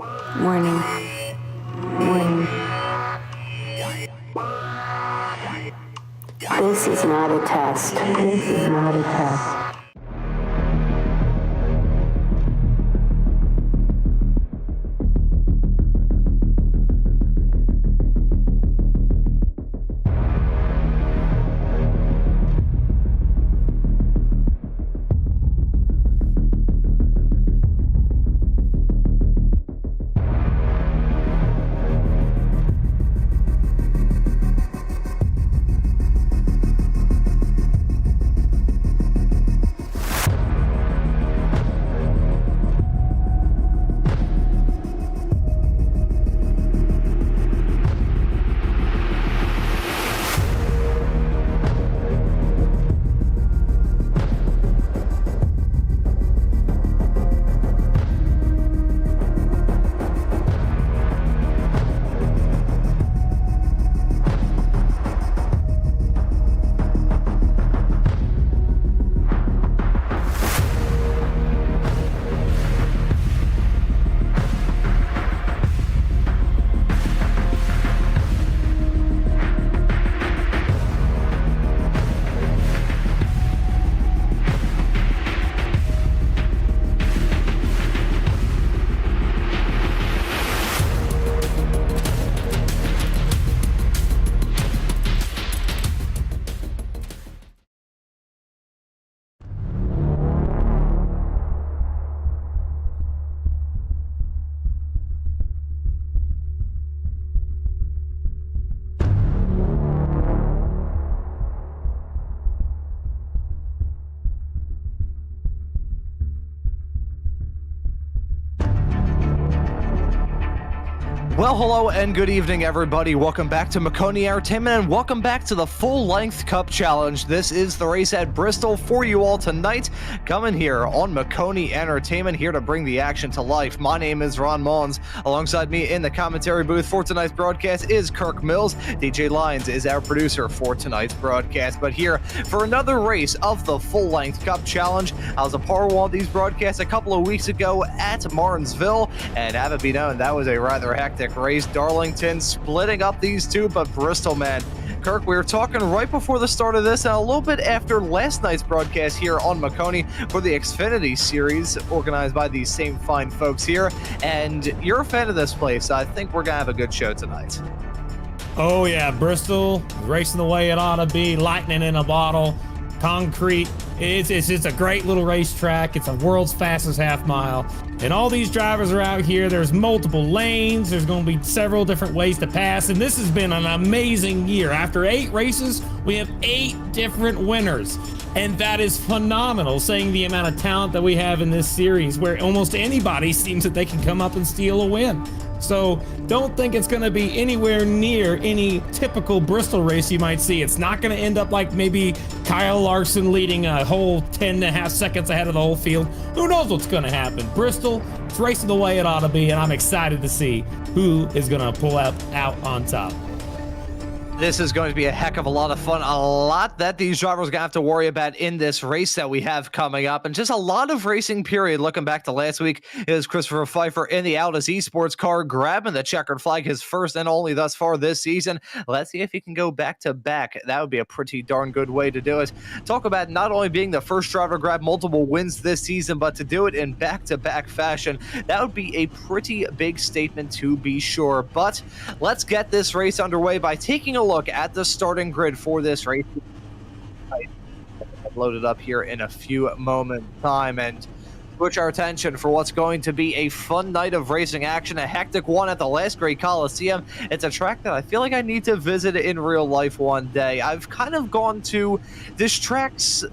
Warning. Warning. This is not a test. This is not a test. Well, hello and good evening, everybody. Welcome back to Maconi Entertainment and welcome back to the Full-Length Cup Challenge. This is the race at Bristol for you all tonight. Coming here on Maconi Entertainment, here to bring the action to life. My name is Ron Mullins. Alongside me in the commentary booth for tonight's broadcast is Kirk Mills. DJ Lyons is our producer for tonight's broadcast. But here for another race of the Full-Length Cup Challenge. I was a part of one of these broadcasts a couple of weeks ago at Martinsville, and have it be known, that was a rather hectic race. Darlington splitting up these two, but Bristol, man. Kirk, we were talking right before the start of this and a little bit after last night's broadcast here on Maconi for the Xfinity Series, organized by these same fine folks here. And you're a fan of this place. I think we're going to have a good show tonight. Oh, yeah. Bristol racing the way it ought to be. Lightning in a bottle. Concrete. It's just a great little racetrack. It's a world's fastest half mile. And all these drivers are out here. There's multiple lanes. There's going to be several different ways to pass. And this has been an amazing year. After 8 races, we have 8 different winners. And that is phenomenal, saying the amount of talent that we have in this series, where almost anybody seems that they can come up and steal a win. So don't think it's going to be anywhere near any typical Bristol race you might see. It's not going to end up like maybe Kyle Larson leading a whole 10.5 seconds ahead of the whole field. Who knows what's going to happen? Bristol, it's racing the way it ought to be, and I'm excited to see who is going to pull out on top. This is going to be a heck of a lot of fun. A lot that these drivers are going to have to worry about in this race that we have coming up. And just a lot of racing, period. Looking back to last week, is Christopher Pfeiffer in the Aldis Esports car, grabbing the checkered flag, his first and only thus far this season. Let's see if he can go back-to-back. That would be a pretty darn good way to do it. Talk about not only being the first driver to grab multiple wins this season, but to do it in back-to-back fashion. That would be a pretty big statement to be sure. But let's get this race underway by taking a look at the starting grid for this race. Loaded up here in a few moments time and switch our attention for what's going to be a fun night of racing action, a hectic one at the last Great Coliseum. It's a track that I feel like I need to visit in real life one day. I've kind of gone to this track's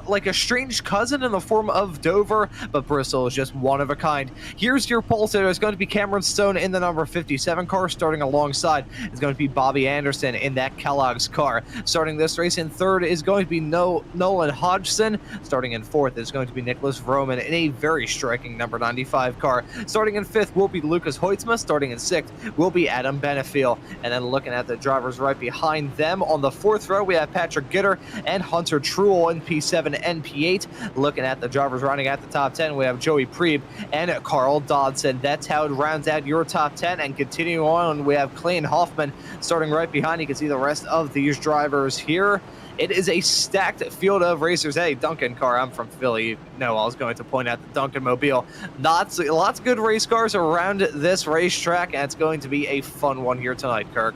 like a strange cousin in the form of Dover, but Bristol is just one of a kind. Here's your pole sitter. It's going to be Cameron Stone in the number 57 car. Starting alongside is going to be Bobby Anderson in that Kellogg's car. Starting this race in third is going to be Nolan Hodgson. Starting in fourth is going to be Nicholas Vroman in a very striking number 95 car. Starting in fifth will be Lucas Hoytsma. Starting in sixth will be Adam Benefiel. And then looking at the drivers right behind them on the fourth row, we have Patrick Gitter and Hunter Truel in P7 P7 and P8. Looking at the drivers running at the top 10, we have Joey Prieb and Carl Dodson. That's how it rounds out your top 10. And continuing on, we have Clayton Hoffman starting right behind. You can see the rest of these drivers here. It is a stacked field of racers. Hey, Duncan car, I'm from Philly. No, I was going to point out the Duncan Mobile. Lots of good race cars around this racetrack, and it's going to be a fun one here tonight, Kirk.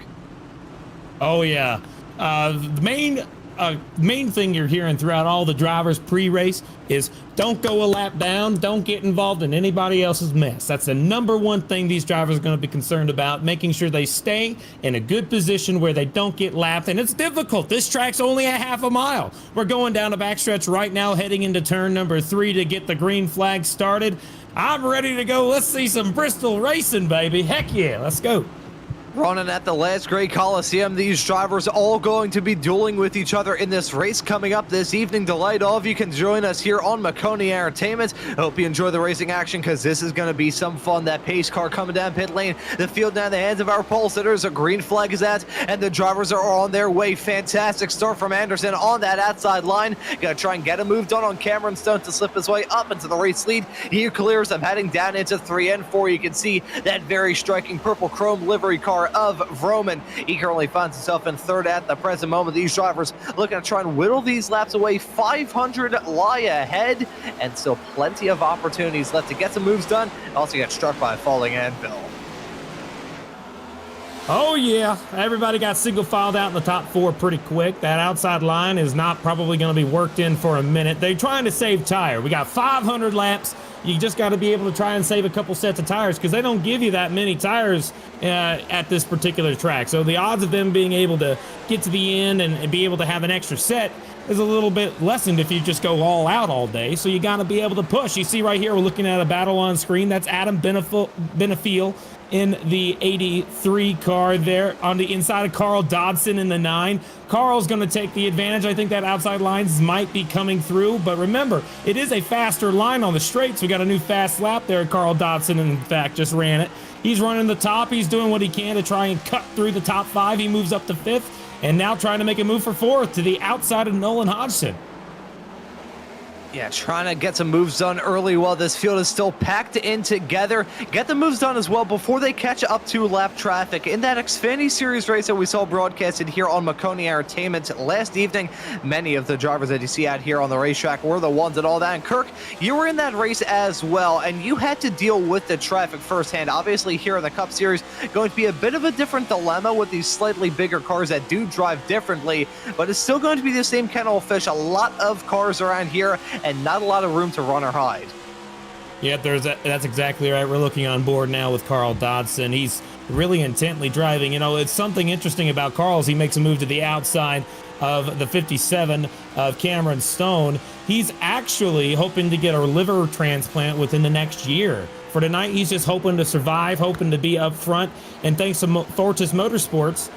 Oh, yeah. The main thing you're hearing throughout all the drivers pre-race is don't go a lap down, don't get involved in anybody else's mess. That's the number one thing these drivers are going to be concerned about, making sure they stay in a good position where they don't get lapped. And it's difficult. This track's only a half a mile. We're going down a backstretch right now, heading into turn number 3 to get the green flag started. I'm ready to go. Let's see some Bristol racing, baby. Heck yeah, let's go. Running at the last great Coliseum, these drivers all going to be dueling with each other in this race coming up this evening. Delight all of you can join us here on Maconi Entertainment. Hope you enjoy the racing action, because this is going to be some fun. That pace car coming down pit lane, the field now in the hands of our pole sitters. A green flag is out, and the drivers are on their way. Fantastic start from Anderson on that outside line. Gonna try and get a move done on Cameron Stone to slip his way up into the race lead. He clears them, heading down into 3 and 4. You can see that very striking purple chrome livery car of Vroman. He currently finds himself in 3rd at the present moment. These drivers looking to try and whittle these laps away. 500 lie ahead, and still plenty of opportunities left to get some moves done. Also get struck by a falling anvil. Oh yeah, everybody got single filed out in the top 4 pretty quick. That outside line is not probably going to be worked in for a minute. They're trying to save tire. We got 500 laps. You just got to be able to try and save a couple sets of tires, because they don't give you that many tires at this particular track. So the odds of them being able to get to the end and be able to have an extra set is a little bit lessened if you just go all out all day. So you got to be able to push. You see right here, we're looking at a battle on screen. That's Adam Benefiel in the 83 car there on the inside of Carl Dodson in the 9. Carl's going to take the advantage. I think that outside lines might be coming through, but remember, it is a faster line on the straights. We got a new fast lap there. Carl Dodson, in fact, just ran it. He's running the top. He's doing what he can to try and cut through the top 5. He moves up to 5th, and now trying to make a move for 4th to the outside of Nolan Hodgson. Yeah, trying to get some moves done early while this field is still packed in together. Get the moves done as well before they catch up to lap traffic. In that Xfinity Series race that we saw broadcasted here on Maconi Entertainment last evening, many of the drivers that you see out here on the racetrack were the ones and all that. And Kirk, you were in that race as well, and you had to deal with the traffic firsthand. Obviously, here in the Cup Series, going to be a bit of a different dilemma with these slightly bigger cars that do drive differently, but it's still going to be the same kennel of fish. A lot of cars around here, and not a lot of room to run or hide. Yeah, that's exactly right. We're looking on board now with Carl Dodson. He's really intently driving. You know, it's something interesting about Carl is he makes a move to the outside of the 57 of Cameron Stone. He's actually hoping to get a liver transplant within the next year. For tonight, he's just hoping to survive, hoping to be up front. And thanks to Fortis Motorsports,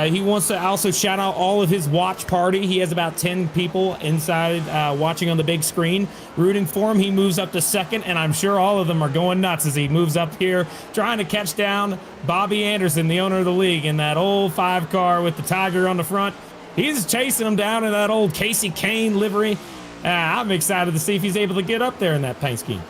he wants to also shout out all of his watch party. He has about 10 people inside watching on the big screen, rooting for him. He moves up to 2nd, and I'm sure all of them are going nuts as he moves up here, trying to catch down Bobby Anderson, the owner of the league, in that old 5 car with the Tiger on the front. He's chasing him down in that old Casey Kane livery. I'm excited to see if he's able to get up there in that paint scheme.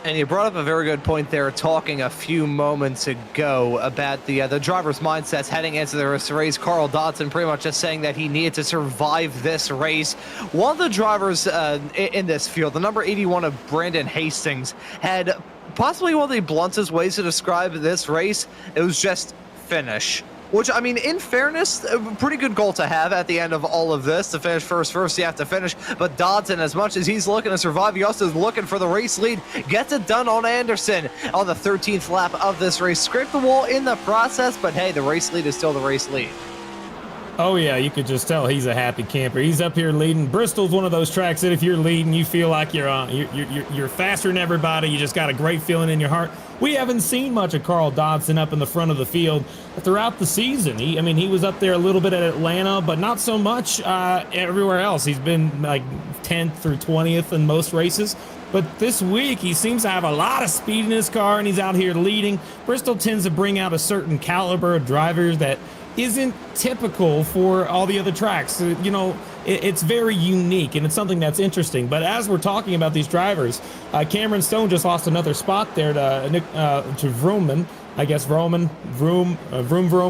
And you brought up a very good point there, talking a few moments ago about the driver's mindsets heading into the race. Carl Dodson pretty much just saying that he needed to survive this race. One of the drivers in this field, the number 81 of Brandon Hastings, had possibly one of the bluntest ways to describe this race. It was just finish. Which, I mean, in fairness, a pretty good goal to have at the end of all of this. To finish first, you have to finish. But Dodson, as much as he's looking to survive, he also is looking for the race lead. Gets it done on Anderson on the 13th lap of this race. Scraped the wall in the process, but hey, the race lead is still the race lead. Oh yeah, you could just tell he's a happy camper. He's up here leading. Bristol's one of those tracks that if you're leading, you feel like you're faster than everybody. You just got a great feeling in your heart. We haven't seen much of Carl Dodson up in the front of the field throughout the season. He was up there a little bit at Atlanta, but not so much everywhere else. He's been like 10th through 20th in most races. But this week, he seems to have a lot of speed in his car, and he's out here leading. Bristol tends to bring out a certain caliber of drivers that isn't typical for all the other tracks. it's very unique, and it's something that's interesting. But as we're talking about these drivers, Cameron Stone just lost another spot there to Vrooman. I guess Vroom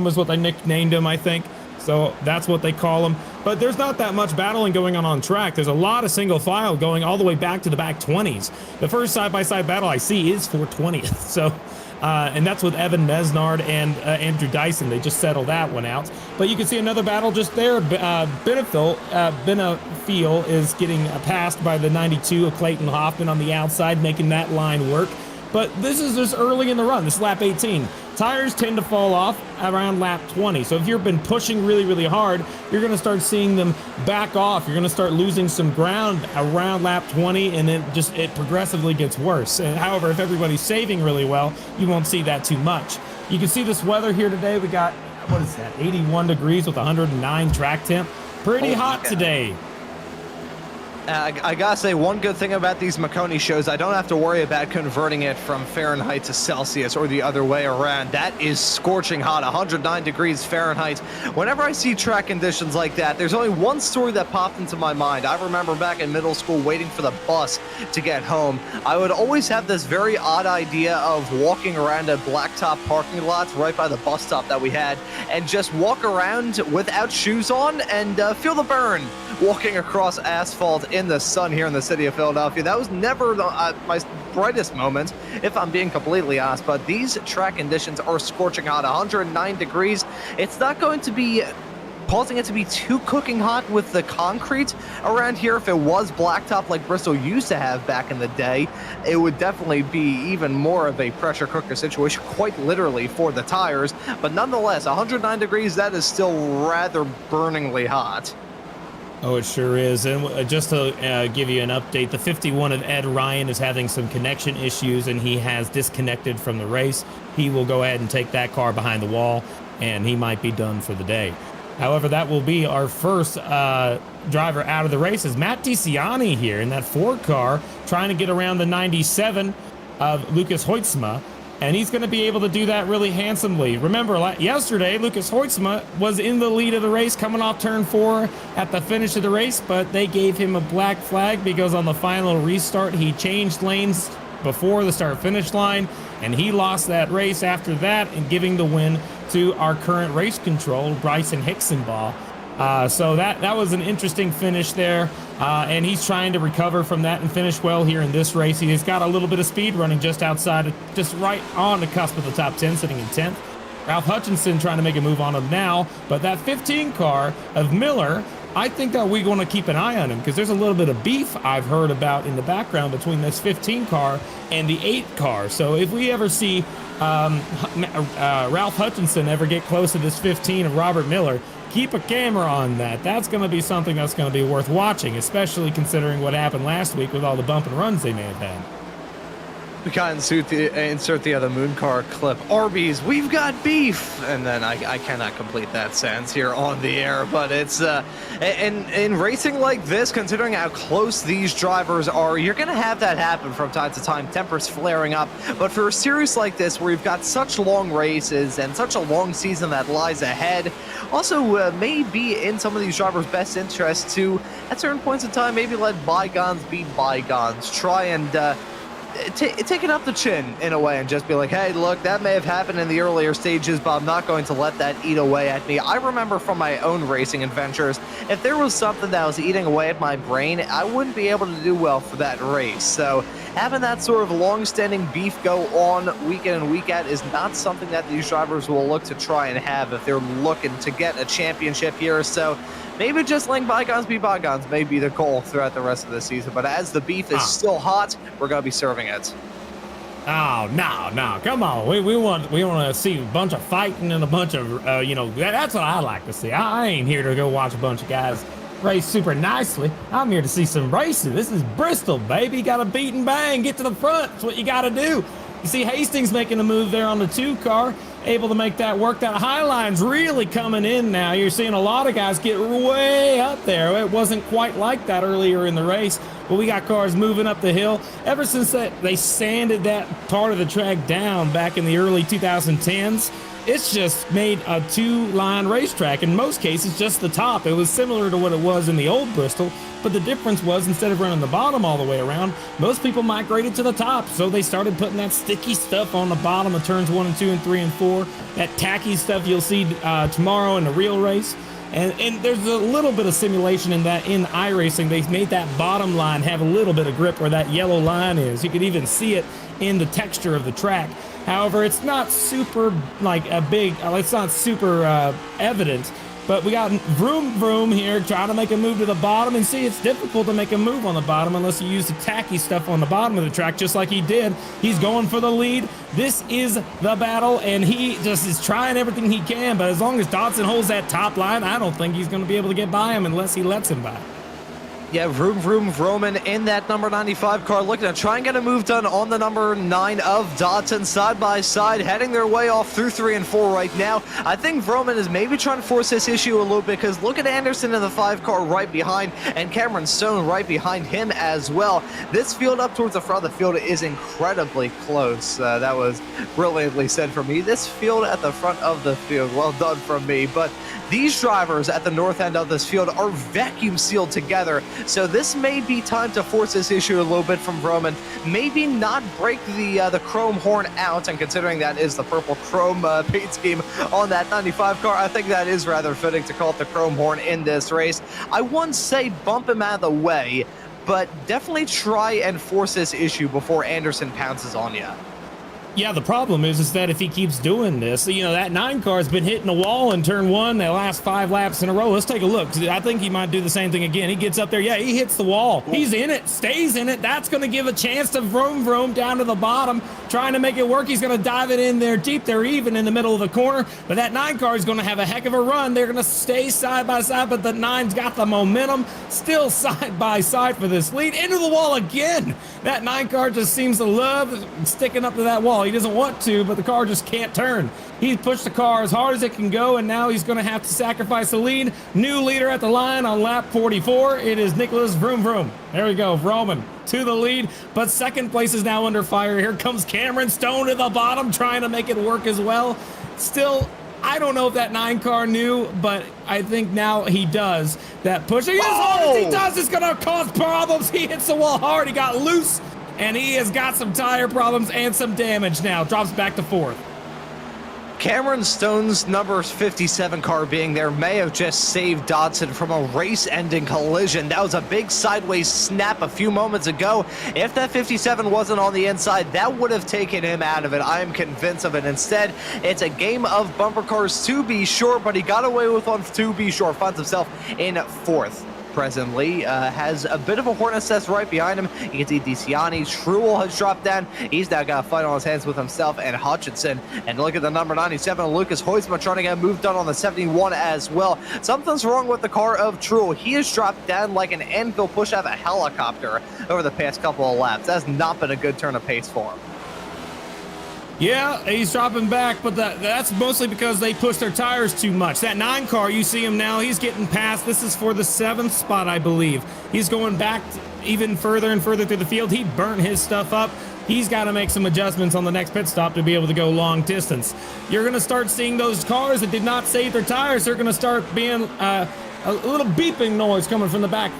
is what they nicknamed him, I think. So that's what they call him. But there's not that much battling going on track. There's a lot of single file going all the way back to the back 20s. The first side-by-side battle I see is for 20th. So, and that's with Evan Mesnard and Andrew Dyson. They just settled that one out. But you can see another battle just there. Benefiel is getting passed by the 92 of Clayton Hoffman on the outside, making that line work. But this is just early in the run. This is lap 18. Tires tend to fall off around lap 20. So if you've been pushing really, really hard, you're going to start seeing them back off. You're going to start losing some ground around lap 20, and then it progressively gets worse. And however, if everybody's saving really well, you won't see that too much. You can see this weather here today. We got, what is that, 81 degrees with 109 track temp. Pretty hot today. I gotta say, one good thing about these Maconi shows, I don't have to worry about converting it from Fahrenheit to Celsius or the other way around. That is scorching hot, 109 degrees Fahrenheit. Whenever I see track conditions like that, there's only one story that popped into my mind. I remember back in middle school waiting for the bus to get home. I would always have this very odd idea of walking around a blacktop parking lot right by the bus stop that we had and just walk around without shoes on and feel the burn walking across asphalt in the sun here in the city of Philadelphia. That was never my brightest moment, if I'm being completely honest, but these track conditions are scorching hot, 109 degrees. It's not going to be causing it to be too cooking hot with the concrete around here. If it was blacktop like Bristol used to have back in the day, it would definitely be even more of a pressure cooker situation, quite literally, for the tires. But nonetheless, 109 degrees, that is still rather burningly hot. Oh, it sure is. And just to give you an update, the 51 of Ed Ryan is having some connection issues, and he has disconnected from the race. He will go ahead and take that car behind the wall, and he might be done for the day. However, that will be our first driver out of the race is Matt DeCiani here in that Ford car, trying to get around the 97 of Lucas Hoytsma. And he's going to be able to do that really handsomely. Remember, yesterday, Lucas Hoytsma was in the lead of the race coming off turn 4 at the finish of the race, but they gave him a black flag because on the final restart, he changed lanes before the start-finish line, and he lost that race after that, and giving the win to our current race control, Bryson Hicksonball. So that was an interesting finish there, and he's trying to recover from that and finish well here in this race. He's got a little bit of speed running just outside, just right on the cusp of the top 10, sitting in 10th. Ralph Hutchinson trying to make a move on him now, but that 15 car of Miller, I think that we're going to keep an eye on him because there's a little bit of beef I've heard about in the background between this 15 car and the 8 car. So if we ever see Ralph Hutchinson ever get close to this 15 of Robert Miller, keep a camera on that. That's going to be something that's going to be worth watching, especially considering what happened last week with all the bump and runs they may have had. We can't insert the other Moon Car clip. Arby's, we've got beef! And then I cannot complete that sentence here on the air, but it's, in racing like this, considering how close these drivers are, you're gonna have that happen from time to time, tempers flaring up. But for a series like this, where you've got such long races and such a long season that lies ahead, also may be in some of these drivers' best interest to, at certain points in time, maybe let bygones be bygones. Try and, take it up the chin in a way and just be like, hey, look, that may have happened in the earlier stages, but I'm not going to let that eat away at me. I remember from my own racing adventures, if there was something that was eating away at my brain, I wouldn't be able to do well for that race. So having that sort of long-standing beef go on week in and week out is not something that these drivers will look to try and have if they're looking to get a championship here. So maybe just letting bygones be bygones may be the goal throughout the rest of the season. But as the beef is still hot, we're going to be serving it. Oh, no, come on. We want to see a bunch of fighting and a bunch of, that's what I like to see. I ain't here to go watch a bunch of guys race super nicely. I'm here to see some racing. This is Bristol, baby. Got to beat and bang, get to the front. That's what you got to do. You see Hastings making a move there on the 2 car, able to make that work. That high line's really coming in now. You're seeing a lot of guys get way up there. It wasn't quite like that earlier in the race. but we got cars moving up the hill. Ever since they sanded that part of the track down back in the early 2010s, it's just made a two-line racetrack. In most cases, just the top. It was similar to what it was in the old Bristol, but the difference was instead of running the bottom all the way around, most people migrated to the top. So they started putting that sticky stuff on the bottom of turns 1 and 2 and 3 and 4, that tacky stuff you'll see tomorrow in the real race. And there's a little bit of simulation in that in iRacing. They made that bottom line have a little bit of grip where that yellow line is. You could even see it in the texture of the track. However, it's not super it's not super evident, but we got Vroom here trying to make a move to the bottom, and see, it's difficult to make a move on the bottom unless you use the tacky stuff on the bottom of the track, just like he did. He's going for the lead. This is the battle, and he just is trying everything he can, but as long as Dodson holds that top line, I don't think he's going to be able to get by him unless he lets him by. Yeah, Roman in that number 95 car, looking to try and get a move done on the number 9 of Dodson, side by side, heading their way off through 3 and 4 right now. I think Roman is maybe trying to force this issue a little bit, because look at Anderson in the 5 car right behind, and Cameron Stone right behind him as well. This field up towards the front of the field is incredibly close. That was brilliantly said from me. This field at the front of the field, well done from me. But these drivers at the north end of this field are vacuum sealed together, so this may be time to force this issue a little bit from Roman. Maybe not break the chrome horn out, and considering that is the purple chrome paint scheme on that 95 car, I think that is rather fitting to call it the chrome horn in this race. I wouldn't say bump him out of the way, but definitely try and force this issue before Anderson pounces on you. Yeah, the problem is that if he keeps doing this, you know, that 9 car's been hitting the wall in turn 1 the last 5 laps in a row. Let's take a look. I think he might do the same thing again. He gets up there. Yeah, he hits the wall. He's in it, stays in it. That's going to give a chance to vroom down to the bottom, trying to make it work. He's going to dive it in there deep. They're even in the middle of the corner, but that 9 car is going to have a heck of a run. They're going to stay side by side, but the 9's got the momentum, still side by side for this lead. Into the wall again. That 9 car just seems to love sticking up to that wall. He doesn't want to, but the car just can't turn. He's pushed the car as hard as it can go, and now he's going to have to sacrifice the lead. New leader at the line on lap 44. It is Nicholas Vroom. There we go, Roman to the lead, but second place is now under fire. Here comes Cameron Stone to the bottom, trying to make it work as well. Still, I don't know if that 9 car knew, but I think now he does. That pushing as hard as he does is going to cause problems. He hits the wall hard. He got loose, and he has got some tire problems and some damage now. Drops back to 4th. Cameron Stone's number 57 car being there may have just saved Dodson from a race-ending collision. That was a big sideways snap a few moments ago. If that 57 wasn't on the inside, that would have taken him out of it. I am convinced of it. Instead, it's a game of bumper cars to be sure, but he got away with one to be sure. Finds himself in 4th. Presently has a bit of a hornet's nest right behind him. You can see DeCiani. Truel has dropped down. He's now got a fight on his hands with himself and Hutchinson. And look at the number 97, Lucas Hoisma, trying to get a move done on the 71 as well. Something's wrong with the car of Truel. He has dropped down like an anvil push out of a helicopter over the past couple of laps. That's not been a good turn of pace for him. Yeah, he's dropping back, but that's mostly because they pushed their tires too much. That 9 car, you see him now, he's getting past. This is for the 7th spot, I believe. He's going back even further and further through the field. He burnt his stuff up. He's got to make some adjustments on the next pit stop to be able to go long distance. You're going to start seeing those cars that did not save their tires. They're going to start being a little beeping noise coming from the back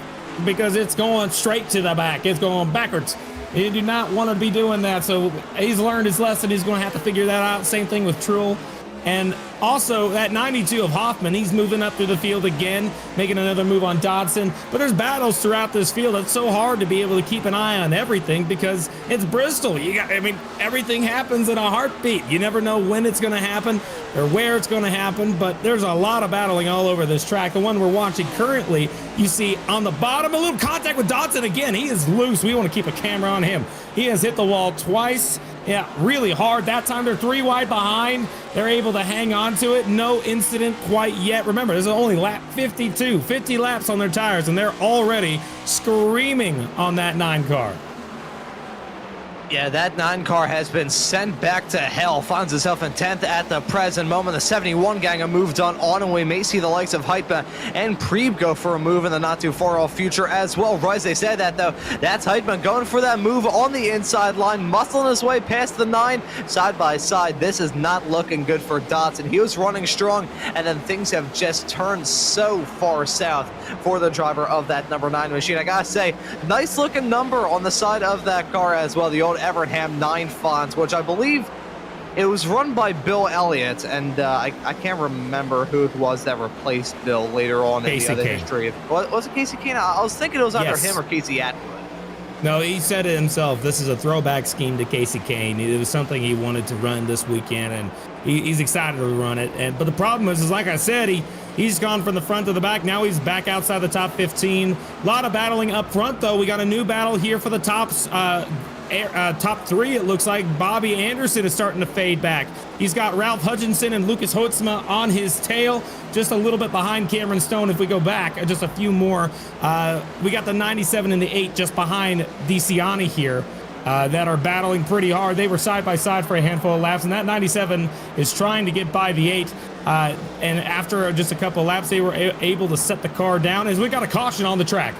because it's going straight to the back. It's going backwards. You do not want to be doing that, so he's learned his lesson. He's going to have to figure that out. Same thing with Truel. And also, that 92 of Hoffman, he's moving up through the field again, making another move on Dodson. But there's battles throughout this field. It's so hard to be able to keep an eye on everything because it's Bristol. Everything happens in a heartbeat. You never know when it's going to happen or where it's going to happen, but there's a lot of battling all over this track. The one we're watching currently, you see on the bottom, a little contact with Dodson again. He is loose. We want to keep a camera on him. He has hit the wall twice. Yeah, really hard. That time they're 3 wide behind. They're able to hang on to it. No incident quite yet. Remember, this is only lap 52, 50 laps on their tires, and they're already screaming on that 9 car. Yeah, that 9 car has been sent back to hell. Finds itself in 10th at the present moment. The 71 gang have moved on, and we may see the likes of Hypa and Preeb go for a move in the not too far off future as well. Right as they said that, though, that's Hypa going for that move on the inside line, muscling his way past the 9 side by side. This is not looking good for Dotson. He was running strong, and then things have just turned so far south for the driver of that number 9 machine. I gotta say, nice looking number on the side of that car as well. The old Evernham 9 font, which I believe it was run by Bill Elliott, and I can't remember who it was that replaced Bill later on in the other history. Was it Casey Kane? I was thinking it was either him or Casey Atwood. No, he said it himself. This is a throwback scheme to Casey Kane. It was something he wanted to run this weekend, and he's excited to run it. But the problem is like I said, he's gone from the front to the back. Now he's back outside the top 15. A lot of battling up front, though. We got a new battle here for the top 3. It looks like Bobby Anderson is starting to fade back. He's got Ralph Hutchinson and Lucas Hoetzma on his tail, just a little bit behind Cameron Stone. If we go back just a few more, we got the 97 and the 8 just behind DeCiani here. That are battling pretty hard. They were side by side for a handful of laps, and that 97 is trying to get by the 8. And after just a couple of laps, they were able to set the car down as we got a caution on the track.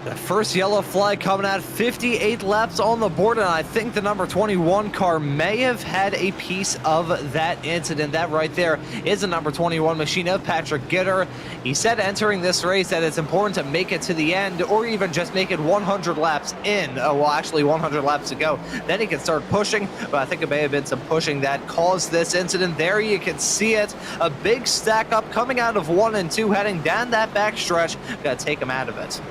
The first yellow flag coming out, 58 laps on the board, and I think the number 21 car may have had a piece of that incident. That right there is the number 21 machine of Patrick Gitter. He said entering this race that it's important to make it to the end, or even just make it 100 laps in. Well, actually 100 laps to go. Then he can start pushing, but I think it may have been some pushing that caused this incident. There you can see it. A big stack up coming out of 1 and 2, heading down that back stretch. Got to take him out of it.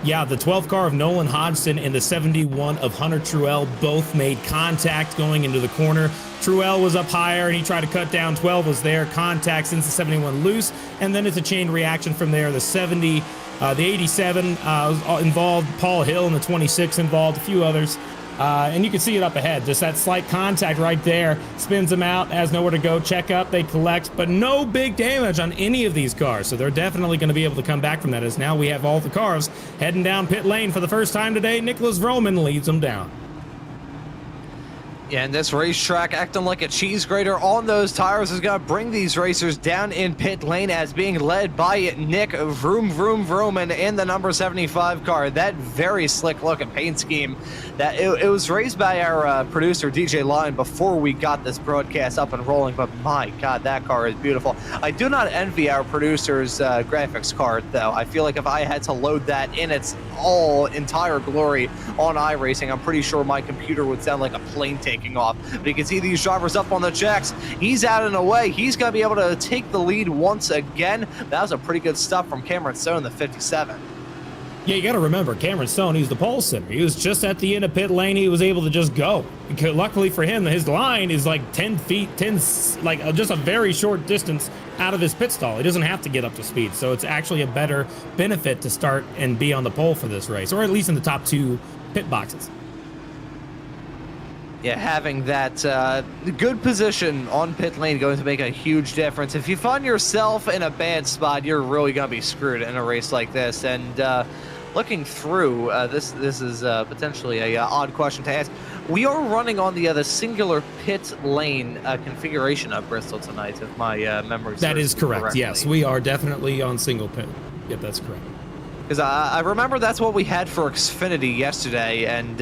Yeah, the 12 car of Nolan Hodgson and the 71 of Hunter Truell both made contact going into the corner. Truell was up higher and he tried to cut down. 12 was there. Contact sends the 71 loose, and then it's a chain reaction from there. The 70, the 87 was involved. Paul Hill and the 26 involved. A few others. And you can see it up ahead. Just that slight contact right there spins them out, has nowhere to go. Check up, they collect, but no big damage on any of these cars. So they're definitely going to be able to come back from that, as now we have all the cars heading down pit lane for the first time today. Nicholas Vroman leads them down. Yeah, and this racetrack acting like a cheese grater on those tires is going to bring these racers down in pit lane, as being led by Nick Vroman in the number 75 car. That very slick looking paint scheme that it was raised by our producer DJ Lyon before we got this broadcast up and rolling, but my God, that car is beautiful. I do not envy our producer's graphics card, though. I feel like if I had to load that in its entire glory on iRacing, I'm pretty sure my computer would sound like a plane taking off. But you can see these drivers up on the checks. He's out and away. He's going to be able to take the lead once again. That was a pretty good stuff from Cameron Stone, the 57. Yeah, you got to remember, Cameron Stone, he's the pole sitter. He was just at the end of pit lane. He was able to just go. Because luckily for him, his line is like 10 feet, just a very short distance out of his pit stall. He doesn't have to get up to speed. So it's actually a better benefit to start and be on the pole for this race, or at least in the top 2 pit boxes. Yeah, having that good position on pit lane going to make a huge difference. If you find yourself in a bad spot, you're really going to be screwed in a race like this. And looking through, this is potentially a odd question to ask. We are running on the singular pit lane configuration of Bristol tonight, if my memory serves. That is correct. Correctly. Yes, we are definitely on single pit. Yep, that's correct. Because I remember that's what we had for Xfinity yesterday, and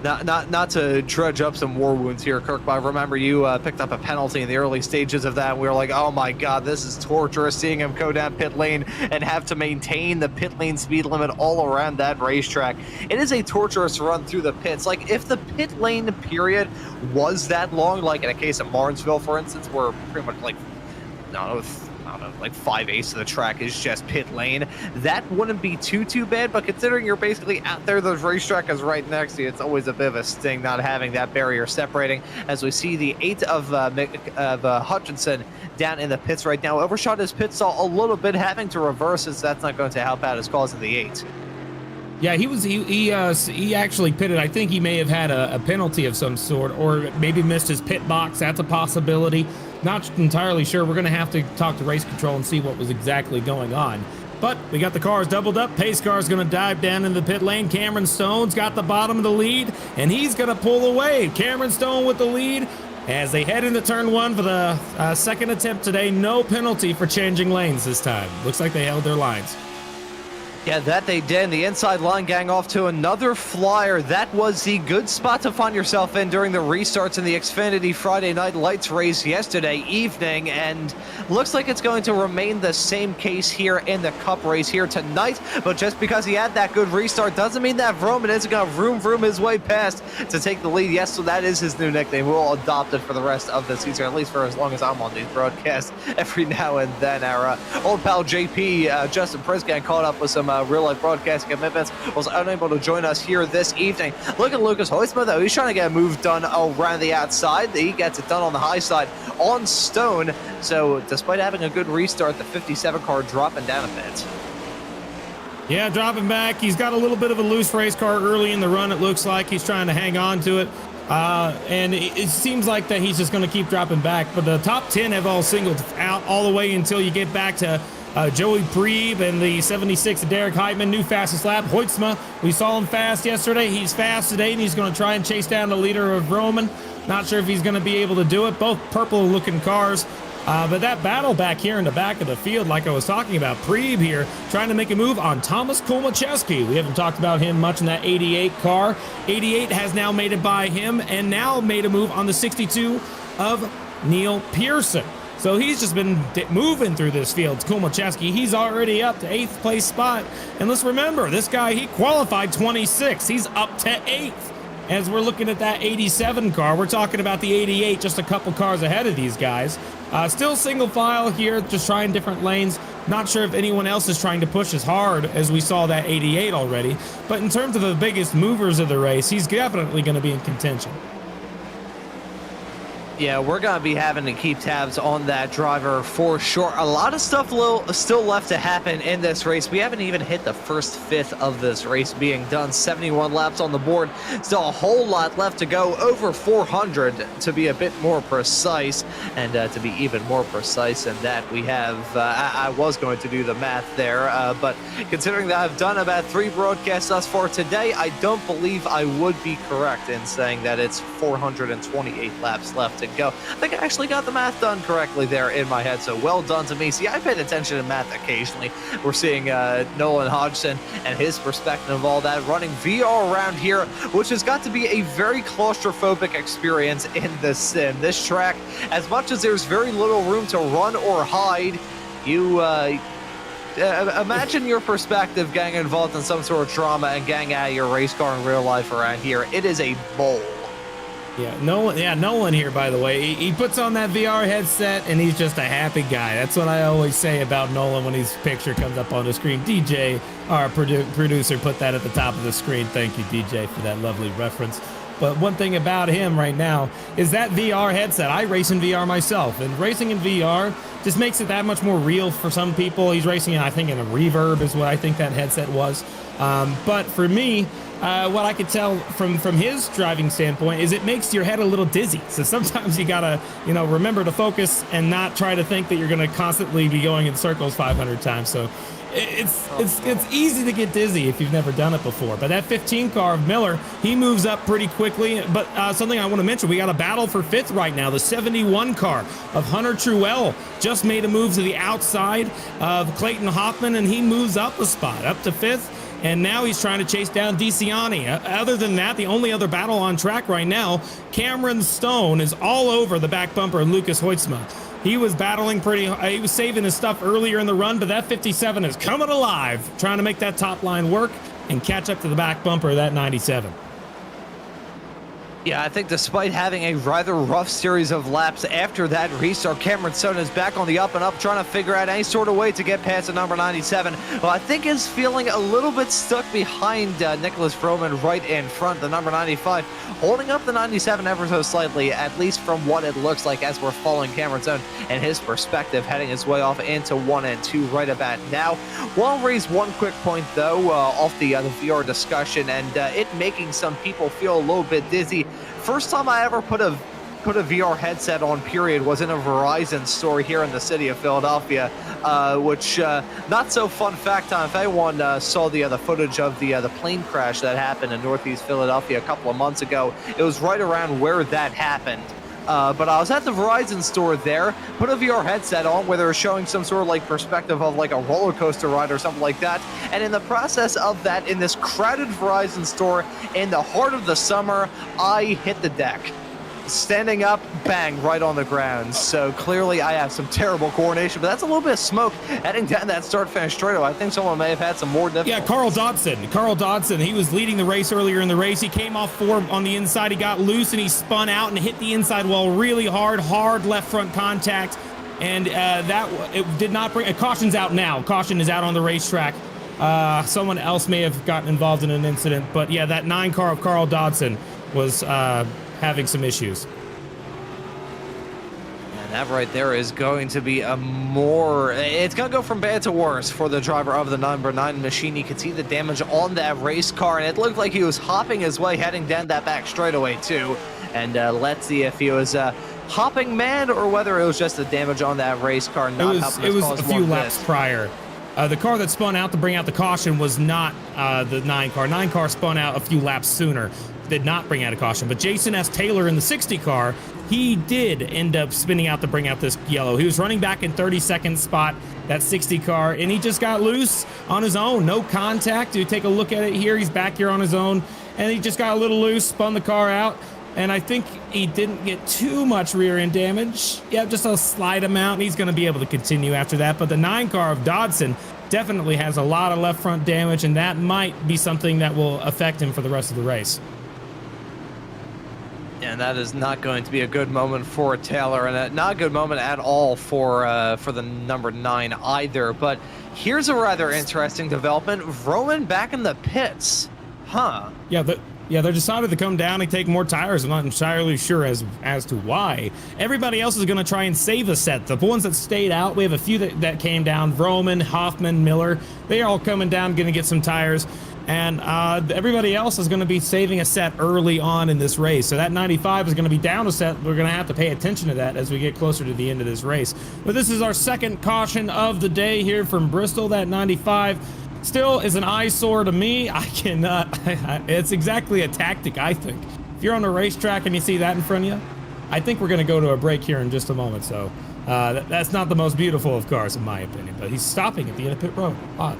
not to dredge up some war wounds here, Kirk, but I remember you picked up a penalty in the early stages of that. And we were like, oh my God, this is torturous, seeing him go down pit lane and have to maintain the pit lane speed limit all around that racetrack. It is a torturous run through the pits. Like, if the pit lane period was that long, like in a case of Martinsville, for instance, where pretty much like, like 5/8 of the track is just pit lane, that wouldn't be too bad. But considering you're basically out there, the racetrack is right next to you, it's always a bit of a sting not having that barrier separating. As we see the 8 of Hutchinson down in the pits right now, overshot his pit stall a little bit, having to reverse it, so that's not going to help out his cause in the 8. Yeah, he actually pitted. I think he may have had a penalty of some sort, or maybe missed his pit box. That's a possibility. Not entirely sure. We're going to have to talk to race control and see what was exactly going on. But we got the cars doubled up. Pace car is going to dive down in the pit lane. Cameron Stone's got the bottom of the lead, and he's going to pull away. Cameron Stone with the lead as they head into turn 1 for the second attempt today. No penalty for changing lanes this time. Looks like they held their lines. Yeah, that they did. The inside line gang off to another flyer. That was the good spot to find yourself in during the restarts in the Xfinity Friday Night Lights race yesterday evening, and looks like it's going to remain the same case here in the Cup race here tonight. But just because he had that good restart doesn't mean that Roman isn't going to vroom his way past to take the lead. Yes, so that is his new nickname. We'll adopt it for the rest of the season, at least for as long as I'm on these broadcasts every now and then. Our old pal JP, Justin Priscan, caught up with some real-life broadcast commitments, was unable to join us here this evening. Look at Lucas Hoisma, though. He's trying to get a move done around the outside. He gets it done on the high side on Stone. So despite having a good restart, the 57 car dropping down a bit. Yeah, dropping back. He's got a little bit of a loose race car early in the run. It looks like he's trying to hang on to it. And it seems like that he's just going to keep dropping back. But the top 10 have all singled out all the way until you get back to Joey Preeb and the 76 Derek Heitman, new fastest lap. Hoytsma, we saw him fast yesterday. He's fast today, and he's going to try and chase down the leader of Roman. Not sure if he's going to be able to do it. Both purple-looking cars. But that battle back here in the back of the field, like I was talking about, Preeb here trying to make a move on Thomas Komacheski. We haven't talked about him much in that 88 car. 88 has now made it by him and now made a move on the 62 of Neil Pearson. So he's just been moving through this field. Komacheski, he's already up to 8th place spot. And let's remember, this guy, he qualified 26. He's up to 8th. As we're looking at that 87 car, we're talking about the 88, just a couple cars ahead of these guys. Still single file here, just trying different lanes. Not sure if anyone else is trying to push as hard as we saw that 88 already. But in terms of the biggest movers of the race, he's definitely going to be in contention. Yeah, we're going to be having to keep tabs on that driver for sure. A lot of stuff still left to happen in this race. We haven't even hit the first fifth of this race being done. 71 laps on the board. Still a whole lot left to go. Over 400 to be a bit more precise. And to be even more precise than that, we have, I was going to do the math there, but considering that I've done about 3 broadcasts thus far today, I don't believe I would be correct in saying that it's 428 laps left to go. I think I actually got the math done correctly there in my head, so well done to me. See, I paid attention to math occasionally. We're seeing Nolan Hodgson and his perspective of all that, running VR around here, which has got to be a very claustrophobic experience in the sim. This track, as much as there's very little room to run or hide, you imagine your perspective getting involved in some sort of trauma and getting out of your race car in real life around here. It is a bowl. Yeah, Nolan here, by the way, he puts on that VR headset and he's just a happy guy. That's what I always say about Nolan when his picture comes up on the screen. DJ, our producer, put that at the top of the screen. Thank you, DJ, for that lovely reference. But one thing about him right now is that VR headset. I race in VR myself, and racing in VR just makes it that much more real for some people. He's racing, I think, in a Reverb is what I think that headset was. But for me, what I could tell from his driving standpoint is it makes your head a little dizzy. So sometimes you gotta, remember to focus and not try to think that you're gonna constantly be going in circles 500 times. So it's easy to get dizzy if you've never done it before. But that 15 car of Miller, he moves up pretty quickly. But something I want to mention, we got a battle for 5th right now. The 71 car of Hunter Truell just made a move to the outside of Clayton Hoffman, and he moves up a spot, up to 5th. And now he's trying to chase down DeCiani. Other than that, the only other battle on track right now, Cameron Stone is all over the back bumper of Lucas Hoytsma. He was battling he was saving his stuff earlier in the run, but that 57 is coming alive, trying to make that top line work and catch up to the back bumper of that 97. Yeah, I think despite having a rather rough series of laps after that restart, Cameron Stone is back on the up and up, trying to figure out any sort of way to get past the number 97. Well, I think is feeling a little bit stuck behind Nicholas Froman right in front, the number 95, holding up the 97 ever so slightly, at least from what it looks like as we're following Cameron Stone and his perspective, heading his way off into 1 and 2 right about now. We'll raise one quick point, though, off the VR discussion and it making some people feel a little bit dizzy. First time I ever put a put a VR headset on, period, was in a Verizon store here in the city of Philadelphia, which not so fun fact time. If anyone saw the footage of the plane crash that happened in Northeast Philadelphia a couple of months ago, it was right around where that happened. But I was at the Verizon store there, put a VR headset on where they were showing some sort of like perspective of like a roller coaster ride or something like that. And in the process of that, in this crowded Verizon store in the heart of the summer, I hit the deck. Standing up, bang, right on the ground. So clearly I have some terrible coordination, but that's a little bit of smoke heading down that start-finish straightaway. I think someone may have had some more difficulty. Yeah, Carl Dodson, he was leading the race earlier in the race. He came off 4 on the inside. He got loose and he spun out and hit the inside wall really hard left front contact. And it did not bring, caution's out now. Caution is out on the racetrack. Someone else may have gotten involved in an incident, but yeah, that 9 car of Carl Dodson was having some issues. And that right there is going to be it's going to go from bad to worse for the driver of the number 9 machine. You could see the damage on that race car, and it looked like he was hopping his way heading down that back straightaway too. And let's see if he was hopping mad or whether it was just the damage on that race car not helping. It was a few laps prior. The car that spun out to bring out the caution was not the 9 car. 9 car spun out a few laps sooner. Did not bring out a caution, but Jason S. Taylor in the 60 car, he did end up spinning out to bring out this yellow. He was running back in 32nd spot, that 60 car, and he just got loose on his own. No contact. You take a look at it here. He's back here on his own, and he just got a little loose, spun the car out, and I think he didn't get too much rear end damage. Yeah, just a slight amount, and he's going to be able to continue after that. But the 9 car of Dodson definitely has a lot of left front damage, and that might be something that will affect him for the rest of the race. And that is not going to be a good moment for Taylor, and not a good moment at all for the number 9 either. But here's a rather interesting development. Roman back in the pits. Huh. Yeah, they decided to come down and take more tires. I'm not entirely sure as to why. Everybody else is going to try and save a set. The ones that stayed out, we have a few that came down. Roman, Hoffman, Miller, they are all coming down, going to get some tires. And everybody else is going to be saving a set early on in this race. So that 95 is going to be down a set. We're going to have to pay attention to that as we get closer to the end of this race. But this is our second caution of the day here from Bristol. That 95 still is an eyesore to me. I cannot. It's exactly a tactic, I think. If you're on a racetrack and you see that in front of you, I think we're going to go to a break here in just a moment. So that's not the most beautiful of cars, in my opinion. But he's stopping at the end of pit road. Odd.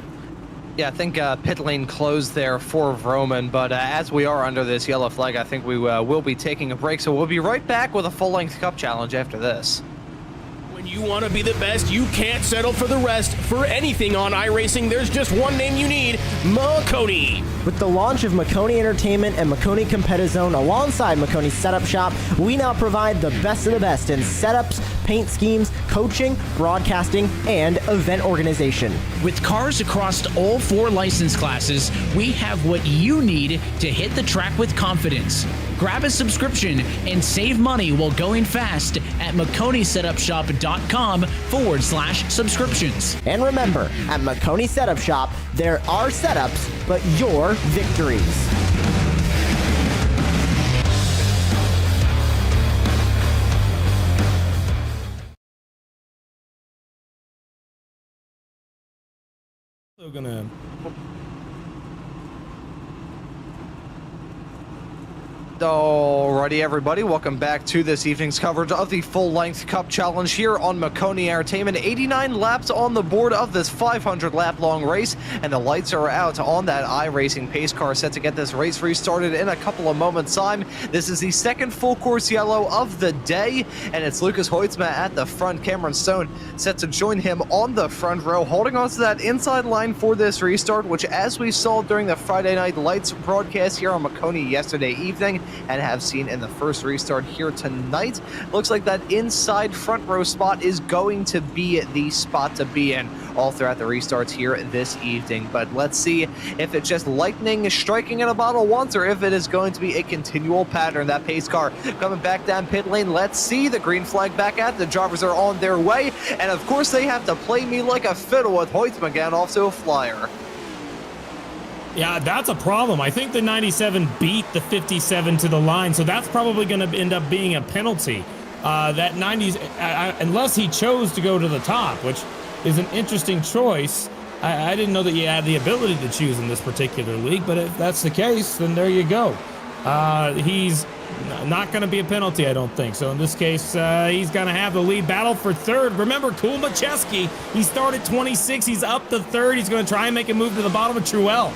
Yeah, I think pit lane closed there for Roman, but as we are under this yellow flag, I think we will be taking a break, so we'll be right back with a full-length Cup Challenge after this. When you want to be the best, you can't settle for the rest. For anything on iRacing, there's just one name you need, Maconi. With the launch of Maconi Entertainment and Maconi Competizone alongside Maconi Setup Shop, we now provide the best of the best in setups, paint schemes, coaching, broadcasting, and event organization. With cars across all 4 license classes, we have what you need to hit the track with confidence. Grab a subscription and save money while going fast at MaconiSetupShop.com/subscriptions. And remember, at Maconi Setup Shop, there are setups, but your victories. So gonna. Alrighty, everybody, welcome back to this evening's coverage of the full-length Cup Challenge here on Maconi Entertainment. 89 laps on the board of this 500-lap-long race, and the lights are out on that iRacing pace car set to get this race restarted in a couple of moments' time. This is the second full-course yellow of the day, and it's Lucas Hoitzma at the front. Cameron Stone set to join him on the front row, holding on to that inside line for this restart, which, as we saw during the Friday Night Lights broadcast here on Maconi yesterday evening, and have seen in the first restart here tonight, looks like that inside front row spot is going to be the spot to be in all throughout the restarts here this evening. But let's see if it's just lightning striking in a bottle once, or if it is going to be a continual pattern. That pace car coming back down pit lane. Let's see the green flag back at. The drivers are on their way, and of course they have to play me like a fiddle with Hoitzma getting off to a flyer. Yeah, that's a problem. I think the 97 beat the 57 to the line, so that's probably going to end up being a penalty. That 90s, unless he chose to go to the top, which is an interesting choice. I didn't know that you had the ability to choose in this particular league, but if that's the case, then there you go. He's not going to be a penalty, I don't think. So in this case, he's going to have the lead battle for third. Remember, Kulmacheski, he started 26. He's up to third. He's going to try and make a move to the bottom of Truel.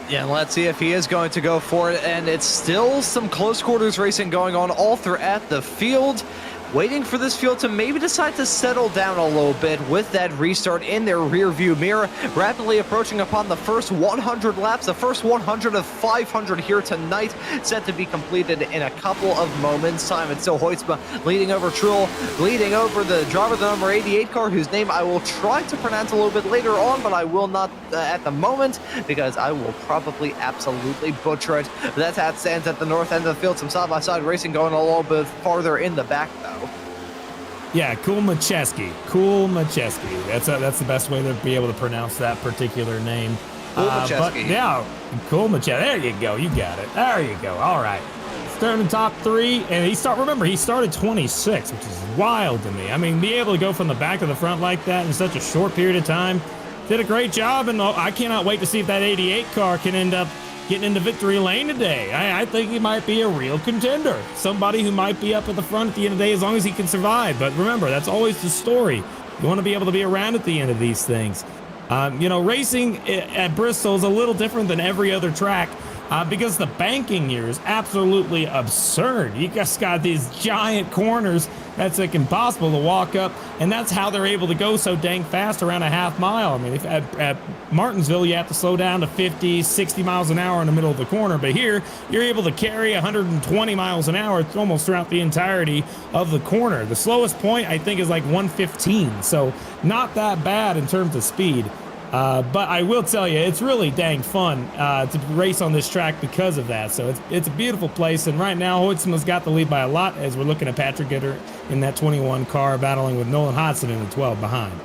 Yeah, and let's see if he is going to go for it. And it's still some close quarters racing going on all throughout the field. Waiting for this field to maybe decide to settle down a little bit with that restart in their rear view mirror. Rapidly approaching upon the first 100 laps, the first 100 of 500 here tonight, set to be completed in a couple of moments time. It's still Hoytsma leading over Truel, leading over the driver of the number 88 car, whose name I will try to pronounce a little bit later on, but I will not at the moment, because I will probably absolutely butcher it. But that's how it stands at the north end of the field. Some side-by-side racing going a little bit farther in the back, though. Yeah, Kulmacheski. That's the best way to be able to pronounce that particular name. But yeah, Kulmacheski. There you go. You got it. There you go. All right. Starting in top three, and he started 26, which is wild to me. I mean, be able to go from the back to the front like that in such a short period of time, did a great job, and I cannot wait to see if that 88 car can end up getting into victory lane today. I think he might be a real contender. Somebody who might be up at the front at the end of the day as long as he can survive. But remember, that's always the story. You want to be able to be around at the end of these things. Racing at Bristol is a little different than every other track because the banking here is absolutely absurd. You just got these giant corners that's like impossible to walk up, and that's how they're able to go so dang fast around a half mile. I mean, if at Martinsville, you have to slow down to 50, 60 miles an hour in the middle of the corner, but here, you're able to carry 120 miles an hour almost throughout the entirety of the corner. The slowest point, I think, is like 115, so not that bad in terms of speed. But I will tell you, it's really dang fun to race on this track because of that. So it's a beautiful place, and right now Hoytsma's got the lead by a lot as we're looking at Patrick Gitter in that 21 car battling with Nolan Hodson in the 12 behind.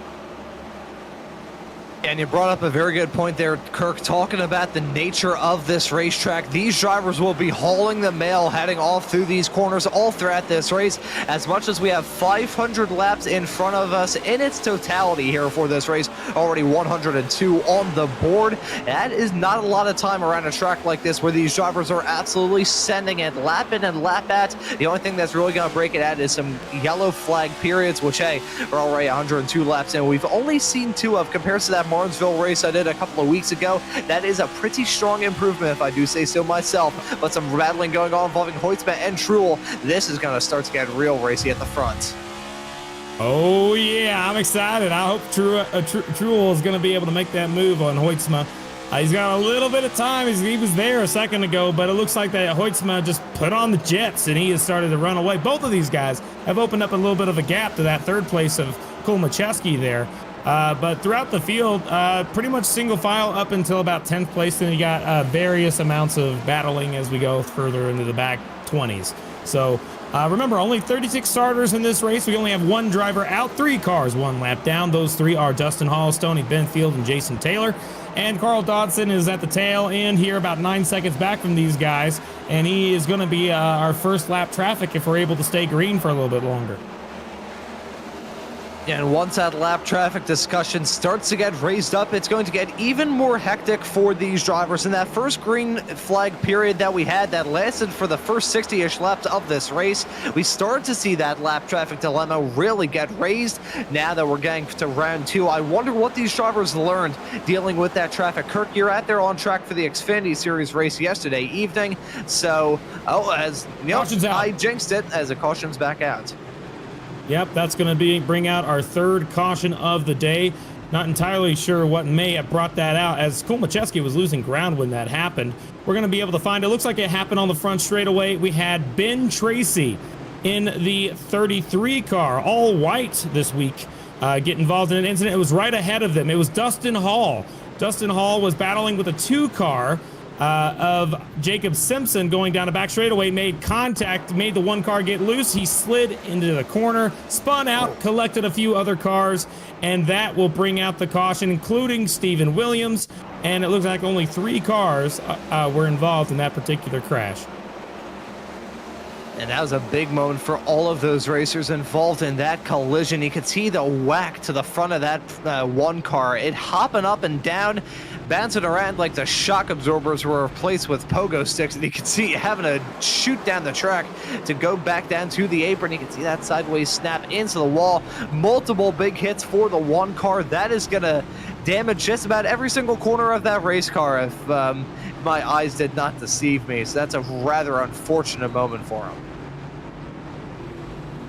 And you brought up a very good point there, Kirk, talking about the nature of this racetrack. These drivers will be hauling the mail, heading off through these corners all throughout this race. As much as we have 500 laps in front of us in its totality here for this race, already 102 on the board. That is not a lot of time around a track like this where these drivers are absolutely sending it lap in and lap out. The only thing that's really going to break it out is some yellow flag periods, which, hey, we're already 102 laps in. We've only seen 2 of compared to that Martinsville race I did a couple of weeks ago. That is a pretty strong improvement, if I do say so myself. But some battling going on involving Hoytsma and Truel. This is going to start to get real racy at the front. Oh, yeah, I'm excited. I hope Truel is going to be able to make that move on Hoytsma. He's got a little bit of time. He was there a second ago, but it looks like that Hoytsma just put on the jets, and he has started to run away. Both of these guys have opened up a little bit of a gap to that third place of Kulmacheski there. But throughout the field, pretty much single file up until about 10th place. Then you got various amounts of battling as we go further into the back 20s. So remember, only 36 starters in this race. We only have 1 driver out, 3 cars, 1 lap down. Those 3 are Dustin Hall, Stoney Benfield, and Jason Taylor. And Carl Dodson is at the tail end here, about 9 seconds back from these guys. And he is going to be our first lap traffic if we're able to stay green for a little bit longer. And once that lap traffic discussion starts to get raised up, it's going to get even more hectic for these drivers. In that first green flag period that we had that lasted for the first 60-ish laps of this race, we started to see that lap traffic dilemma really get raised. Now that we're getting to round 2, I wonder what these drivers learned dealing with that traffic. Kirk, you're out there on track for the Xfinity Series race yesterday evening. So, as you know, I jinxed it as the caution's back out. Yep, that's going to bring out our third caution of the day. Not entirely sure what may have brought that out, as Kulmacheski was losing ground when that happened. We're going to be able to find it. Looks like it happened on the front straightaway. We had Ben Tracy in the 33 car, all white this week, get involved in an incident. It was right ahead of them. It was Dustin Hall. Dustin Hall was battling with a 2 car. of Jacob Simpson going down a back straightaway, made contact, made the one car get loose. He slid into the corner, spun out, collected a few other cars, and that will bring out the caution, including Stephen Williams. And it looks like only 3 cars were involved in that particular crash. And that was a big moment for all of those racers involved in that collision. You could see the whack to the front of that one car. It hopping up and down, bouncing around like the shock absorbers were replaced with pogo sticks. And you could see it having to shoot down the track to go back down to the apron. You can see that sideways snap into the wall. Multiple big hits for the one car. That is going to damage just about every single corner of that race car if my eyes did not deceive me. So that's a rather unfortunate moment for him.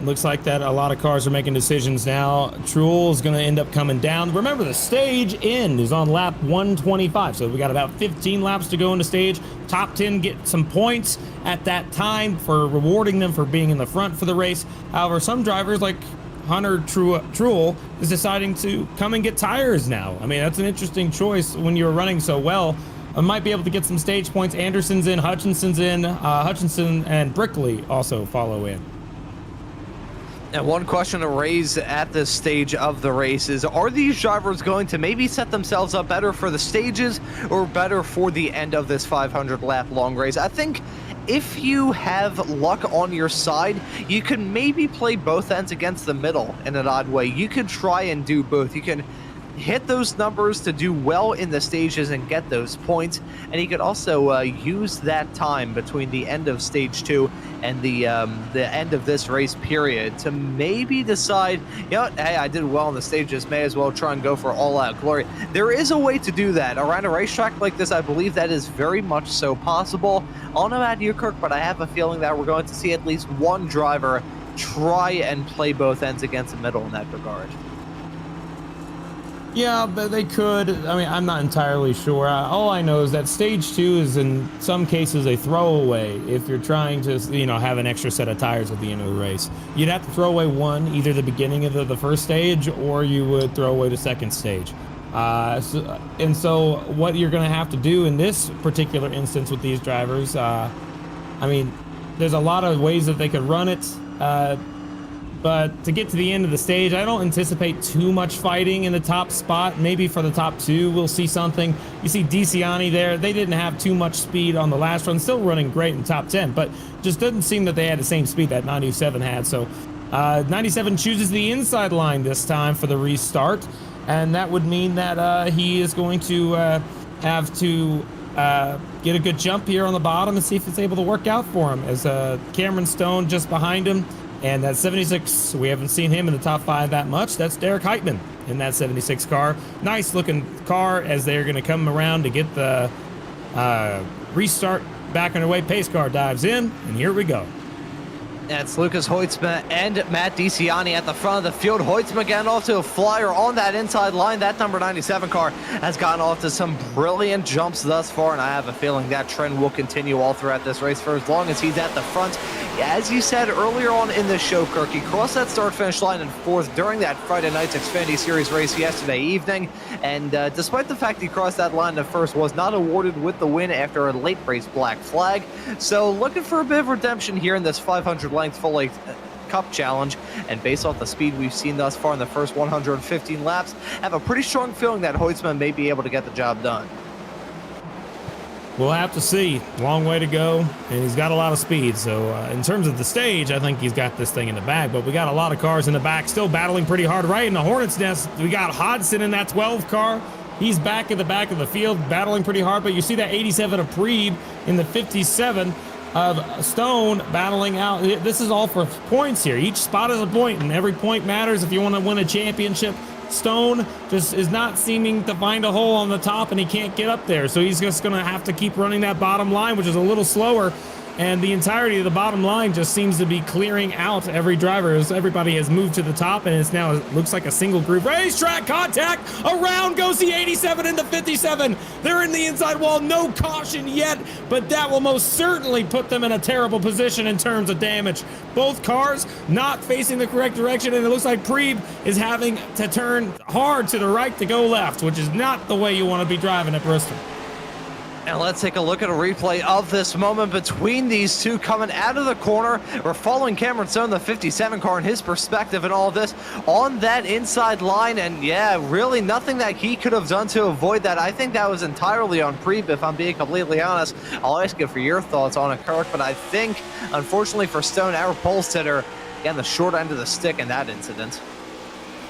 Looks like that a lot of cars are making decisions now. Truel is going to end up coming down. Remember, the stage end is on lap 125, so we got about 15 laps to go in the stage. Top 10 get some points at that time for rewarding them for being in the front for the race. However, some drivers like Hunter Truel is deciding to come and get tires now. I mean, that's an interesting choice when you're running so well. I might be able to get some stage points. Anderson's in, Hutchinson's in, Hutchinson and Brickley also follow in. And one question to raise at this stage of the race is, are these drivers going to maybe set themselves up better for the stages or better for the end of this 500 lap long race? I think if you have luck on your side, you can maybe play both ends against the middle in an odd way. You could try and do both. You can hit those numbers to do well in the stages and get those points, and you could also use that time between the end of stage 2 and the end of this race period to maybe decide, you know what, hey, I did well in the stages, may as well try and go for all-out glory. There is a way to do that around a racetrack like this. I believe that is very much so possible. I don't know about you, Kirk, but I have a feeling that we're going to see at least one driver try and play both ends against the middle in that regard. Yeah, but they could. I mean, I'm not entirely sure. All I know is that stage 2 is in some cases a throwaway if you're trying to, you know, have an extra set of tires at the end of the race. You'd have to throw away one, either the beginning of the first stage, or you would throw away the second stage. So what you're going to have to do in this particular instance with these drivers, I mean, there's a lot of ways that they could run it. But to get to the end of the stage, I don't anticipate too much fighting in the top spot. Maybe for the top 2, we'll see something. You see DeCiani there. They didn't have too much speed on the last run. Still running great in top 10, but just doesn't seem that they had the same speed that 97 had. So 97 chooses the inside line this time for the restart. And that would mean that he is going to have to get a good jump here on the bottom and see if it's able to work out for him. As Cameron Stone just behind him. And that 76, we haven't seen him in the top 5 that much. That's Derek Heitman in that 76 car. Nice looking car as they're going to come around to get the restart back underway. Pace car dives in, and here we go. That's Lucas Hoitzma and Matt DeCiani at the front of the field. Hoitzma getting off to a flyer on that inside line. That number 97 car has gotten off to some brilliant jumps thus far, and I have a feeling that trend will continue all throughout this race for as long as he's at the front. As you said earlier on in the show, Kirk, he crossed that start-finish line in 4th during that Friday night's Xfinity Series race yesterday evening, and despite the fact he crossed that line in 1st, was not awarded with the win after a late race black flag. So looking for a bit of redemption here in this 500-length full-length Cup Challenge, and based off the speed we've seen thus far in the first 115 laps, I have a pretty strong feeling that Hoitzman may be able to get the job done. We'll have to see. Long way to go, and he's got a lot of speed. So in terms of the stage, I think he's got this thing in the bag. But we got a lot of cars in the back still battling pretty hard. Right in the Hornet's Nest, we got Hodgson in that 12 car. He's back at the back of the field battling pretty hard. But you see that 87 of Preeb in the 57 of Stone battling out. This is all for points here. Each spot is a point, and every point matters if you want to win a championship. Stone just is not seeming to find a hole on the top, and he can't get up there. So he's just going to have to keep running that bottom line, which is a little slower. And the entirety of the bottom line just seems to be clearing out every driver as everybody has moved to the top, and it's now, it looks like a single group racetrack contact. Around goes the 87 and the 57. They're in the inside wall. No caution yet, but that will most certainly put them in a terrible position in terms of damage. Both cars not facing the correct direction, and it looks like Preeb is having to turn hard to the right to go left, which is not the way you want to be driving at Bristol. And let's take a look at a replay of this moment between these two coming out of the corner. We're following Cameron Stone, the 57 car, and his perspective and all of this on that inside line. And yeah, really nothing that he could have done to avoid that. I think that was entirely on Preep, if I'm being completely honest. I'll ask you for your thoughts on it, Kirk, but I think, unfortunately for Stone, our pole sitter, getting the short end of the stick in that incident.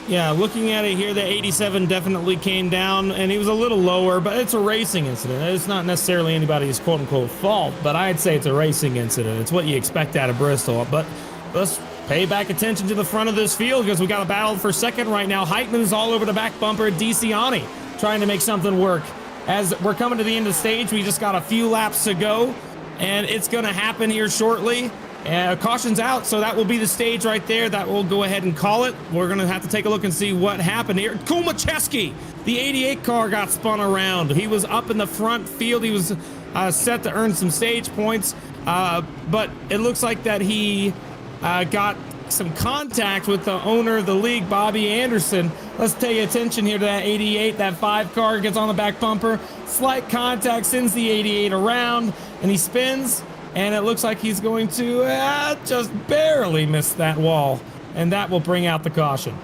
Yeah, looking at it here, the 87 definitely came down, and he was a little lower, but it's a racing incident. It's not necessarily anybody's quote-unquote fault, but I'd say it's a racing incident. It's what you expect out of Bristol. But let's pay back attention to the front of this field, because we got a battle for second right now. Heitman's all over the back bumper. DeCiani trying to make something work. As we're coming to the end of the stage, we just got a few laps to go, and it's going to happen here shortly. Caution's out, so that will be the stage right there. That will go ahead and call it. We're going to have to take a look and see what happened here. Kumacheski, the 88 car, got spun around. He was up in the front field. He was set to earn some stage points, but it looks like that he got some contact with the owner of the league, Bobby Anderson. Let's pay attention here to that 88. That 5 car gets on the back bumper. Slight contact sends the 88 around, and he spins. And it looks like he's going to just barely miss that wall. And that will bring out the caution.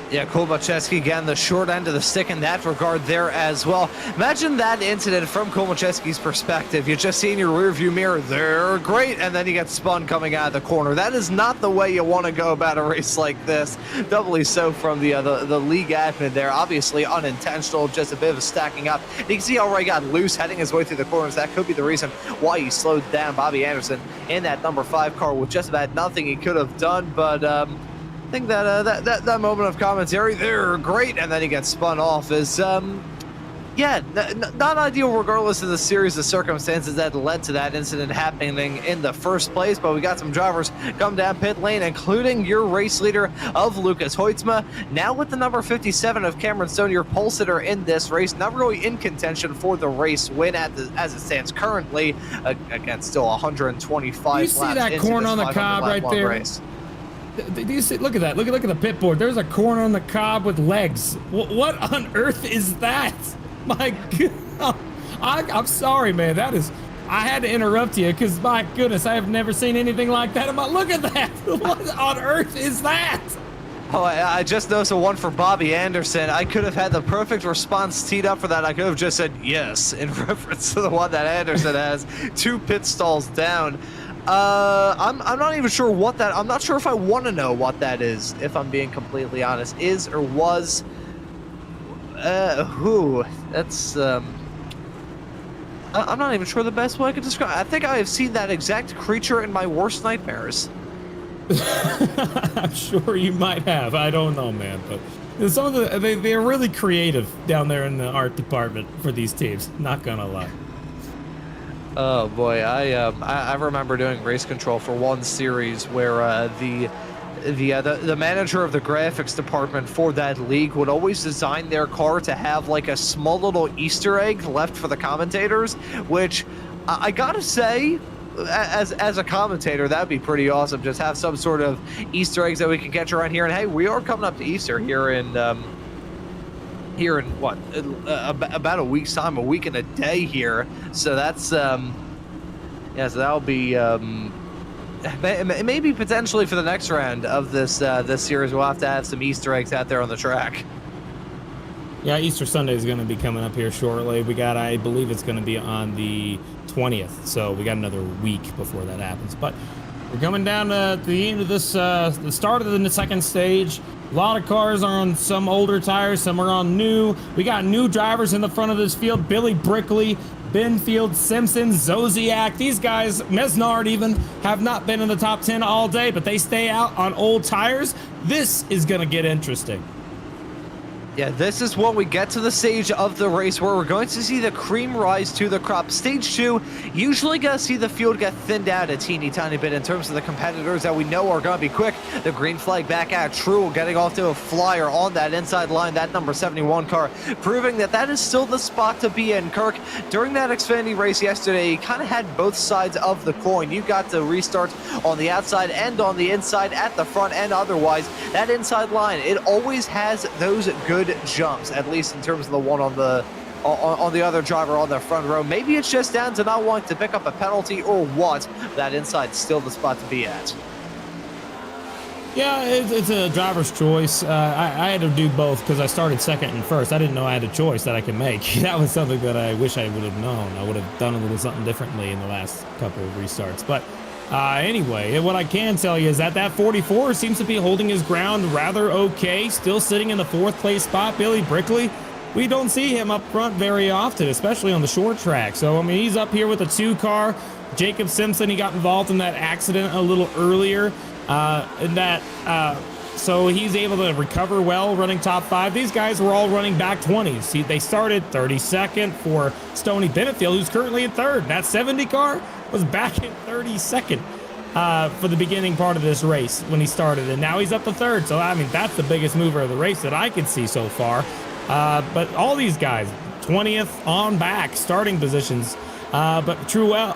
Yeah, Kulmacheski getting the short end of the stick in that regard there as well. Imagine that incident from Kulmacheski's perspective. You just see in your rearview mirror, they're great, and then you get spun coming out of the corner. That is not the way you want to go about a race like this. Doubly so from the league admin there. Obviously unintentional, just a bit of a stacking up. You can see how he got loose heading his way through the corners. That could be the reason why he slowed down Bobby Anderson in that number 5 car with just about nothing he could have done, but I think that moment of commentary, they're great, and then he gets spun off is, yeah, not ideal regardless of the series of circumstances that led to that incident happening in the first place, but we got some drivers come down pit lane, including your race leader of Lucas Hoytsma. Now with the number 57 of Cameron Stone, your pole sitter in this race, not really in contention for the race win as it stands currently, again, still 125 laps. You see that corn on the cob right there? Race. Do you see? Look at that. Look at the pit board. There's a corn on the cob with legs. What on earth is that? My God. I'm sorry, man. That is... I had to interrupt you because, my goodness, I have never seen anything like that. Look at that. What on earth is that? Oh, I just noticed a one for Bobby Anderson. I could have had the perfect response teed up for that. I could have just said yes in reference to the one that Anderson has. 2 pit stalls down. I'm not even sure what that... I'm not sure if I want to know what that is, if I'm being completely honest. Is or was... who? That's... I'm not even sure the best way I could describe... I think I have seen that exact creature in my worst nightmares. I'm sure you might have. I don't know, man. But some of they're really creative down there in the art department for these teams. Not gonna lie. Oh boy, I remember doing race control for one series where the manager of the graphics department for that league would always design their car to have like a small little Easter egg left for the commentators, which I gotta say, as a commentator, that'd be pretty awesome. Just have some sort of Easter eggs that we can catch around here. And hey, we are coming up to Easter here in what, about a week's time, a week and a day here. So that's yeah, so that'll be maybe potentially for the next round of this series we'll have to have some Easter eggs out there on the track. Yeah, Easter Sunday is going to be coming up here shortly. We got, I believe it's going to be on the 20th, so we got another week before that happens. But we're coming down to the end of this, the start of the second stage. A lot of cars are on some older tires, some are on new. We got new drivers in the front of this field. Billy Brickley, Benfield, Simpson, Zodiac. These guys, Mesnard even, have not been in the top 10 all day, but they stay out on old tires. This is going to get interesting. Yeah, this is when we get to the stage of the race where we're going to see the cream rise to the crop. Stage 2, usually going to see the field get thinned out a teeny tiny bit in terms of the competitors that we know are going to be quick. The green flag back out. True getting off to a flyer on that inside line, that number 71 car, proving that that is still the spot to be in. Kirk, during that Xfinity race yesterday, you kind of had both sides of the coin. You got to restart on the outside and on the inside at the front end. Otherwise, that inside line, it always has those good jumps, at least in terms of the one on on the other driver on the front row. Maybe it's just down to not wanting to pick up a penalty or what. That inside's still the spot to be at. Yeah, it's a driver's choice. I had to do both because I started second and first. I didn't know I had a choice that I could make. That was something that I wish I would have known. I would have done a little something differently in the last couple of restarts. But anyway, what I can tell you is that 44 seems to be holding his ground rather okay. Still sitting in the 4th place spot. Billy Brickley, we don't see him up front very often, especially on the short track. So, I mean, he's up here with a 2-car. Jacob Simpson, he got involved in that accident a little earlier. So he's able to recover well, running top 5. These guys were all running back 20s. They started 32nd for Stoney Benefield, who's currently in 3rd. That 70 car was back in 32nd for the beginning part of this race when he started, and now he's up to 3rd. So, I mean, that's the biggest mover of the race that I could see so far. But all these guys, 20th on back, starting positions. But Truel,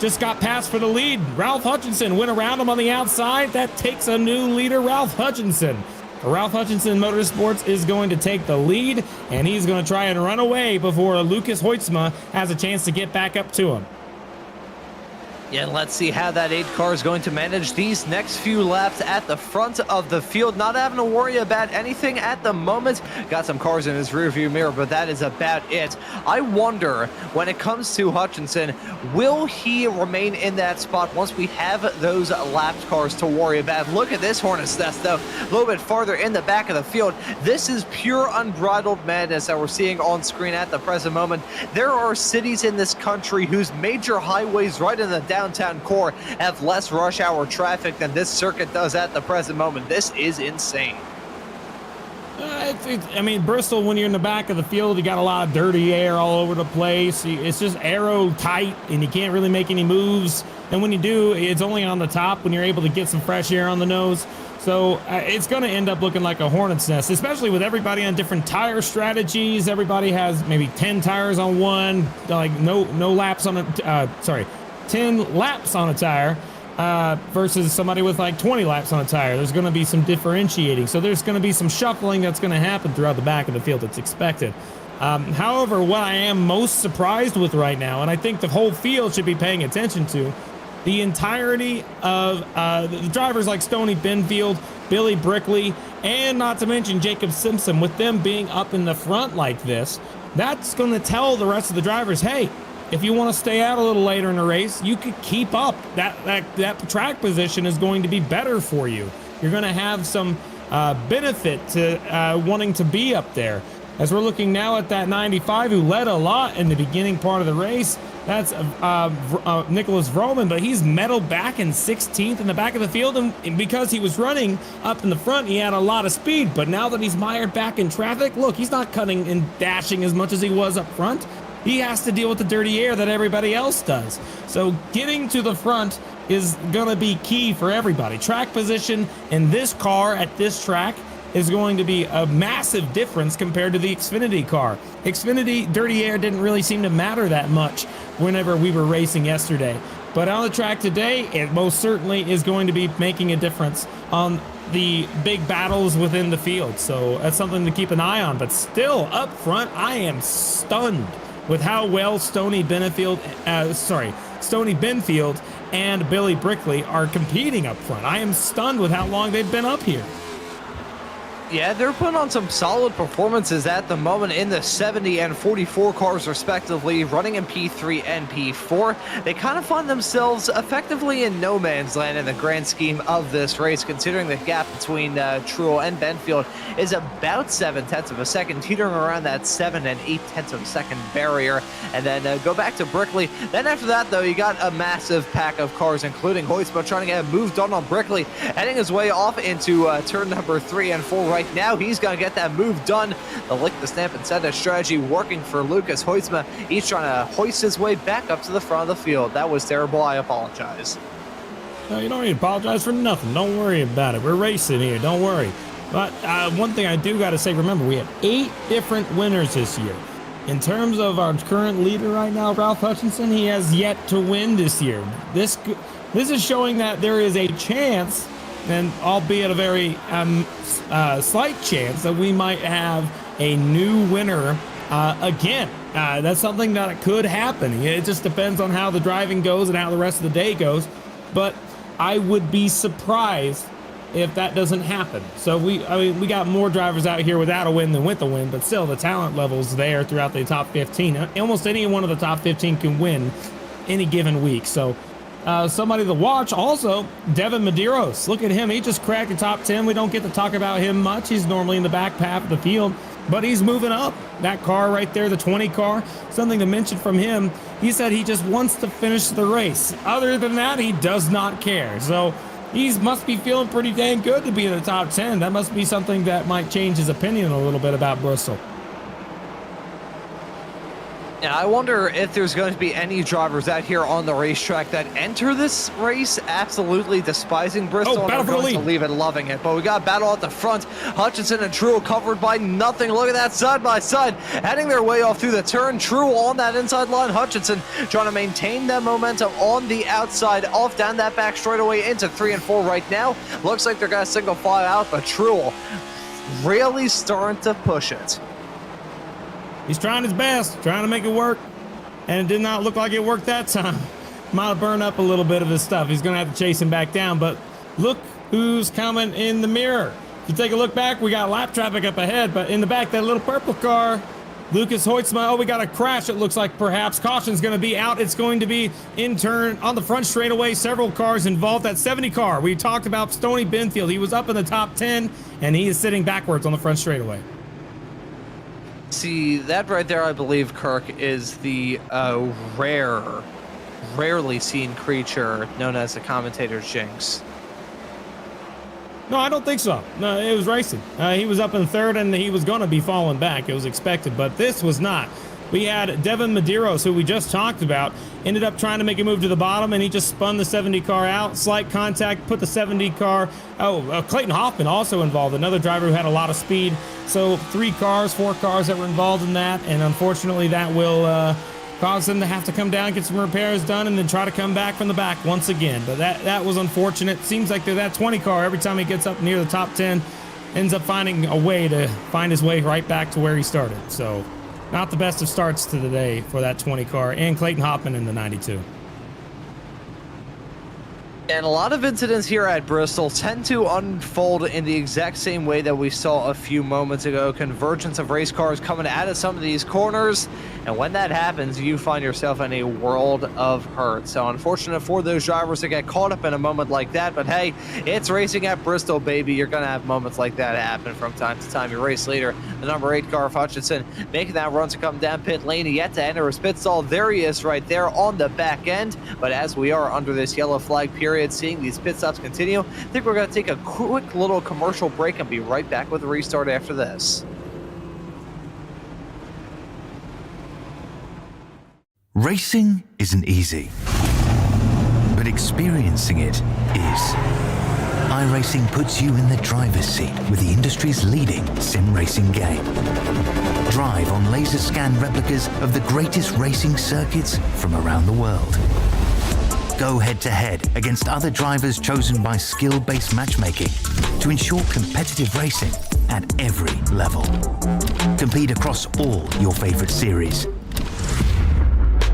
just got passed for the lead. Ralph Hutchinson went around him on the outside. That takes a new leader, Ralph Hutchinson. Ralph Hutchinson Motorsports is going to take the lead, and he's going to try and run away before Lucas Hoytsma has a chance to get back up to him. Yeah, and let's see how that 8 car is going to manage these next few laps at the front of the field. Not having to worry about anything at the moment. Got some cars in his rearview mirror, but that is about it. I wonder, when it comes to Hutchinson, will he remain in that spot once we have those lapped cars to worry about? Look at this Hornet's Nest, though, a little bit farther in the back of the field. This is pure unbridled madness that we're seeing on screen at the present moment. There are cities in this country whose major highways right in the downtown core have less rush hour traffic than this circuit does at the present moment. This is insane. I mean, Bristol, when you're in the back of the field, you got a lot of dirty air all over the place. It's just aero tight, and you can't really make any moves. And when you do, it's only on the top when you're able to get some fresh air on the nose. So it's going to end up looking like a hornet's nest, especially with everybody on different tire strategies. Everybody has maybe 10 tires on one, like no laps on a, 10 laps on a tire versus somebody with like 20 laps on a tire. There's going to be some differentiating. So there's going to be some shuffling that's going to happen throughout the back of the field that's expected. However, what I am most surprised with right now, and I think the whole field should be paying attention to, the entirety of the drivers like Stoney Benfield, Billy Brickley, and not to mention Jacob Simpson, with them being up in the front like this, that's going to tell the rest of the drivers, hey, if you want to stay out a little later in the race, you could keep up. That track position is going to be better for you. You're going to have some benefit to wanting to be up there. As we're looking now at that 95 who led a lot in the beginning part of the race, that's Nicholas Vroman, but he's meddled back in 16th in the back of the field, and because he was running up in the front, he had a lot of speed. But now that he's mired back in traffic, look, he's not cutting and dashing as much as he was up front. He has to deal with the dirty air that everybody else does. So getting to the front is going to be key for everybody. Track position in this car at this track is going to be a massive difference compared to the Xfinity car. Xfinity dirty air didn't really seem to matter that much whenever we were racing yesterday. But on the track today, it most certainly is going to be making a difference on the big battles within the field. So that's something to keep an eye on. But still, up front, I am stunned with how well Stoney Benfield and Billy Brickley are competing up front. I am stunned with how long they've been up here. Yeah, they're putting on some solid performances at the moment in the 70 and 44 cars respectively, running in P3 and P4. They kind of find themselves effectively in no man's land in the grand scheme of this race, considering the gap between Truel and Benfield is about 7/10 of a second, teetering around that 7 and 8/10 of a second barrier. And then go back to Brickley. Then after that, though, you got a massive pack of cars, including Hoytsma, trying to get a move done on Brickley, heading his way off into turn number 3 and 4 right now. He's going to get that move done. The lick, the stamp, and send strategy working for Lucas Hoytsma. He's trying to hoist his way back up to the front of the field. That was terrible. I apologize. No, you don't need to apologize for nothing. Don't worry about it. We're racing here. Don't worry. But one thing I do got to say, remember, we have 8 different winners this year. In terms of our current leader right now, Ralph Hutchinson, he has yet to win this year. This is showing that there is a chance, and albeit a very slight chance, that we might have a new winner again. That's something that could happen. It just depends on how the driving goes and how the rest of the day goes. But I would be surprised if that doesn't happen. So we got more drivers out here without a win than with a win, but still the talent level's there throughout the top 15. Almost any one of the top 15 can win any given week. So somebody to watch. Also, Devin Medeiros. Look at him. He just cracked the top 10. We don't get to talk about him much. He's normally in the back half of the field, but he's moving up. That car right there, the 20 car, something to mention from him. He said he just wants to finish the race. Other than that, he does not care. So he must be feeling pretty dang good to be in the top 10. That must be something that might change his opinion a little bit about Bristol. And I wonder if there's going to be any drivers out here on the racetrack that enter this race absolutely despising Bristol and are going to leave it loving it. But we got a battle at the front. Hutchinson and Truex covered by nothing. Look at that side by side, heading their way off through the turn. Truex on that inside line. Hutchinson trying to maintain that momentum on the outside, off down that back straightaway into 3 and 4 right now. Looks like they're going to single file out, but Truex really starting to push it. He's trying his best, trying to make it work, and it did not look like it worked that time. Might have burned up a little bit of his stuff. He's going to have to chase him back down, but look who's coming in the mirror. If you take a look back, we got lap traffic up ahead, but in the back, that little purple car, Lucas Hoytsma. Oh, we got a crash, it looks like perhaps. Caution's going to be out. It's going to be in turn on the front straightaway. Several cars involved. That 70 car, we talked about Stoney Benfield. He was up in the top 10, and he is sitting backwards on the front straightaway. See, that right there, I believe, Kirk, is the rarely seen creature known as the commentator's jinx. No, I don't think so. No, it was racing. He was up in third, and he was going to be falling back. It was expected, but this was not. We had Devin Medeiros, who we just talked about, ended up trying to make a move to the bottom, and he just spun the 70 car out. Slight contact, put the 70 car. Clayton Hoffman also involved, another driver who had a lot of speed. So 4 cars that were involved in that, and unfortunately that will cause them to have to come down, get some repairs done, and then try to come back from the back once again. But that was unfortunate. Seems like that 20 car, every time he gets up near the top 10, ends up finding a way to find his way right back to where he started. So not the best of starts to the day for that 20 car and Clayton Hoffman in the 92. And a lot of incidents here at Bristol tend to unfold in the exact same way that we saw a few moments ago. Convergence of race cars coming out of some of these corners. And when that happens, you find yourself in a world of hurt. So unfortunate for those drivers to get caught up in a moment like that. But hey, it's racing at Bristol, baby. You're going to have moments like that happen from time to time. Your race leader, the number 8 car of Hutchinson, making that run to come down pit lane. Yet to enter his pit stall. There he is right there on the back end. But as we are under this yellow flag period, seeing these pit stops continue, I think we're going to take a quick little commercial break and be right back with a restart after this. Racing isn't easy, but experiencing it is. iRacing puts you in the driver's seat with the industry's leading sim racing game. Drive on laser scan replicas of the greatest racing circuits from around the world. Go head-to-head against other drivers chosen by skill-based matchmaking to ensure competitive racing at every level. Compete across all your favorite series.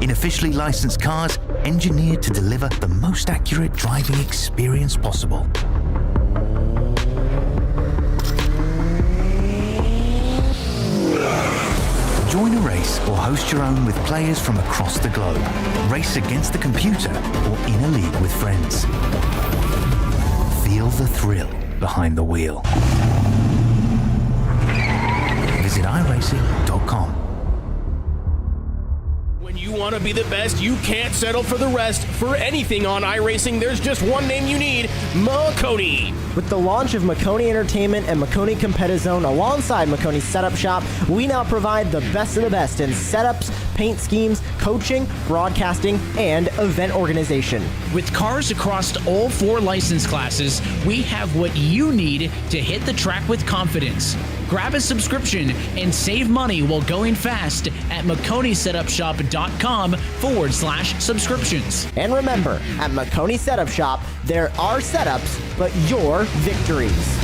In officially licensed cars, engineered to deliver the most accurate driving experience possible. Join a race or host your own with players from across the globe. Race against the computer or in a league with friends. Feel the thrill behind the wheel. Visit iRacing.com. When you want to be the best, you can't settle for the rest. For anything on iRacing, there's just one name you need, Maconi. With the launch of Maconi Entertainment and Maconi Competizone alongside Maconi Setup Shop, we now provide the best of the best in setups, paint schemes, coaching, broadcasting, and event organization. With cars across all 4 license classes, we have what you need to hit the track with confidence. Grab a subscription and save money while going fast at MaconiSetupShop.com/subscriptions. And remember, at Maconi Setup Shop, there are setups, but your victories.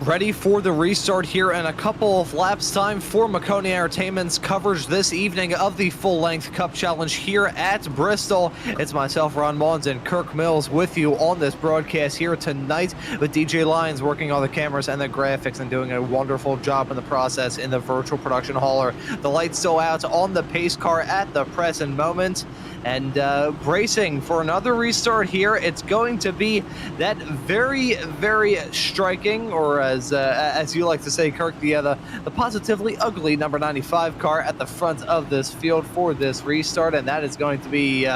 ready for the restart here in a couple of laps time for Maconi Entertainment's coverage this evening of the full-length Cup Challenge here at Bristol. It's myself, Ron Mullins, and Kirk Mills with you on this broadcast here tonight, with DJ Lyons working on the cameras and the graphics and doing a wonderful job in the process in the virtual production hauler. The lights still out on the pace car at the present moment. And bracing for another restart here. It's going to be that very, very striking, or as you like to say, Kirk, the positively ugly number 95 car at the front of this field for this restart, and that is going to be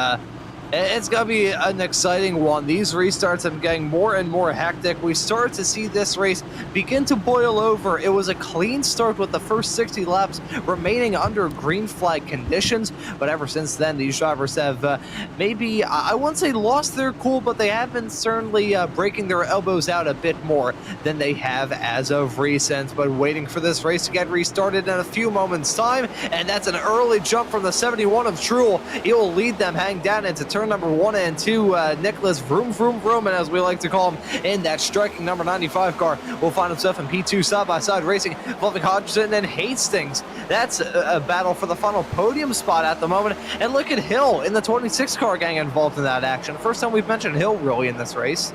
it's going to be an exciting one. These restarts have been getting more and more hectic. We started to see this race begin to boil over. It was a clean start with the first 60 laps remaining under green flag conditions, but ever since then, these drivers have maybe, I wouldn't say lost their cool, but they have been certainly breaking their elbows out a bit more than they have as of recent. But waiting for this race to get restarted in a few moments' time, and that's an early jump from the 71 of Truel. He will lead them hang down into turn number 1 and 2. Nicholas Vroom Vroom Vroom, and as we like to call him, in that striking number 95 car, will find himself in P2 side-by-side racing involving Hodgson and Hastings. That's a battle for the final podium spot at the moment. And look at Hill in the 26 car getting involved in that action. First time we've mentioned Hill really in this race.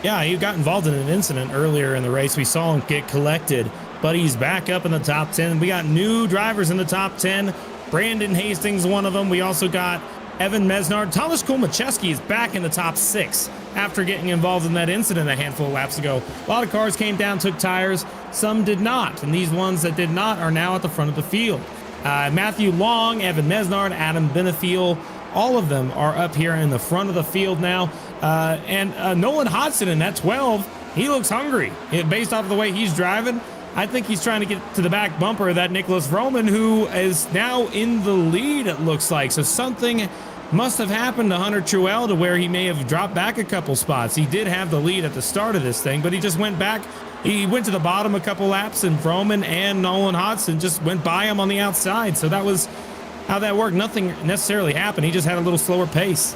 Yeah, he got involved in an incident earlier in the race. We saw him get collected, but he's back up in the top 10. We got new drivers in the top 10. Brandon Hastings, one of them. We also got Evan Mesnard. Thomas Kulmacheski is back in the top 6 after getting involved in that incident a handful of laps ago. A lot of cars came down, took tires. Some did not, and these ones that did not are now at the front of the field. Matthew Long, Evan Mesnard, Adam Benefiel, all of them are up here in the front of the field now. And Nolan Hodgson in that 12, he looks hungry. Based off of the way he's driving, I think he's trying to get to the back bumper of that Nicholas Roman, who is now in the lead, it looks like. So something must have happened to Hunter Truel to where he may have dropped back a couple spots. He did have the lead at the start of this thing, but he just went back. He went to the bottom a couple laps, and Roman and Nolan Hodgson just went by him on the outside. So that was how that worked. Nothing necessarily happened. He just had a little slower pace.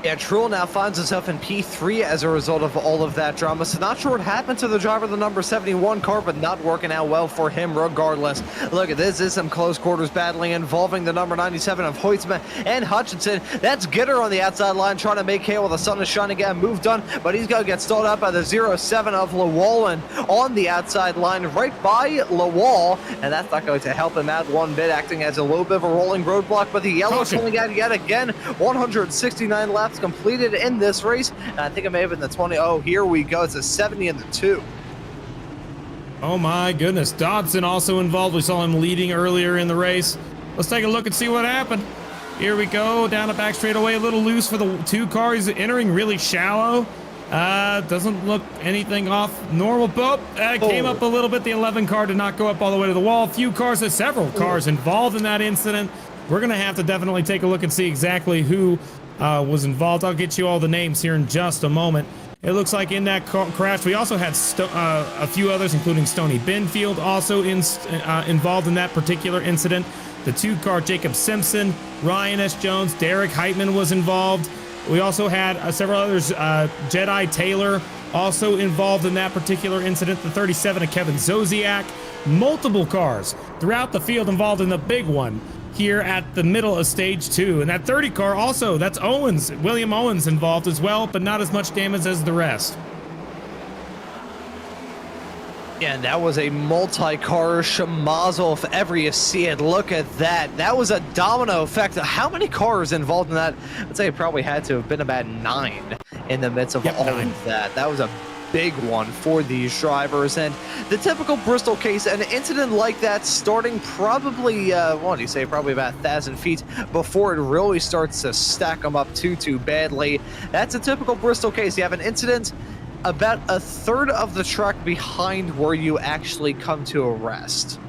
Yeah, Truel now finds himself in P3 as a result of all of that drama. So not sure what happened to the driver of the number 71 car, but not working out well for him regardless. Look at this. This is some close quarters battling involving the number 97 of Hoytsma and Hutchinson. That's Gitter on the outside line trying to make hay while the sun is shining, get a move done, but he's going to get stalled out by the 07 of Lawallen on the outside line right by Lawal, and that's not going to help him out one bit, acting as a little bit of a rolling roadblock. But the yellow pulling out yet again. 169 laps completed in this race, and I think it may have been the 20. Oh, here we go. It's a 70 and the 2. Oh my goodness. Dodson also involved. We saw him leading earlier in the race. Let's take a look and see what happened. Here we go. Down the back straightaway, a little loose for the 2 cars entering really shallow. Doesn't look anything off normal. Came up a little bit. The 11 car did not go up all the way to the wall. Several cars involved in that incident. We're going to have to definitely take a look and see exactly who was involved. I'll get you all the names here in just a moment. It looks like in that crash, we also had a few others, including Stoney Benfield, also involved in that particular incident. The 2 car, Jacob Simpson, Ryan S. Jones, Derek Heitman was involved. We also had several others. Jedi Taylor also involved in that particular incident. The 37 of Kevin Zosiak. Multiple cars throughout the field involved in the big one here at the middle of stage 2. And that 30 car also, that's Owens, William Owens involved as well, but not as much damage as the rest. Yeah, and that was a multi-car schmozzle if ever you see it. Look at that. That was a domino effect. How many cars involved in that? I'd say it probably had to have been about 9 in the midst of all of that. That was a big one for these drivers. And the typical Bristol case, an incident like that starting probably, what do you say, probably about 1,000 feet before it really starts to stack them up too badly. That's a typical Bristol case. You have an incident about a third of the track behind where you actually come to a rest.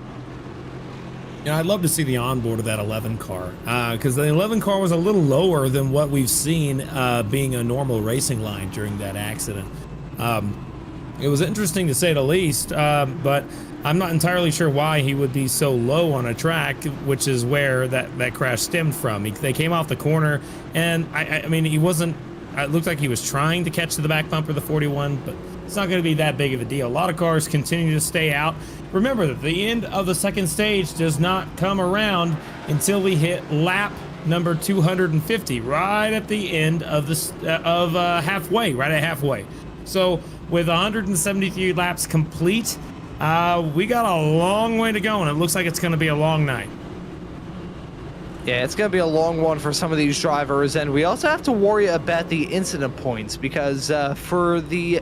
Yeah, I'd love to see the onboard of that 11 car, because the 11 car was a little lower than what we've seen being a normal racing line during that accident. It was interesting to say the least, but I'm not entirely sure why he would be so low on a track, which is where that crash stemmed from. They came off the corner, and I mean, he wasn't, it looked like he was trying to catch to the back bumper of the 41, but it's not going to be that big of a deal. A lot of cars continue to stay out. Remember that the end of the second stage does not come around until we hit lap number 250, right at the end of halfway, right at halfway. So with 173 laps complete, we got a long way to go, and it looks like it's going to be a long night. Yeah, it's going to be a long one for some of these drivers, and we also have to worry about the incident points because for the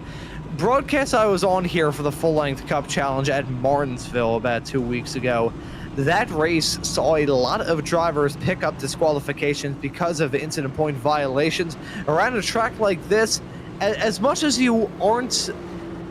broadcast I was on here for the full-length Cup Challenge at Martinsville about 2 weeks ago, that race saw a lot of drivers pick up disqualifications because of incident point violations. Around a track like this, as much as you aren't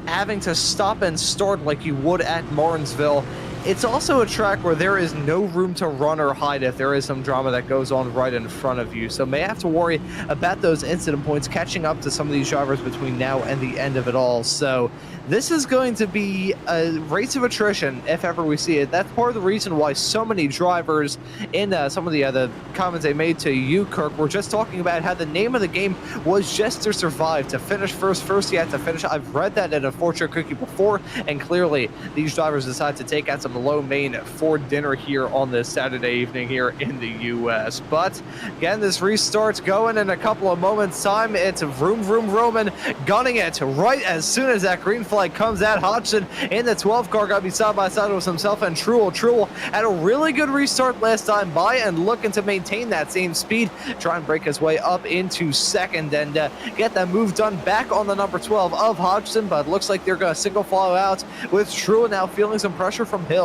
having to stop and start like you would at Martinsville, it's also a track where there is no room to run or hide if there is some drama that goes on right in front of you. So may have to worry about those incident points catching up to some of these drivers between now and the end of it all. So this is going to be a race of attrition if ever we see it. That's part of the reason why so many drivers in some of the other comments they made to you, Kirk, were just talking about how the name of the game was just to survive, to finish first. First you have to finish. I've read that in a fortune cookie before, and clearly these drivers decide to take out some low main for dinner here on this Saturday evening here in the U.S. But again, this restart's going in a couple of moments' time. It's vroom, vroom, Roman gunning it right as soon as that green flag comes out. Hodgson in the 12 car got to be side by side with himself and Truel. Truel had a really good restart last time by and looking to maintain that same speed, try and break his way up into second and get that move done back on the number 12 of Hodgson, but looks like they're going to single follow out with Truel now feeling some pressure from Hill.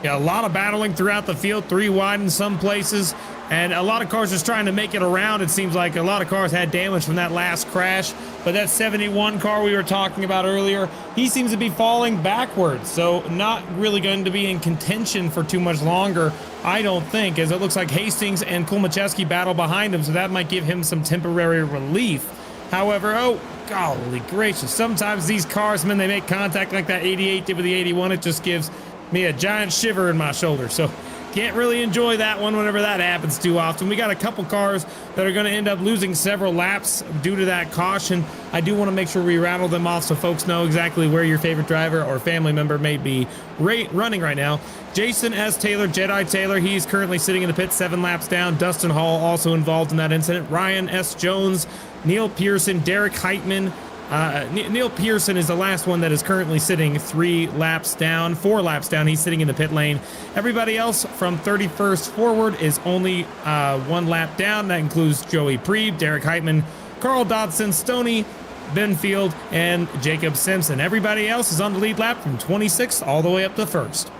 Yeah, a lot of battling throughout the field, 3 wide in some places, and a lot of cars just trying to make it around. It seems like a lot of cars had damage from that last crash, but that 71 car we were talking about earlier, he seems to be falling backwards, so not really going to be in contention for too much longer, I don't think, as it looks like Hastings and Kulmacheski battle behind him, so that might give him some temporary relief. However, oh, golly gracious, sometimes these cars, when they make contact like that 88 did with the 81, it just gives me a giant shiver in my shoulder. So can't really enjoy that one whenever that happens too often. We got a couple cars that are going to end up losing several laps due to that caution. I do want to make sure we rattle them off so folks know exactly where your favorite driver or family member may be running right now. Jason S. Taylor, Jedi Taylor, he's currently sitting in the pit 7 laps down. Dustin Hall also involved in that incident. Ryan S. Jones, Neil Pearson, Derek Heitman. Neil Pearson is the last one that is currently sitting 4 laps down. He's sitting in the pit lane. Everybody else from 31st forward is only 1 lap down. That includes Joey Preeb, Derek Heitman, Carl Dodson, Stoney, Benfield, and Jacob Simpson. Everybody else is on the lead lap from 26th all the way up to 1st.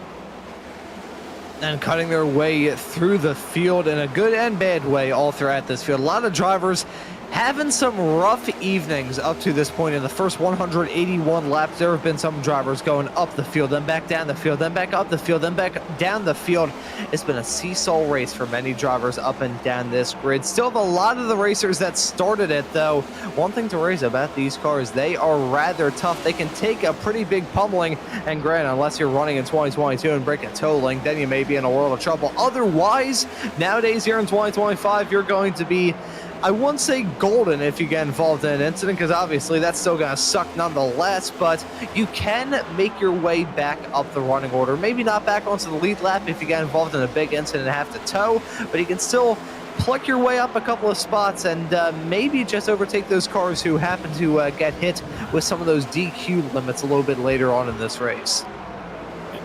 And cutting their way through the field in a good and bad way all throughout this field. A lot of drivers having some rough evenings up to this point. In the first 181 laps, there have been some drivers going up the field, then back down the field, then back up the field, then back down the field. It's been a seesaw race for many drivers up and down this grid. Still have a lot of the racers that started it, though. One thing to raise about these cars, they are rather tough. They can take a pretty big pummeling, and granted, unless you're running in 2022 and break a toe link, then you may be in a world of trouble. Otherwise, nowadays here in 2025, you're going to be, I won't say golden if you get involved in an incident, because obviously that's still going to suck nonetheless, but you can make your way back up the running order. Maybe not back onto the lead lap if you get involved in a big incident and have to tow, but you can still pluck your way up a couple of spots and maybe just overtake those cars who happen to get hit with some of those DQ limits a little bit later on in this race.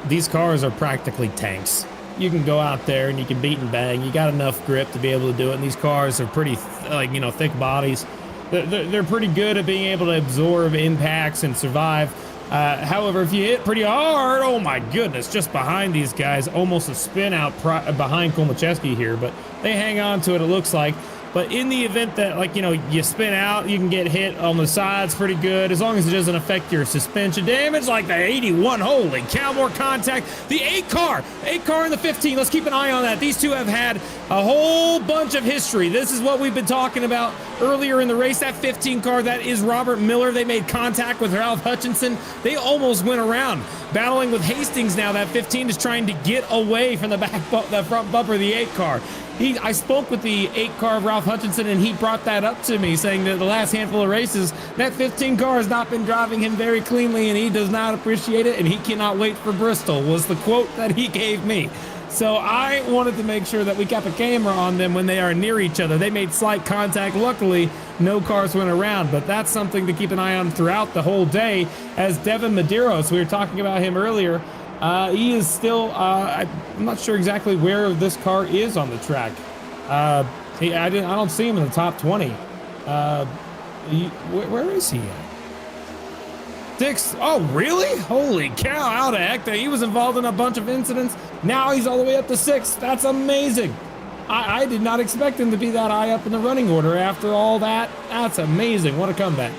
These cars are practically tanks. You can go out there and you can beat and bang. You got enough grip to be able to do it. And these cars are pretty, thick bodies. They're pretty good at being able to absorb impacts and survive. However, if you hit pretty hard, oh my goodness, just behind these guys, almost a spin out behind Kulmacheski here, but they hang on to it, it looks like. But in the event that, you spin out, you can get hit on the sides pretty good, as long as it doesn't affect your suspension damage, like the 81. Holy cow, more contact. The 8 car and the 15. Let's keep an eye on that. These two have had a whole bunch of history. This is what we've been talking about earlier in the race. That 15 car, that is Robert Miller. They made contact with Ralph Hutchinson. They almost went around. Battling with Hastings now. That 15 is trying to get away from the front bumper of the 8 car. I spoke with the 8 car of Ralph Hutchinson, and he brought that up to me, saying that the last handful of races, that 15 car has not been driving him very cleanly, and he does not appreciate it, and he cannot wait for Bristol, was the quote that he gave me. So I wanted to make sure that we kept a camera on them when they are near each other. They made slight contact. Luckily, no cars went around, but that's something to keep an eye on throughout the whole day. As Devin Medeiros, we were talking about him earlier, he is still, I'm not sure exactly where this car is on the track. I don't see him in the top 20. Where is he at? Six. Oh, really? Holy cow, how the heck? He was involved in a bunch of incidents. Now he's all the way up to 6. That's amazing. I did not expect him to be that high up in the running order after all that. That's amazing. What a comeback.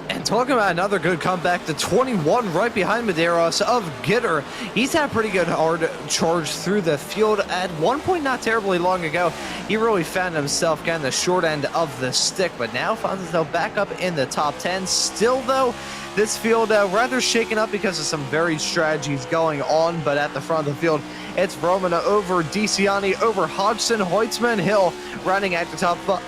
And talking about another good comeback, the 21 right behind Medeiros of Gitter. He's had a pretty good hard charge through the field. At one point not terribly long ago, he really found himself getting the short end of the stick, but now finds himself back up in the top 10. Still, though, this field rather shaken up because of some varied strategies going on, but at the front of the field, it's Roman over DeCiani, over Hodgson, Hoitzman, Hill, running at the top 5.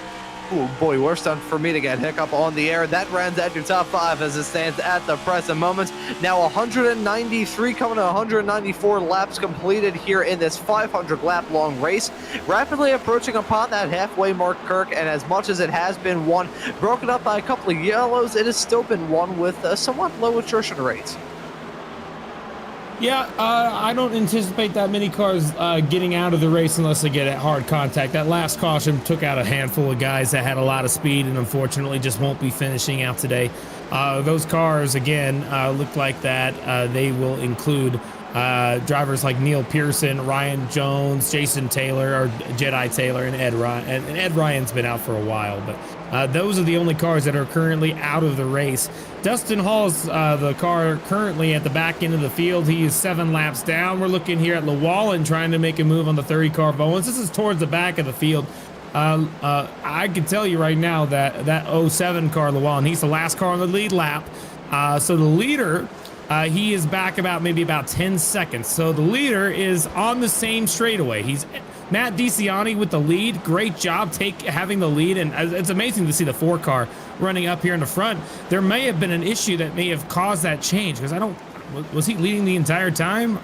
Oh boy, worse time for me to get hiccup on the air. That runs at your top 5 as it stands at the present moment. Now 193 coming to 194 laps completed here in this 500 lap long race. Rapidly approaching upon that halfway mark, Kirk, and as much as it has been won, broken up by a couple of yellows, it has still been won with a somewhat low attrition rates. Yeah, I don't anticipate that many cars getting out of the race unless they get at hard contact. That last caution took out a handful of guys that had a lot of speed and unfortunately just won't be finishing out today. Those cars, again, look like that. They will include drivers like Neil Pearson, Ryan Jones, Jason Taylor, or Jedi Taylor, and Ed Ryan. And Ed Ryan's been out for a while, but those are the only cars that are currently out of the race. Dustin Hall's the car currently at the back end of the field. He is 7 laps down. We're looking here at Llewellyn trying to make a move on the 30 car Bowens. This is towards the back of the field. I can tell you right now that 07 car Llewellyn, he's the last car on the lead lap. So the leader, he is back maybe about 10 seconds. So the leader is on the same straightaway. He's Matt DeCiani with the lead. Great job having the lead, and it's amazing to see the 4 car running up here in the front. There may have been an issue that may have caused that change, because was he leading the entire time?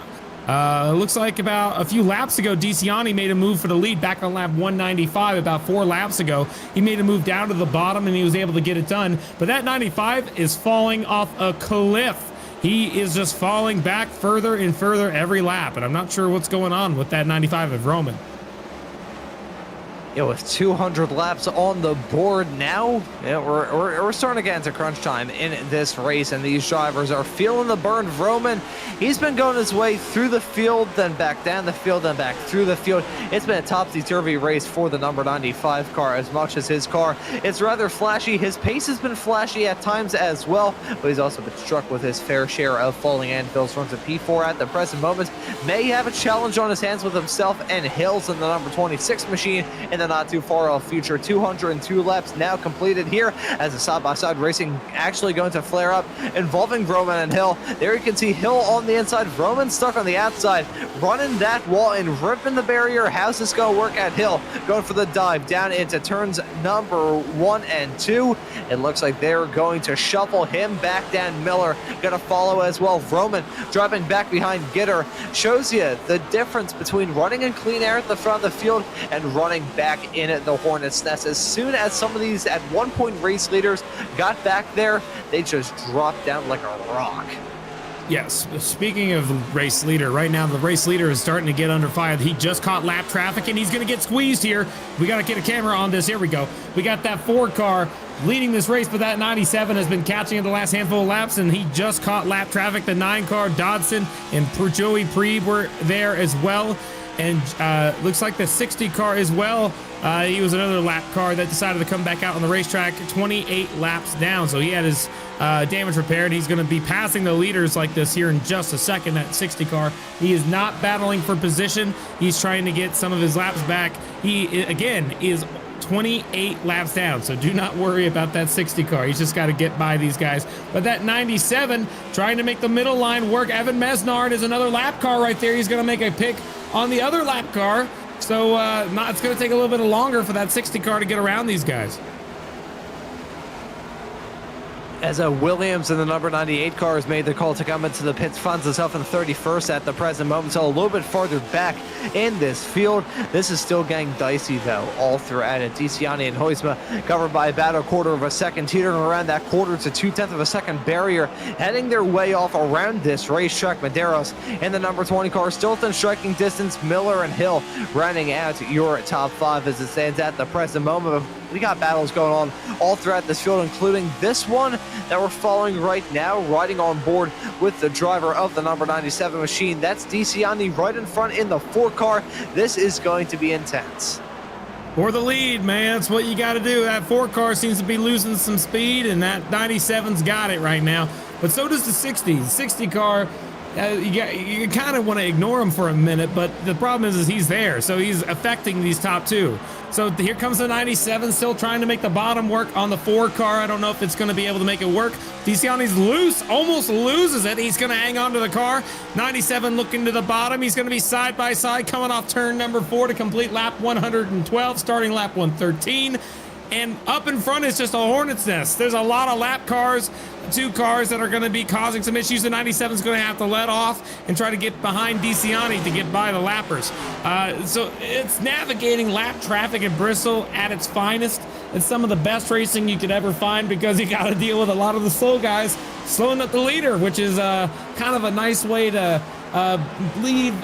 It looks like about a few laps ago, DeCiani made a move for the lead back on lap 195. About 4 laps ago, he made a move down to the bottom and he was able to get it done. But that 95 is falling off a cliff. He is just falling back further and further every lap, and I'm not sure what's going on with that 95 of Roman. Yeah, with 200 laps on the board now, we're starting to get into crunch time in this race, and these drivers are feeling the burn. Roman, he's been going his way through the field, then back down the field, then back through the field. It's been a topsy-turvy race for the number 95 car, as much as his car is rather flashy. His pace has been flashy at times as well, but he's also been struck with his fair share of falling anvils. Runs a P4 at the present moment. May have a challenge on his hands with himself and Hills in the number 26 machine in the not too far off future. 202 laps now completed here as the side-by-side racing actually going to flare up involving Roman and Hill. There you can see Hill on the inside, Roman stuck on the outside, running that wall and ripping the barrier. How's this going to work at Hill? Going for the dive down into turns number 1 and 2. It looks like they're going to shuffle him back down. Miller going to follow as well. Roman dropping back behind Gitter. Shows you the difference between running in clean air at the front of the field and running back in the Hornet's Nest. As soon as some of these at one point race leaders got back there, they just dropped down like a rock. Yes, speaking of the race leader, right now the race leader is starting to get under fire. He just caught lap traffic and he's going to get squeezed here. We got to get a camera on this. Here we go. We got that Ford car leading this race, but that 97 has been catching in the last handful of laps, and he just caught lap traffic. The 9 car Dodson and Joey Preeb were there as well. And looks like the 60 car as well. He was another lap car that decided to come back out on the racetrack 28 laps down. So he had his damage repaired. He's going to be passing the leaders like this here in just a second, that 60 car. He is not battling for position. He's trying to get some of his laps back. He, again, is 28 laps down, so do not worry about that 60 car. He's just got to get by these guys. But that 97 trying to make the middle line work. Evan Mesnard is another lap car right there. He's going to make a pick on the other lap car. So it's going to take a little bit longer for that 60 car to get around these guys. As Williams in the number 98 car has made the call to come into the pits, finds himself in 31st at the present moment, so a little bit farther back in this field. This is still getting dicey, though, all throughout it. DeCiani and Huisma covered by about a quarter of a second, teetering around that quarter to 2/10 of a second barrier, heading their way off around this racetrack. Medeiros in the number 20 car, still within striking distance. Miller and Hill rounding out your top 5 as it stands at the present moment. We got battles going on all throughout this field, including this one that we're following right now, riding on board with the driver of the number 97 machine. That's DeCiani right in front in the 4 car. This is going to be intense. For the lead, man, that's what you got to do. That 4 car seems to be losing some speed, and that 97's got it right now. But so does the 60. The 60 car, you kind of want to ignore him for a minute, but the problem is he's there, so he's affecting these top 2. So here comes the 97, still trying to make the bottom work on the 4 car. I don't know if it's going to be able to make it work. DeCiani's loose, almost loses it. He's going to hang on to the car. 97 looking to the bottom. He's going to be side by side coming off turn number 4 to complete lap 112, starting lap 113. And up in front is just a hornet's nest. There's a lot of lap cars, 2 cars that are going to be causing some issues. The 97 is going to have to let off and try to get behind DeCiani to get by the lappers. So it's navigating lap traffic in Bristol at its finest. It's some of the best racing you could ever find because you got to deal with a lot of the slow guys slowing up the leader, which is kind of a nice way to leave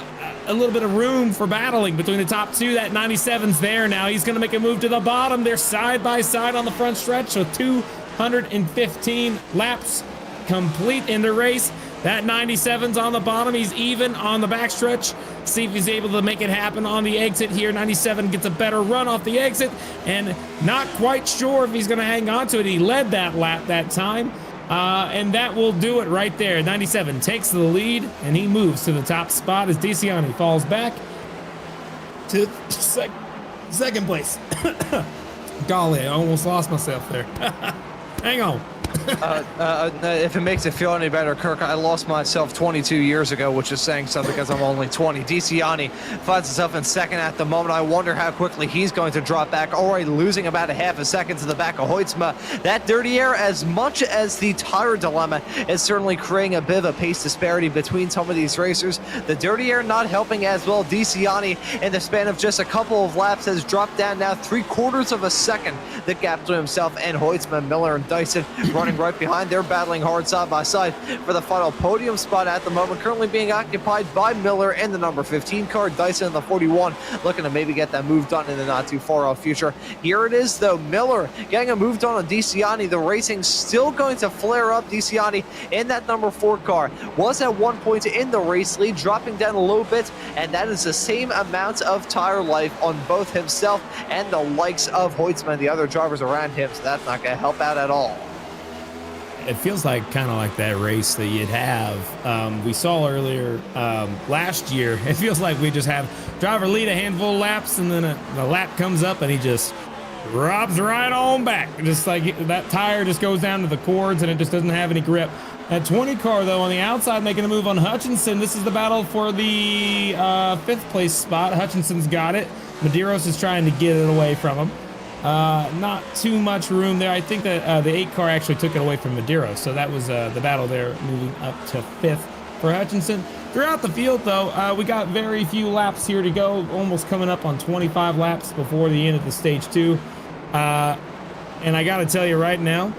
a little bit of room for battling between the top 2. That 97's there now. He's going to make a move to the bottom. They're side by side on the front stretch, so 215 laps complete in the race. That 97's on the bottom. He's even on the backstretch. See if he's able to make it happen on the exit here. 97 gets a better run off the exit, and not quite sure if he's going to hang on to it. He led that lap that time. And that will do it right there. 97 takes the lead, and he moves to the top spot as DeCiani falls back to second place. Golly, I almost lost myself there. Hang on. If it makes it feel any better, Kirk, I lost myself 22 years ago, which is saying something because I'm only 20. DeCiani finds himself in second at the moment. I wonder how quickly he's going to drop back, already losing about a half a second to the back of Huisma. That dirty air, as much as the tire dilemma, is certainly creating a bit of a pace disparity between some of these racers. The dirty air not helping as well. DeCiani, in the span of just a couple of laps, has dropped down now 3/4 of a second. The gap between himself and Huisma, Miller, and Dyson running right behind. They're battling hard side by side for the final podium spot at the moment, currently being occupied by Miller in the number 15 car, Dyson in the 41, looking to maybe get that move done in the not too far off future. Here it is though, Miller getting a move done on DeCiani. The racing still going to flare up. DeCiani in that number 4 car was at one point in the race lead, dropping down a little bit, and that is the same amount of tire life on both himself and the likes of Huisman and the other drivers around him, so that's not going to help out at all. It feels like kind of like that race that you'd have. We saw earlier last year. It feels like we just have driver lead a handful of laps, and then the lap comes up and he just drops right on back. Just like that tire just goes down to the cords and it just doesn't have any grip. That 20 car though on the outside making a move on Hutchinson. This is the battle for the 5th place spot. Hutchinson's got it. Medeiros is trying to get it away from him. Not too much room there. I think that the 8 car actually took it away from Medeiros, so that was the battle there, moving up to 5th for Hutchinson. Throughout the field, though, we got very few laps here to go, almost coming up on 25 laps before the end of the stage 2. And I got to tell you right now,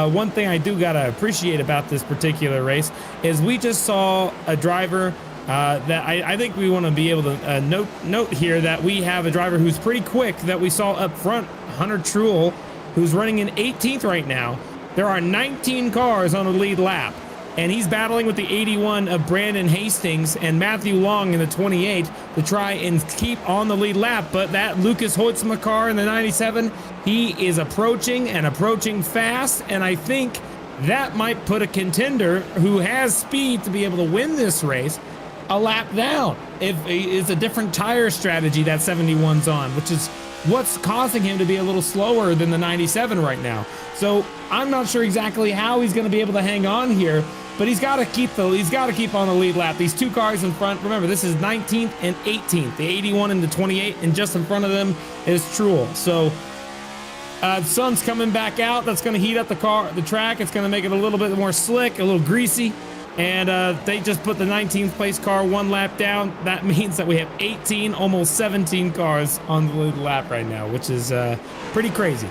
one thing I do got to appreciate about this particular race is we just saw a driver that I think we want to be able to note here that we have a driver who's pretty quick that we saw up front, Hunter Truel, who's running in 18th right now. There are 19 cars on the lead lap, and he's battling with the 81 of Brandon Hastings and Matthew Long in the 28 to try and keep on the lead lap. But that Lucas Hoitzma car in the 97, he is approaching and approaching fast, and I think that might put a contender who has speed to be able to win this race a lap down. If it's a different tire strategy that 71's on, which is what's causing him to be a little slower than the 97 right now. So I'm not sure exactly how he's going to be able to hang on here, but he's got to keep on the lead lap. These two cars in front, remember, this is 19th and 18th, the 81 and the 28, and just in front of them is Truel. So the sun's coming back out. That's going to heat up the track. It's going to make it a little bit more slick, a little greasy. And they just put the 19th place car one lap down. That means that we have 18, almost 17 cars on the lead lap right now, which is pretty crazy.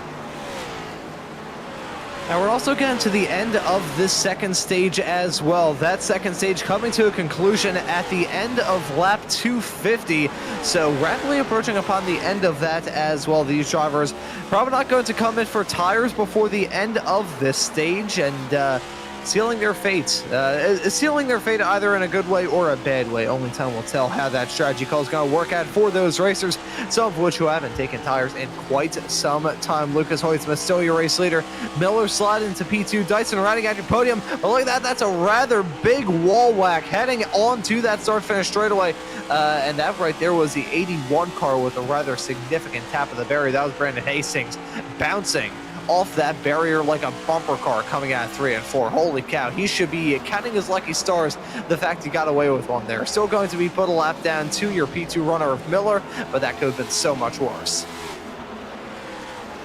Now we're also getting to the end of this second stage as well. That second stage coming to a conclusion at the end of lap 250. So rapidly approaching upon the end of that as well. These drivers probably not going to come in for tires before the end of this stage, and sealing their fate. Sealing their fate either in a good way or a bad way. Only time will tell how that strategy call is going to work out for those racers, some of which who haven't taken tires in quite some time. Lucas Hoytsma still your race leader. Miller sliding into P2. Dyson riding at your podium. But look at that. That's a rather big wall whack heading onto that start-finish straightaway. And that right there was the 81 car with a rather significant tap of the barrier. That was Brandon Hastings bouncing off that barrier like a bumper car coming out of 3 and 4. Holy cow, he should be counting his lucky stars the fact he got away with one there. Still going to be put a lap down to your P2 runner of Miller, but that could have been so much worse.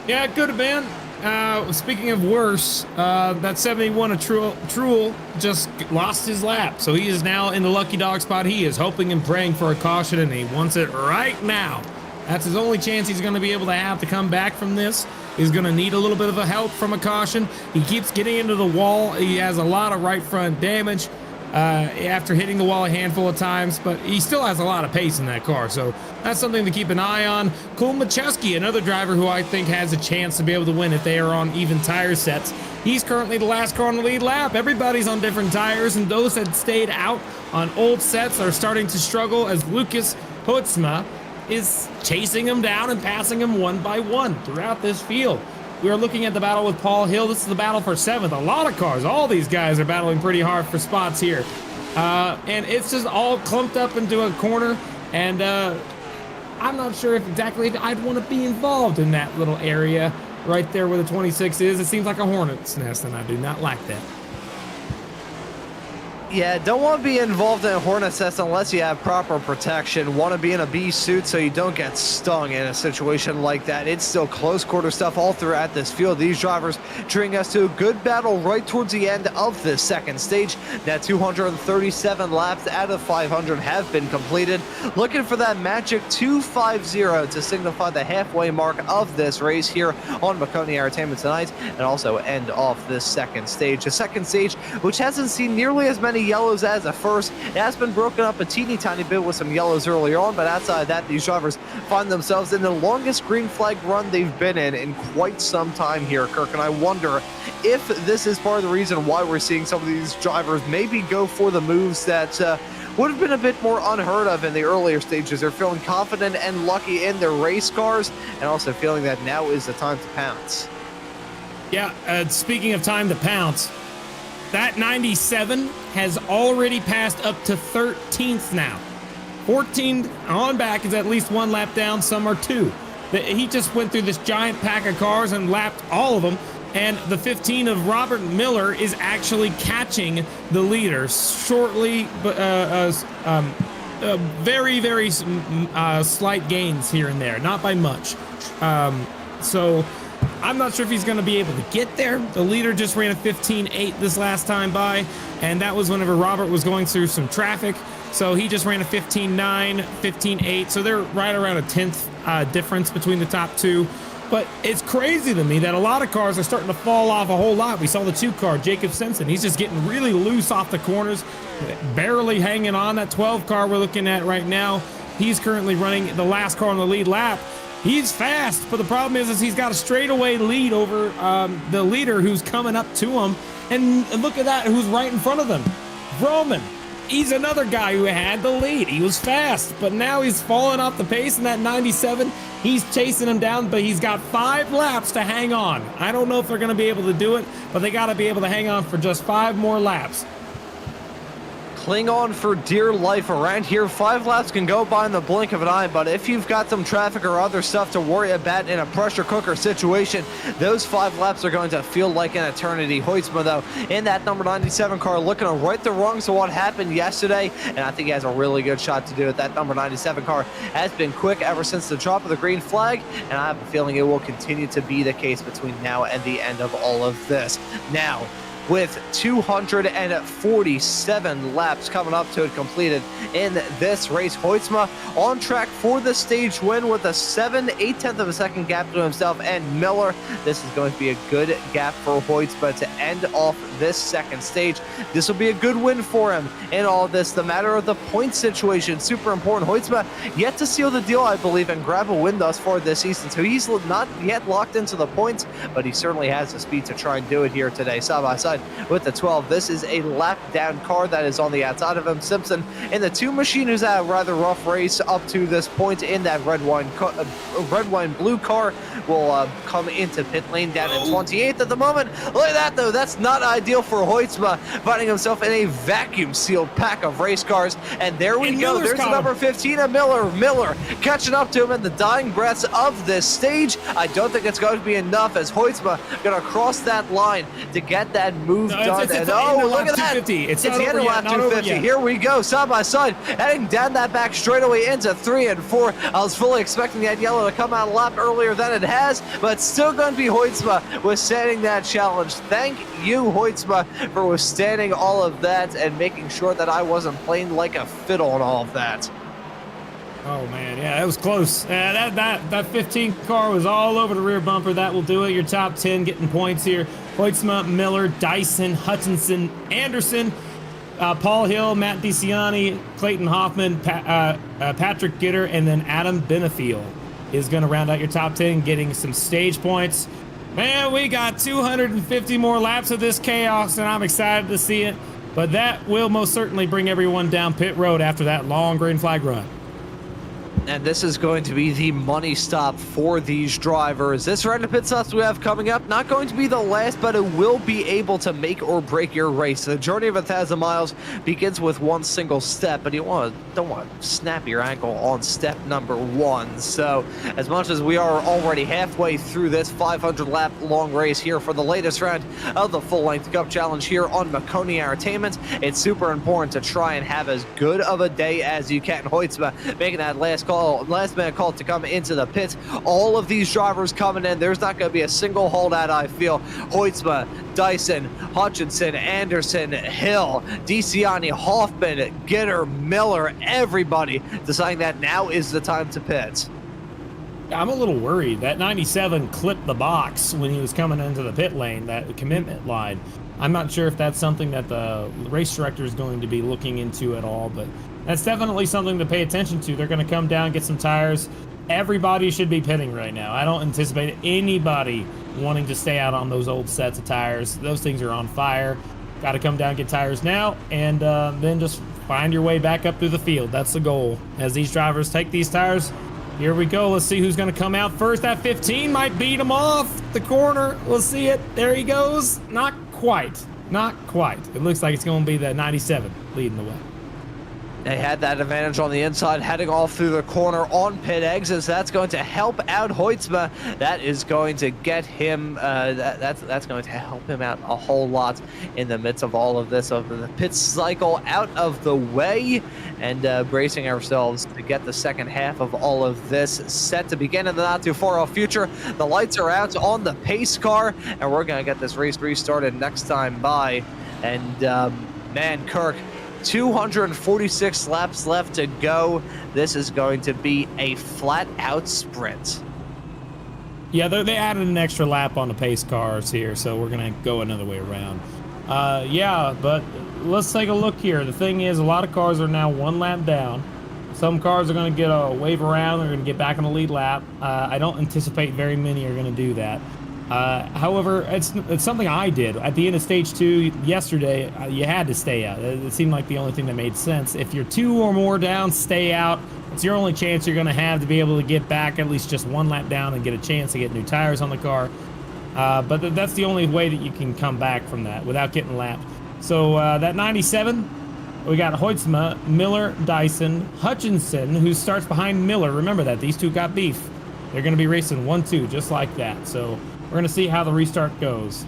Yeah, it could have been. Speaking of worse, that 71 of Truel just lost his lap, so he is now in the lucky dog spot. He is hoping and praying for a caution, and he wants it right now. That's his only chance he's going to be able to have to come back from this. He's going to need a little bit of a help from a caution. He keeps getting into the wall. He has a lot of right front damage after hitting the wall a handful of times, but he still has a lot of pace in that car, so that's something to keep an eye on. Cole Macheski, another driver who I think has a chance to be able to win if they are on even tire sets. He's currently the last car on the lead lap. Everybody's on different tires, and those that stayed out on old sets are starting to struggle as Lucas Hoytsma is chasing him down and passing him one by one throughout this field. We are looking at the battle with Paul Hill. This is the battle for 7th. A lot of cars. All these guys are battling pretty hard for spots here. And it's just all clumped up into a corner. And I'm not sure if I'd want to be involved in that little area right there where the 26 is. It seems like a hornet's nest, and I do not like that. Yeah, don't want to be involved in a hornet's nest unless you have proper protection. Want to be in a bee suit so you don't get stung in a situation like that. It's still close quarter stuff all throughout this field. These drivers bring us to a good battle right towards the end of this second stage. Now 237 laps out of 500 have been completed. Looking for that magic 250 to signify the halfway mark of this race here on Maconi Entertainment tonight, and also end off this second stage. A second stage which hasn't seen nearly as many yellows as the first. It has been broken up a teeny tiny bit with some yellows earlier on, but outside of that, these drivers find themselves in the longest green flag run they've been in quite some time here, Kirk, and I wonder if this is part of the reason why we're seeing some of these drivers maybe go for the moves that would have been a bit more unheard of in the earlier stages. They're feeling confident and lucky in their race cars, and also feeling that now is the time to pounce. Yeah, speaking of time to pounce, that 97 has already passed up to 13th now. 14 on back is at least one lap down, some are two. He just went through this giant pack of cars and lapped all of them, and the 15 of Robert Miller is actually catching the leader shortly, but very slight gains here and there, not by much. So I'm not sure if he's going to be able to get there. The leader just ran a 15.8 this last time by, and that was whenever Robert was going through some traffic. So he just ran a 15.9, 15.8. So they're right around a 10th difference between the top two. But it's crazy to me that a lot of cars are starting to fall off a whole lot. We saw the 2 car, Jacob Simpson. He's just getting really loose off the corners, barely hanging on. That 12 car we're looking at right now, he's currently running the last car on the lead lap. He's fast, but the problem is he's got a straightaway lead over the leader who's coming up to him. And look at that, who's right in front of them. Roman. He's another guy who had the lead. He was fast, but now he's falling off the pace in that 97. He's chasing him down, but he's got 5 laps to hang on. I don't know if they're going to be able to do it, but they got to be able to hang on for just 5 more laps. cling on for dear life around here. 5 laps can go by in the blink of an eye, but if you've got some traffic or other stuff to worry about in a pressure cooker situation, those 5 laps are going to feel like an eternity. Hoytsma, though, in that number 97 car, looking to right the wrongs of what happened yesterday, and I think he has a really good shot to do it. That number 97 car has been quick ever since the drop of the green flag, and I have a feeling it will continue to be the case between now and the end of all of this. Now, with 247 laps coming up to it completed in this race, Hoytsma on track for the stage win with a 7/8 of a second gap to himself and Miller. This is going to be a good gap for Hoytsma to end off this second stage. This will be a good win for him in all of this. The matter of the point situation, super important. Hoytsma yet to seal the deal, I believe, and grab a win thus far this season. So he's not yet locked into the points, but he certainly has the speed to try and do it here today, side by side with the 12. This is a lap down car that is on the outside of him. Simpson in the 2 machine, who's had a rather rough race up to this point in that red wine blue car, will come into pit lane down in 28th at the moment. Look at that, though. That's not ideal for Hoytsma, finding himself in a vacuum sealed pack of race cars. And there we go. There's the number 15 of Miller. Miller catching up to him in the dying breaths of this stage. I don't think it's going to be enough, as Hoytsma going to cross that line to get that move done. Look at that. It's the end of lap 250. Here we go, side by side, heading down that back straightaway into 3 and 4. I was fully expecting that yellow to come out a lap earlier than it has, but still going to be Hoytsma withstanding that challenge. Thank you, Hoytsma, for withstanding all of that and making sure that I wasn't playing like a fiddle on all of that. Oh man, yeah, it was close. That 15 car was all over the rear bumper. That will do it. Your top 10 getting points here. Hoytsma, Miller, Dyson, Hutchinson, Anderson, Paul Hill, Matt DeCiani, Clayton Hoffman, Patrick Gitter, and then Adam Benefiel is going to round out your top 10, getting some stage points. Man, we got 250 more laps of this chaos, and I'm excited to see it. But that will most certainly bring everyone down pit road after that long green flag run. And this is going to be the money stop for these drivers. This round of pit stops we have coming up, not going to be the last, but it will be able to make or break your race. The journey of 1,000 miles begins with one single step, but you don't want to snap your ankle on step number 1. So as much as we are already halfway through this 500-lap long race here for the latest round of the full-length Cup Challenge here on Maconi Entertainment, it's super important to try and have as good of a day as you can. Hoytsma making that last minute call to come into the pits. All of these drivers coming in. There's not going to be a single holdout, I feel. Hoytsma, Dyson, Hutchinson, Anderson, Hill, DeCiani, Hoffman, Gitter, Miller, everybody deciding that now is the time to pit. I'm a little worried. That 97 clipped the box when he was coming into the pit lane, that commitment line. I'm not sure if that's something that the race director is going to be looking into at all, but that's definitely something to pay attention to. They're going to come down, get some tires. Everybody should be pitting right now. I don't anticipate anybody wanting to stay out on those old sets of tires. Those things are on fire. Got to come down, get tires now, and then just find your way back up through the field. That's the goal. As these drivers take these tires, here we go. Let's see who's going to come out first. That 15 might beat him off the corner. We'll see it. There he goes. Not quite. Not quite. It looks like it's going to be that 97 leading the way. They had that advantage on the inside, heading off through the corner on pit exits. That's going to help out Hoytsma. That is going to get him. That's going to help him out a whole lot in the midst of all of this, of the pit cycle out of the way, and bracing ourselves to get the second half of all of this set to begin in the not too far off future. The lights are out on the pace car, and we're going to get this race restarted next time by. And man, Kirk, 246 laps left to go. This is going to be a flat-out sprint. Yeah, they added an extra lap on the pace cars here, so we're going to go another way around. Yeah, but let's take a look here. The thing is, a lot of cars are now 1 lap down. Some cars are going to get a wave around. They're going to get back on the lead lap. I don't anticipate very many are going to do that. However, it's something I did at the end of stage 2 yesterday. You had to stay out. It seemed like the only thing that made sense. If you're 2 or more down, stay out. It's your only chance you're going to have to be able to get back at least just 1 lap down and get a chance to get new tires on the car. But that's the only way that you can come back from that without getting lapped. So that 97, We got Hoytsma, Miller, Dyson, Hutchinson, who starts behind Miller. Remember that. These two got beef. They're going to be racing 1-2 just like that. So we're going to see how the restart goes.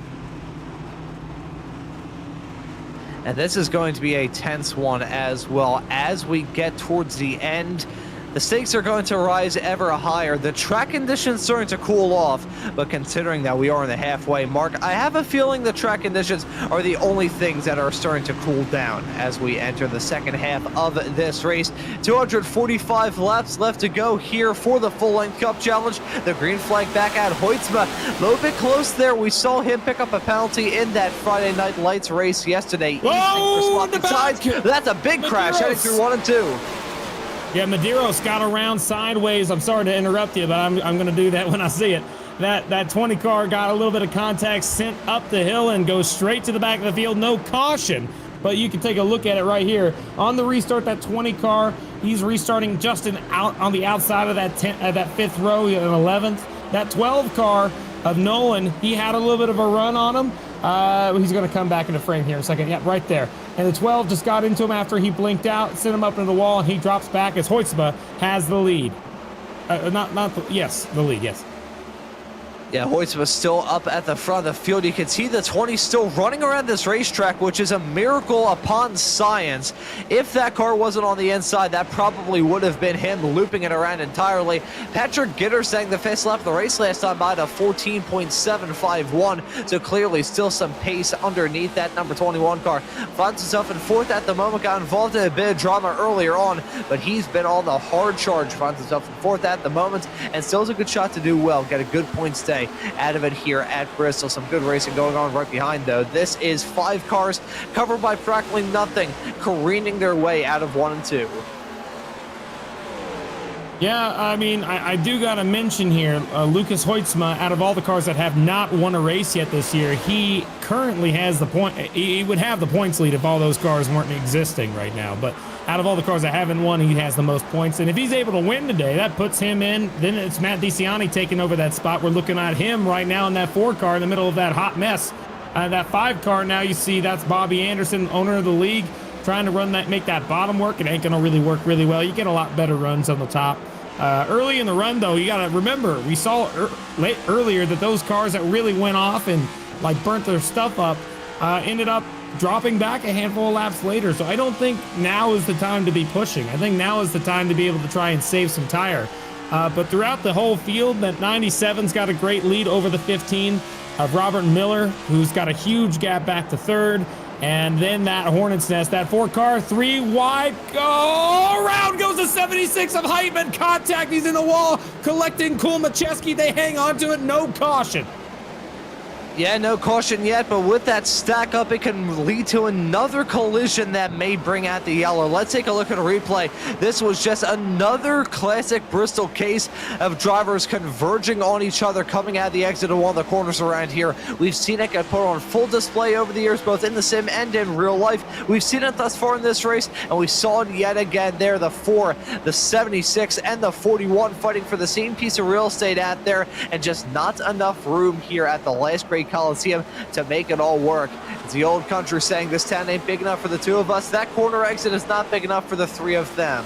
And this is going to be a tense one as well. As we get towards the end, the stakes are going to rise ever higher. The track conditions starting to cool off, but considering that we are in the halfway mark, I have a feeling the track conditions are the only things that are starting to cool down as we enter the second half of this race. 245 laps left to go here for the full-length Cup Challenge. The green flag back at Hoytsma. A little bit close there. We saw him pick up a penalty in that Friday Night Lights race yesterday. Whoa, evening for swapping sides. That's a big crash heading through 1 and 2. Yeah, Medeiros got around sideways. I'm sorry to interrupt you, but I'm going to do that when I see it. That 20 car got a little bit of contact, sent up the hill, and goes straight to the back of the field. No caution, but you can take a look at it right here. On the restart, that 20 car, he's restarting just on the outside of that fifth row, an 11th. That 12 car of Nolan, he had a little bit of a run on him. He's going to come back into frame here in a second. Yeah, right there. And the 12 just got into him after he blinked out, sent him up into the wall, and he drops back as Hoytsma has the lead. The lead, yes. Yeah, Hoytsma still up at the front of the field. You can see the 20 still running around this racetrack, which is a miracle upon science. If that car wasn't on the inside, that probably would have been him looping it around entirely. Patrick Gitter sang the fastest lap of the race last time by to 14.751, so clearly still some pace underneath that number 21 car. Finds himself in fourth at the moment, got involved in a bit of drama earlier on, but he's been on the hard charge. Finds himself in fourth at the moment, and still has a good shot to do well. Get a good point stay out of it here at Bristol. Some good racing going on right behind, though. This is 5 cars covered by practically nothing, careening their way out of 1 and 2. Yeah, I mean, I do got to mention here, Lucas Hoytsma, out of all the cars that have not won a race yet this year, he currently has the point. He would have the points lead if all those cars weren't existing right now. But out of all the cars that haven't won, he has the most points. And if he's able to win today, that puts him in. Then it's Matt DeCiani taking over that spot. We're looking at him right now in that 4 car in the middle of that hot mess. That 5 car now, you see that's Bobby Anderson, owner of the league, trying to make that bottom work. It ain't going to really work really well. You get a lot better runs on the top. Early in the run, though, you got to remember, we saw earlier that those cars that really went off and like burnt their stuff up ended up dropping back a handful of laps later. So I don't think now is the time to be pushing. I think now is the time to be able to try and save some tire. But throughout the whole field, that 97's got a great lead over the 15 of Robert Miller, who's got a huge gap back to third. And then that Hornet's Nest, that 4 car, 3 wide, go around goes the 76 of Heitman. Contact, he's in the wall, collecting Kulmacheski. They hang on to it, no caution. Yeah, no caution yet, but with that stack up, it can lead to another collision that may bring out the yellow. Let's take a look at a replay. This was just another classic Bristol case of drivers converging on each other, coming out of the exit of one of the corners around here. We've seen it get put on full display over the years, both in the sim and in real life. We've seen it thus far in this race, and we saw it yet again there. The 4, the 76, and the 41 fighting for the same piece of real estate out there, and just not enough room here at the last great Coliseum to make it all work. It's the old country saying this town ain't big enough for the 2 of us. That corner exit is not big enough for the 3 of them.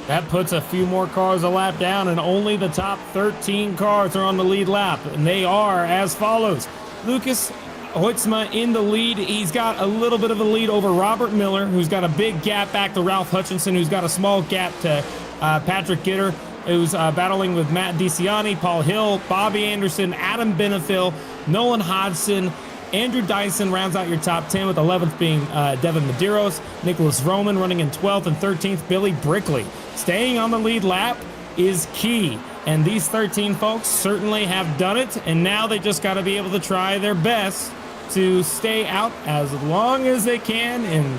That puts a few more cars a lap down, and only the top 13 cars are on the lead lap, and they are as follows. Lucas Hoytsma in the lead. He's got a little bit of a lead over Robert Miller, who's got a big gap back to Ralph Hutchinson, who's got a small gap to Patrick Gitter, who's battling with Matt DeCiani, Paul Hill, Bobby Anderson, Adam Benefil, Nolan Hodgson, Andrew Dyson rounds out your top 10, with 11th being Devin Medeiros, Nicholas Roman running in 12th, and 13th, Billy Brickley. Staying on the lead lap is key, and these 13 folks certainly have done it, and now they just got to be able to try their best to stay out as long as they can and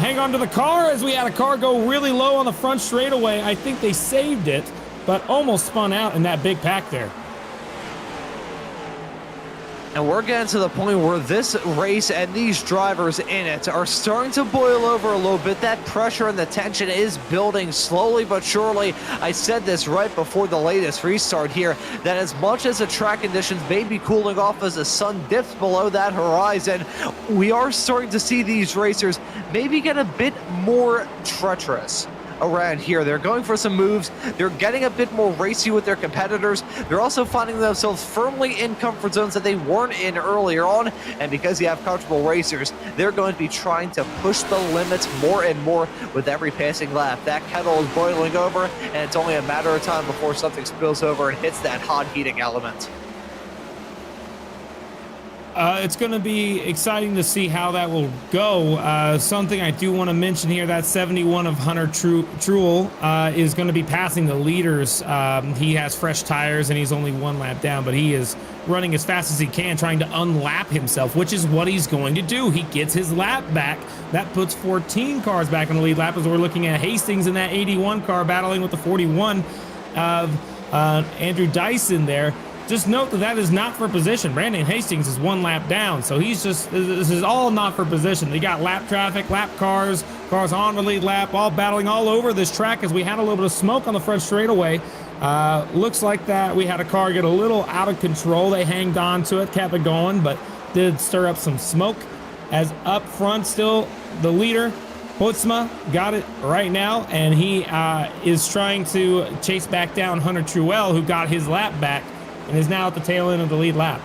hang on to the car, as we had a car go really low on the front straightaway. I think they saved it, but almost spun out in that big pack there. And we're getting to the point where this race and these drivers in it are starting to boil over a little bit. That pressure and the tension is building slowly but surely. I said this right before the latest restart here, that as much as the track conditions may be cooling off as the sun dips below that horizon, we are starting to see these racers maybe get a bit more treacherous around here. They're going for some moves. They're getting a bit more racy with their competitors. They're also finding themselves firmly in comfort zones that they weren't in earlier on. And because you have comfortable racers, they're going to be trying to push the limits more and more with every passing lap. That kettle is boiling over, and it's only a matter of time before something spills over and hits that hot heating element. It's going to be exciting to see how that will go. Something I do want to mention here, that 71 of Hunter Truel is going to be passing the leaders. He has fresh tires and he's only one lap down, but he is running as fast as he can, trying to unlap himself, which is what he's going to do. He gets his lap back. That puts 14 cars back in the lead lap as we're looking at Hastings in that 81 car battling with the 41 of Andrew Dyson there. Just note that that is not for position. Brandon Hastings is one lap down, so this is all not for position. They got lap traffic, lap cars on the lead lap, all battling all over this track as we had a little bit of smoke on the front straightaway. Looks like that we had a car get a little out of control. They hanged on to it, kept it going, but did stir up some smoke. As up front still, the leader, Putzma, got it right now, and he is trying to chase back down Hunter Truel, who got his lap back and is now at the tail end of the lead lap.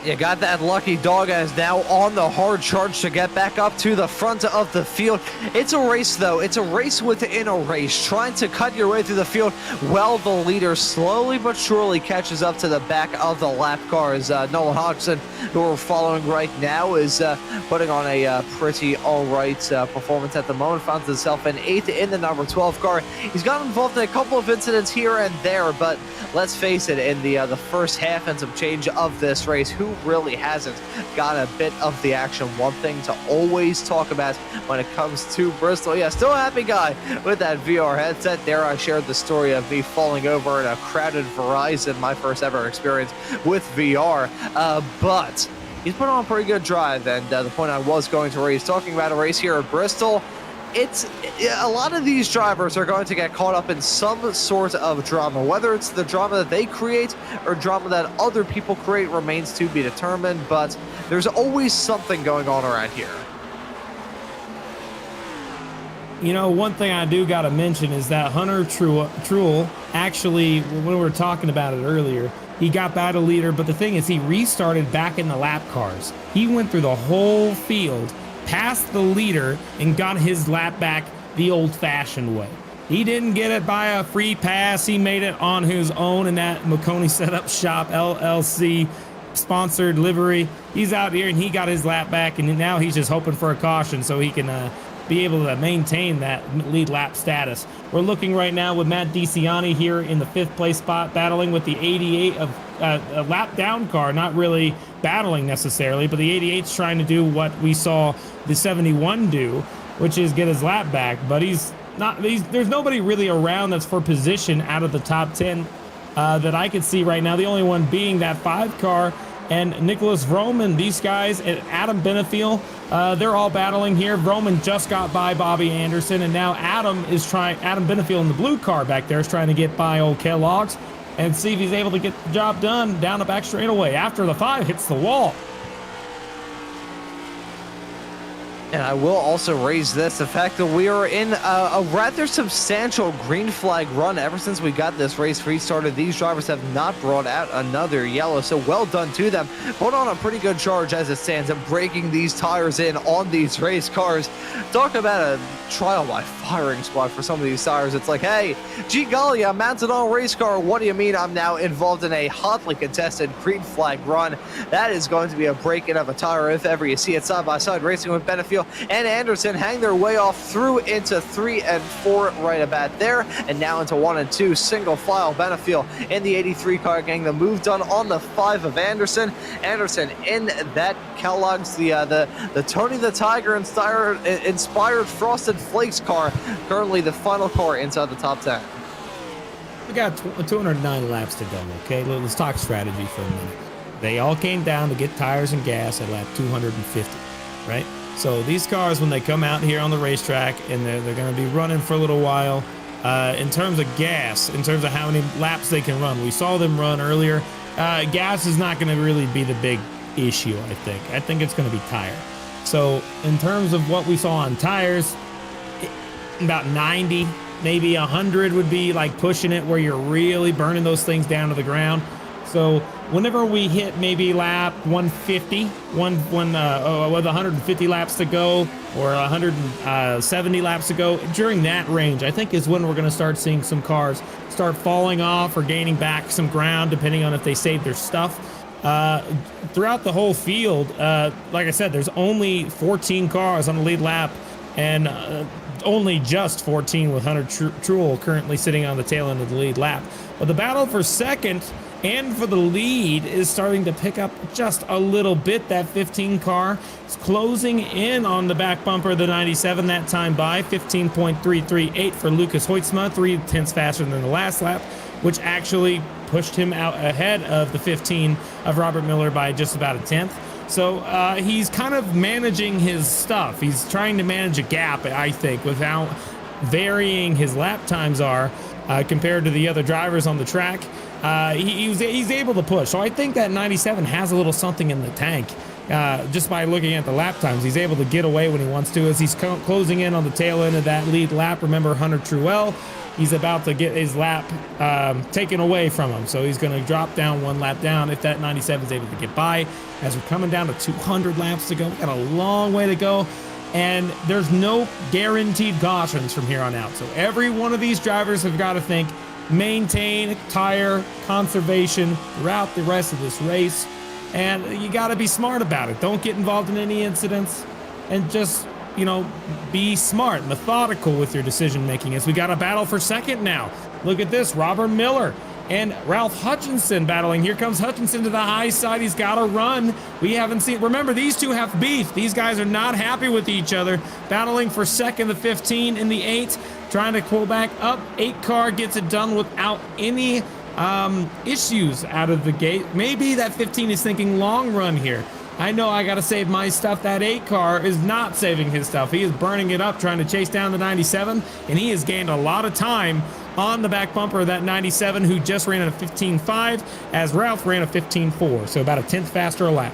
You got that lucky dog and is now on the hard charge to get back up to the front of the field. It's a race, though. It's a race within a race, trying to cut your way through the field while the leader slowly but surely catches up to the back of the lap cars. Nolan Hodgson, who we're following right now, is putting on a pretty all-right performance at the moment. Found himself in 8th in the number 12 car. He's got involved in a couple of incidents here and there, but let's face it, in the first half and some change of this race, who really hasn't got a bit of the action? One thing to always talk about when it comes to Bristol. Yeah, still a happy guy with that VR headset. There I shared the story of me falling over in a crowded Verizon, my first ever experience with VR. But he's put on a pretty good drive, and the point I was going to raise, talking about a race here at Bristol, it's a lot of these drivers are going to get caught up in some sort of drama. Whether it's the drama that they create or drama that other people create remains to be determined, but there's always something going on around here. You know, one thing I do got to mention is that Hunter Truel, actually, when we were talking about it earlier, he got back a leader, but the thing is he restarted back in the lap cars. He went through the whole field, passed the leader, and got his lap back the old-fashioned way. He didn't get it by a free pass. He made it on his own in that Maconi Setup Shop LLC sponsored livery. He's out here and he got his lap back, and now he's just hoping for a caution so he can be able to maintain that lead lap status. We're looking right now with Matt DeCiani here in the 5th place spot, battling with the 88 of a lap down car, not really battling necessarily, but the 88's trying to do what we saw the 71 do, which is get his lap back. But there's nobody really around that's for position out of the top 10 that I can see right now. The only one being that 5 car and Nicholas Vroman. These guys and Adam Benefiel, they're all battling here. Vroman just got by Bobby Anderson, and now Adam Benefiel in the blue car back there is trying to get by old Kellogg's and see if he's able to get the job done down the back straightaway after the 5 hits the wall. And I will also raise the fact that we are in a rather substantial green flag run ever since we got this race restarted. These drivers have not brought out another yellow, so well done to them. Put on a pretty good charge as it stands and breaking these tires in on these race cars. Talk about a trial by firing squad for some of these tires. It's like, hey, gee golly, I'm mounted on a race car. What do you mean I'm now involved in a hotly contested green flag run? That is going to be a break-in of a tire if ever you see it. Side by side racing with Benefiel and Anderson hang their way off through into 3 and 4 right about there, and now into 1 and 2 single file. Benefiel in the 83 car getting the move done on the 5 of Anderson. Anderson in that Kellogg's, the Tony the Tiger inspired Frosted Flakes car, currently the final car inside the top 10. We got 209 laps to go, okay? Let's talk strategy for a minute. they all came down to get tires and gas at lap 250, right? So these cars, when they come out here on the racetrack and they're going to be running for a little while, in terms of gas, in terms of how many laps they can run, we saw them run earlier. Gas is not going to really be the big issue, I think. I think it's going to be tire. So in terms of what we saw on tires, about 90, maybe 100 would be like pushing it where you're really burning those things down to the ground. So whenever we hit maybe lap 150, with 150 laps to go or 170 laps to go, during that range, I think is when we're going to start seeing some cars start falling off or gaining back some ground, depending on if they save their stuff. Throughout the whole field, like I said, there's only 14 cars on the lead lap, and only just 14 with Hunter Truex currently sitting on the tail end of the lead lap. But the battle for second and for the lead is starting to pick up just a little bit. That 15 car is closing in on the back bumper of the 97 that time by 15.338 for Lucas Hoytsma, 0.3 faster than the last lap, which actually pushed him out ahead of the 15 of Robert Miller by just about a tenth. So he's kind of managing his stuff. He's trying to manage a gap, I think, without varying his lap times are compared to the other drivers on the track. He's able to push. So I think that 97 has a little something in the tank. Just by looking at the lap times, he's able to get away when he wants to as he's closing in on the tail end of that lead lap. Remember Hunter Truex, he's about to get his lap taken away from him. So he's going to drop down one lap down if that 97 is able to get by. As we're coming down to 200 laps to go, we got a long way to go. And there's no guaranteed cautions from here on out. So every one of these drivers have got to think, maintain tire conservation throughout the rest of this race. And you got to be smart about it. Don't get involved in any incidents, and just, you know, be smart, methodical with your decision making. As we got a battle for second now. Look at this, Robert Miller and Ralph Hutchinson battling. Here comes Hutchinson to the high side. He's got to run. We haven't seen, remember, these two have beef. These guys are not happy with each other. Battling for second, the 15 and the 8, trying to pull back up. 8 car gets it done without any issues out of the gate. Maybe that 15 is thinking long run here. I know I got to save my stuff. That 8 car is not saving his stuff. He is burning it up, trying to chase down the 97, and he has gained a lot of time on the back bumper of that 97, who just ran a 15.5, as Ralph ran a 15.4, so about a tenth faster a lap.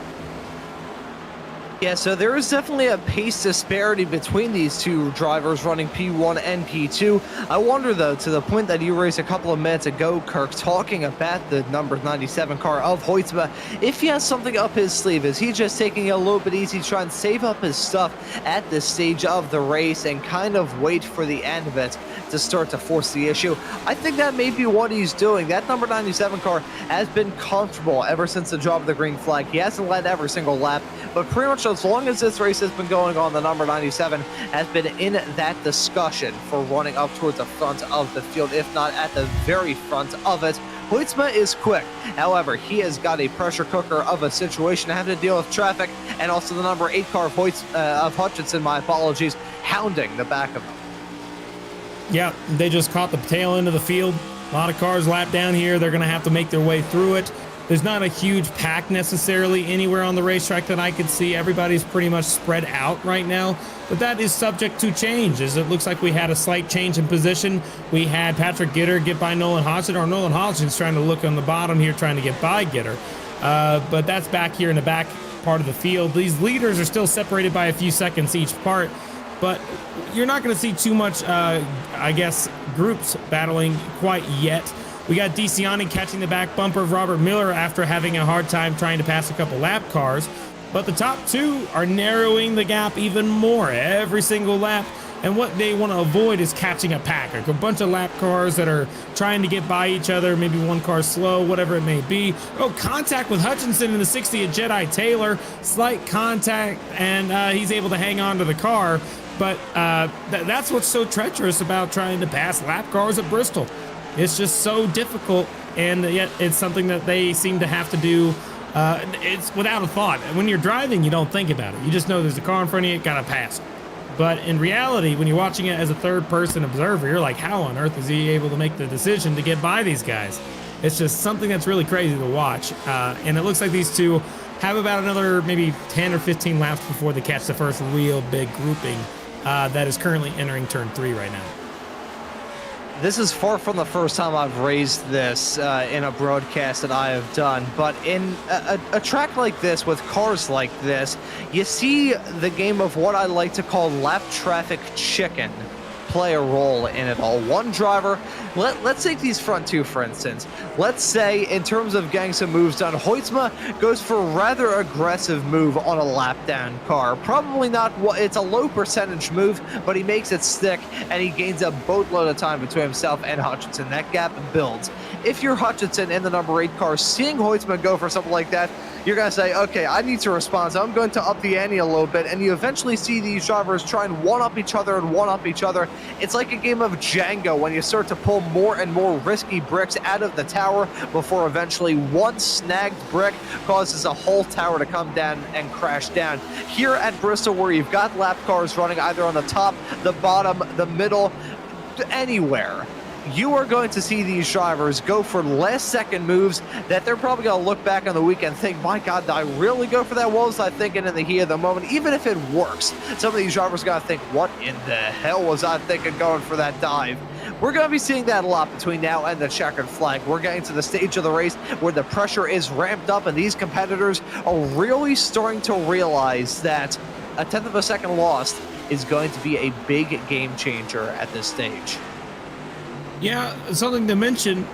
Yeah, so there is definitely a pace disparity between these two drivers running P1 and P2. I wonder, though, to the point that you raised a couple of minutes ago, Kirk, talking about the number 97 car of Hoytsma, if he has something up his sleeve, is he just taking it a little bit easy, trying to save up his stuff at this stage of the race and kind of wait for the end of it to start to force the issue? I think that may be what he's doing. That number 97 car has been comfortable ever since the drop of the green flag. He hasn't led every single lap, but pretty much as long as this race has been going on, the number 97 has been in that discussion for running up towards the front of the field, if not at the very front of it. Hoytsma is quick. However, he has got a pressure cooker of a situation, having to deal with traffic, and also the number 8 car of Hutchinson, my apologies, hounding the back of him. Yeah, they just caught the tail end of the field. A lot of cars lap down here. They're going to have to make their way through it. There's not a huge pack necessarily anywhere on the racetrack that I could see. Everybody's pretty much spread out right now, but that is subject to change, as it looks like we had a slight change in position. We had Patrick Gitter get by Nolan Hodgson, or Nolan Hodgson's trying to look on the bottom here, trying to get by Gitter. But that's back here in the back part of the field. These leaders are still separated by a few seconds each part, but you're not going to see too much, I guess, groups battling quite yet. We got DeCiani catching the back bumper of Robert Miller after having a hard time trying to pass a couple lap cars. But the top two are narrowing the gap even more every single lap. And what they want to avoid is catching a pack, like a bunch of lap cars that are trying to get by each other, maybe one car slow, whatever it may be. Oh, contact with Hutchinson in the 60 at Jedi Taylor. Slight contact, and he's able to hang on to the car. But that's what's so treacherous about trying to pass lap cars at Bristol. It's just so difficult, and yet it's something that they seem to have to do. It's without a thought. When you're driving, you don't think about it. You just know there's a car in front of you, gotta pass it. But in reality, when you're watching it as a third-person observer, you're like, how on earth is he able to make the decision to get by these guys? It's just something that's really crazy to watch. And it looks like these two have about another maybe 10 or 15 laps before they catch the first real big grouping that is currently entering turn 3 right now. This is far from the first time I've raised this in a broadcast that I have done, but in a track like this with cars like this, you see the game of what I like to call lap traffic chicken play a role in it all. One driver, let's take these front two for instance. Let's say in terms of getting some moves done, Hoytsma goes for a rather aggressive move on a lap down car. Probably not, it's a low percentage move, but he makes it stick and he gains a boatload of time between himself and Hutchinson. That gap builds. If you're Hutchinson in the number 8 car, seeing Hoytsma go for something like that, you're going to say, okay, I need to respond, so I'm going to up the ante a little bit, and you eventually see these drivers try and one-up each other and one-up each other. It's like a game of Jenga when you start to pull more and more risky bricks out of the tower before eventually one snagged brick causes a whole tower to come down and crash down. Here at Bristol, where you've got lap cars running either on the top, the bottom, the middle, anywhere, you are going to see these drivers go for last-second moves that they're probably going to look back on the weekend and think, my God, did I really go for that? What was I thinking in the heat of the moment? Even if it works, some of these drivers are going to think, what in the hell was I thinking going for that dive? We're going to be seeing that a lot between now and the checkered flag. We're getting to the stage of the race where the pressure is ramped up and these competitors are really starting to realize that a tenth of a second lost is going to be a big game changer at this stage. Yeah, something to mention,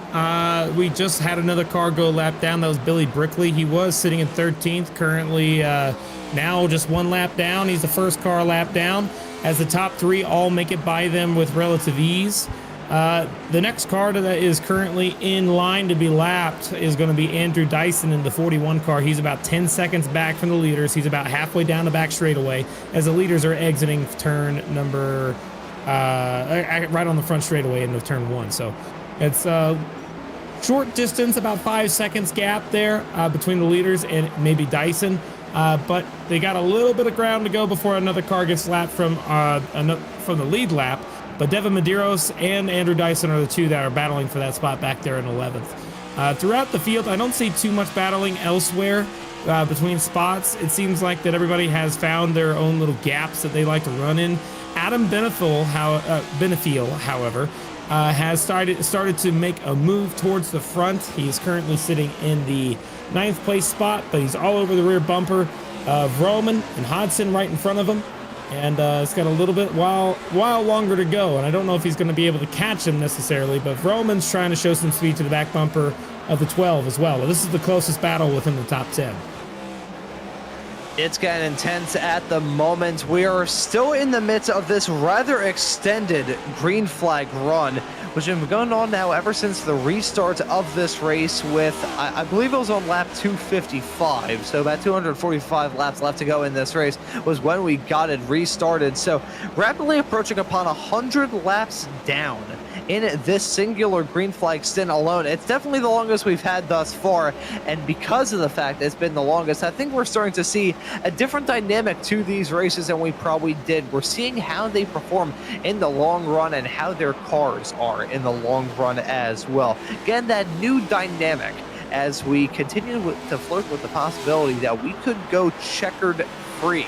we just had another car go lap down. That was Billy Brickley. He was sitting in 13th, currently now just one lap down. He's the first car lap down, as the top 3 all make it by them with relative ease. The next car that is currently in line to be lapped is going to be Andrew Dyson in the 41 car. He's about 10 seconds back from the leaders. He's about halfway down the back straightaway as the leaders are exiting turn number right on the front straightaway into turn 1. So it's a short distance, about 5 seconds gap there between the leaders and maybe Dyson. But they got a little bit of ground to go before another car gets lapped from the lead lap. But Devin Medeiros and Andrew Dyson are the two that are battling for that spot back there in 11th. Throughout the field, I don't see too much battling elsewhere between spots. It seems like that everybody has found their own little gaps that they like to run in. Adam Benefiel, however, has started to make a move towards the front. He is currently sitting in the 9th place spot, but he's all over the rear bumper of Roman and Hodson right in front of him. And it's got a little bit while longer to go, and I don't know if he's going to be able to catch him necessarily, but Roman's trying to show some speed to the back bumper of the 12 as well. This is the closest battle within the top 10. It's getting intense at the moment. We are still in the midst of this rather extended green flag run, which has been going on now ever since the restart of this race with, I believe it was on lap 255, so about 245 laps left to go in this race was when we got it restarted. So rapidly approaching upon 100 laps down in this singular green flag stint alone. It's definitely the longest we've had thus far, and because of the fact that it's been the longest, I think we're starting to see a different dynamic to these races than we probably did. We're seeing how they perform in the long run and how their cars are in the long run as well. Again, that new dynamic as we continue to flirt with the possibility that we could go checkered free.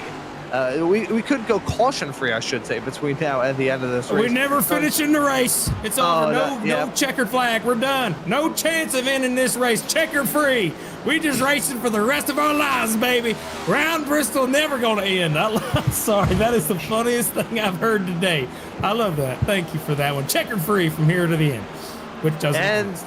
We could go caution free, I should say, between now and the end of this race. We're never finishing the race. It's over. No checkered flag. We're done. No chance of ending this race checkered free. We just racing for the rest of our lives, baby. Round Bristol never going to end. Sorry, that is the funniest thing I've heard today. I love that. Thank you for that one. Checkered free from here to the end, which doesn't.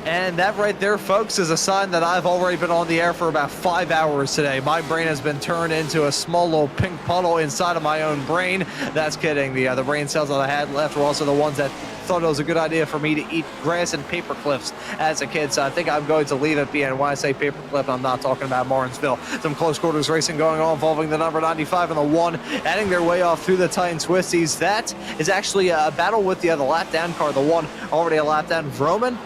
And that right there, folks, is a sign that I've already been on the air for about 5 hours today. My brain has been turned into a small little pink puddle inside of my own brain. That's kidding. The brain cells that I had left were also the ones that thought it was a good idea for me to eat grass and paper clips as a kid. So I think I'm going to leave it be. And when I say paper clip, I'm not talking about Martinsville. Some close quarters racing going on involving the number 95 and the 1, adding their way off through the Titan Twisties. That is actually a battle with the other lap down car. The 1 already a lap down. Roman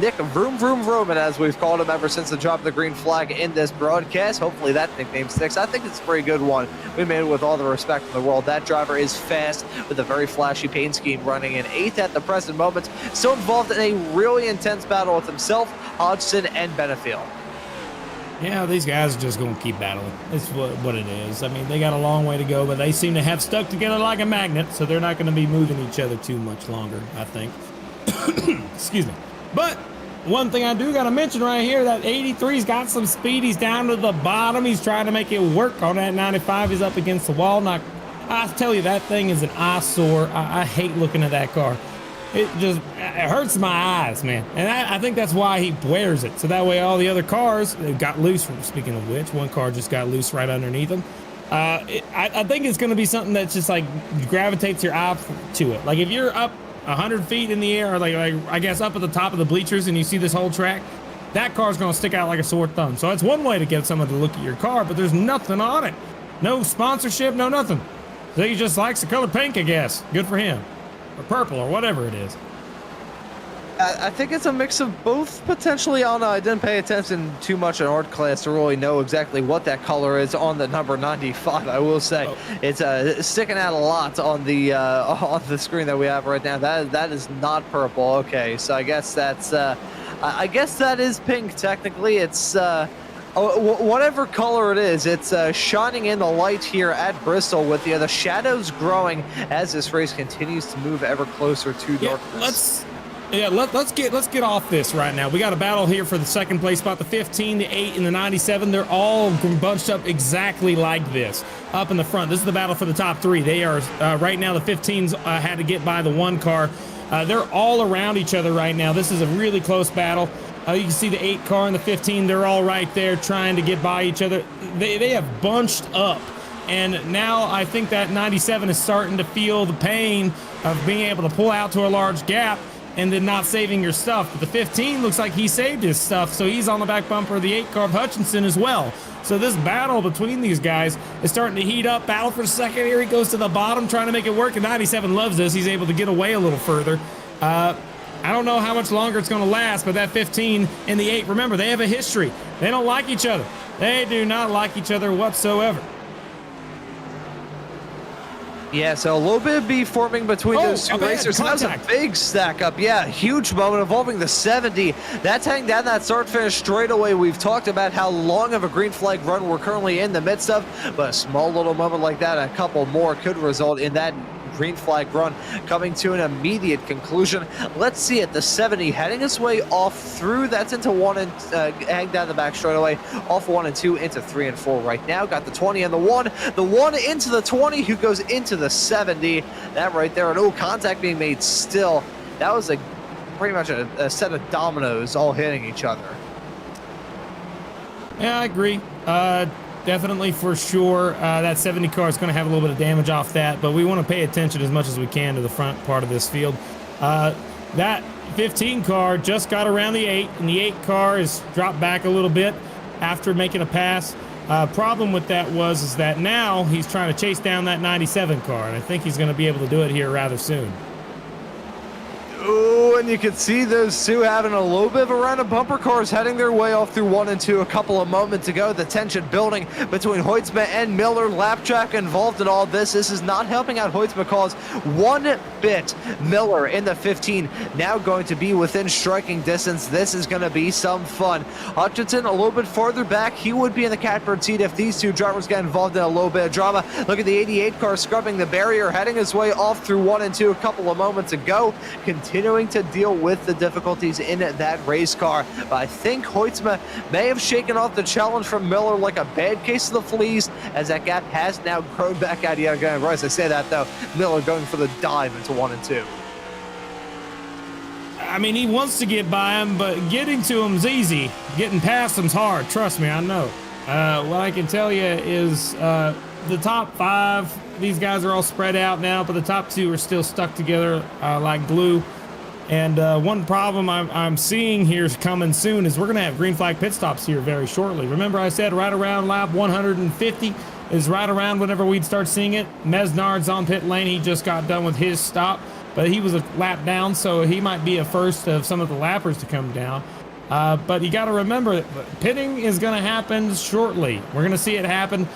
Nick Vroom Vroom Vroom, as we've called him ever since the drop of the green flag in this broadcast. Hopefully that nickname sticks. I think it's a pretty good one. We made it with all the respect in the world. That driver is fast with a very flashy paint scheme, running in 8th at the present moment. Still involved in a really intense battle with himself, Hodgson, and Benefield. Yeah, these guys are just going to keep battling. It's what it is. I mean, they got a long way to go, but they seem to have stuck together like a magnet, so they're not going to be moving each other too much longer, I think. Excuse me. But one thing I do got to mention right here, that 83's got some speed. He's down to the bottom. He's trying to make it work on that 95. He's up against the wall. Now, I tell you, that thing is an eyesore. I hate looking at that car. It hurts my eyes, man. And I think that's why he wears it. So that way all the other cars got loose. Speaking of which, one car just got loose right underneath him. I think it's going to be something that's just like gravitates your eye to it. Like if you're up 100 feet in the air, or like I guess up at the top of the bleachers and you see this whole track, that car's going to stick out like a sore thumb. So that's one way to get someone to look at your car, but there's nothing on it. No sponsorship, no nothing. So he just likes the color pink, I guess. Good for him. Or purple, or whatever it is. I think it's a mix of both, potentially. I didn't pay attention too much in art class to really know exactly what that color is on the number 95. I will say it's sticking out a lot on the screen that we have right now. That is not purple. Okay, so I guess that's I guess that is pink. Technically, it's whatever color it is. It's shining in the light here at Bristol with the shadows growing as this race continues to move ever closer to darkness. Let's get off this right now. We got a battle here for the second place spot. The 15, the 8, and the 97. They're all bunched up exactly like this up in the front. This is the battle for the top 3. They are right now. The 15s had to get by the 1 car. They're all around each other right now. This is a really close battle. You can see the 8 car and the 15. They're all right there trying to get by each other. They have bunched up. And now I think that 97 is starting to feel the pain of being able to pull out to a large gap and then not saving your stuff. But the 15 looks like he saved his stuff, so he's on the back bumper of the 8 car of Hutchinson as well. So this battle between these guys is starting to heat up. Battle for second here. He goes to the bottom trying to make it work, and 97 loves this. He's able to get away a little further. I don't know how much longer it's going to last, but that 15 and the 8, remember, they have a history. They don't like each other. They do not like each other whatsoever. Yeah, so a little bit of beef forming between those two racers. That was a big stack up. Yeah, huge moment involving the 70. That's heading down that start finish straight away. We've talked about how long of a green flag run we're currently in the midst of, but a small little moment like that, a couple more, could result in that green flag run coming to an immediate conclusion. Let's see it. The 70 heading its way off through. That's into 1 and hang down the back straight away. Off 1 and 2 into 3 and 4 right now. Got the 20 and the 1. The 1 into the 20 who goes into the 70. That right there. And contact being made still. That was pretty much a set of dominoes all hitting each other. Yeah, I agree. Definitely, for sure, that 70 car is going to have a little bit of damage off that, but we want to pay attention as much as we can to the front part of this field. That 15 car just got around the 8, and the 8 car is dropped back a little bit after making a pass. Problem with that is that now he's trying to chase down that 97 car, and I think he's going to be able to do it here rather soon. Oh, and you can see those two having a little bit of a run of bumper cars heading their way off through 1 and 2 a couple of moments ago. The tension building between Hoytsma and Miller. Lap track involved in all this. This is not helping out Hoytsma cause one bit. Miller in the 15 now going to be within striking distance. This is going to be some fun. Hutchinson a little bit farther back. He would be in the catbird seat if these two drivers get involved in a little bit of drama. Look at the 88 car scrubbing the barrier, heading his way off through 1 and 2 a couple of moments ago. Continuing to deal with the difficulties in that race car. But I think Hoytsma may have shaken off the challenge from Miller like a bad case of the fleas, as that gap has now grown back out yet again. Right, as I say that though, Miller going for the dive into 1 and 2. I mean, he wants to get by him, but getting to him's easy. Getting past him's hard. Trust me, I know. What I can tell you is the top 5, these guys are all spread out now, but the top 2 are still stuck together like glue. And one problem I'm seeing here is coming soon is we're going to have green flag pit stops here very shortly. Remember I said right around lap 150 is right around whenever we'd start seeing it. Mesnard's on pit lane. He just got done with his stop. but he was a lap down, so he might be a first of some of the lappers to come down. But you got to remember, pitting is going to happen shortly. We're going to see it happen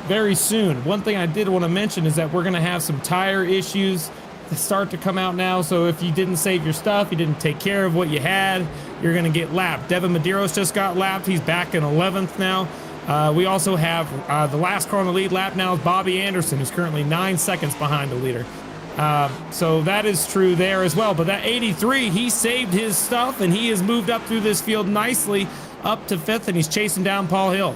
very soon. One thing I did want to mention is that we're going to have some tire issues to start to come out now. So if you didn't save your stuff, you didn't take care of what you had, you're going to get lapped. Devin Medeiros just got lapped. He's back in 11th now. We also have the last car on the lead lap now is Bobby Anderson, who's currently 9 seconds behind the leader. So that is true there as well. But that 83, he saved his stuff, and he has moved up through this field nicely up to 5th, and he's chasing down Paul Hill.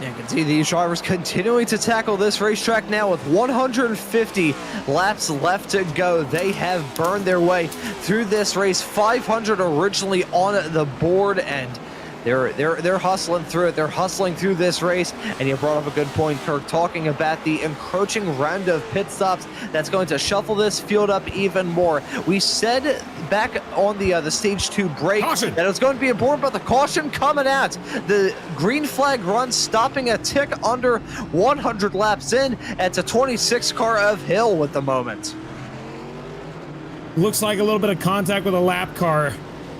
You can see these drivers continuing to tackle this racetrack now with 150 laps left to go. They have burned their way through this race. 500 originally on the board, and they're hustling through it. They're hustling through this race. And you brought up a good point, Kirk, talking about the encroaching round of pit stops that's going to shuffle this field up even more. We said back on the stage 2 break Caution. that it was going to be important, but the caution coming out. The green flag run stopping a tick under 100 laps in. It's a 26 car of Hill at the moment. Looks like a little bit of contact with a lap car.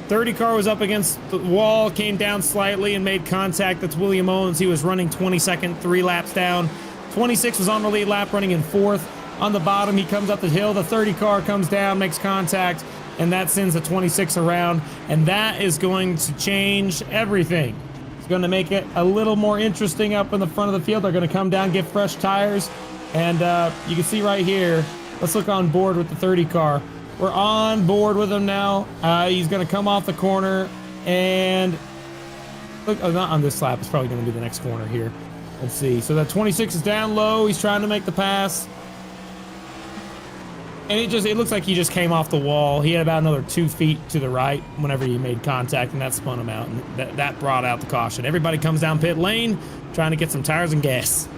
30 car was up against the wall, came down slightly and made contact. That's William Owens. He was running 22nd, 3 laps down. 26 was on the lead lap, running in 4th. On the bottom, he comes up the hill. The 30 car comes down, makes contact, and that sends the 26 around. And that is going to change everything. It's going to make it a little more interesting up in the front of the field. They're going to come down, get fresh tires. And you can see right here, let's look on board with the 30 car. We're on board with him now. He's going to come off the corner, and look, not on this lap. It's probably going to be the next corner here. Let's see. So that 26 is down low. He's trying to make the pass, and it looks like he just came off the wall. He had about another 2 feet to the right whenever he made contact, and that spun him out, and that brought out the caution. Everybody comes down pit lane trying to get some tires and gas.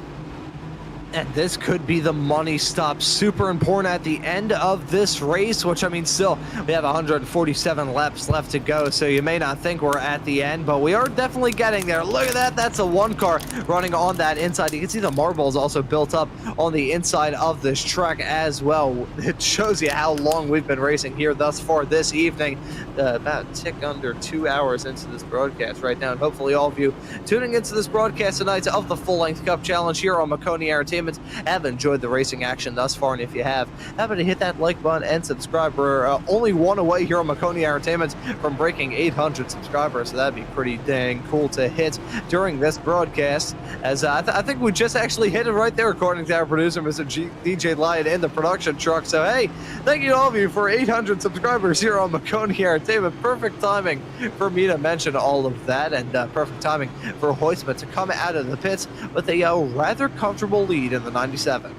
And this could be the money stop. Super important at the end of this race, which, I mean, still, we have 147 laps left to go, so you may not think we're at the end, but we are definitely getting there. Look at that. That's a 1 car running on that inside. You can see the marbles also built up on the inside of this track as well. It shows you how long we've been racing here thus far this evening. About a tick under 2 hours into this broadcast right now, and hopefully all of you tuning into this broadcast tonight of the Full Length Cup Challenge here on Maconi Entertainment have enjoyed the racing action thus far, and if you have, how about to hit that like button and subscribe. We're only 1 away here on Maconi Entertainment from breaking 800 subscribers, so that'd be pretty dang cool to hit during this broadcast, as I think we just actually hit it right there according to our producer, Mr. DJ Lion, in the production truck. So hey, thank you to all of you for 800 subscribers here on Maconi Entertainment. Perfect timing for me to mention all of that, and perfect timing for Hoistman to come out of the pits with a rather comfortable lead in the 97.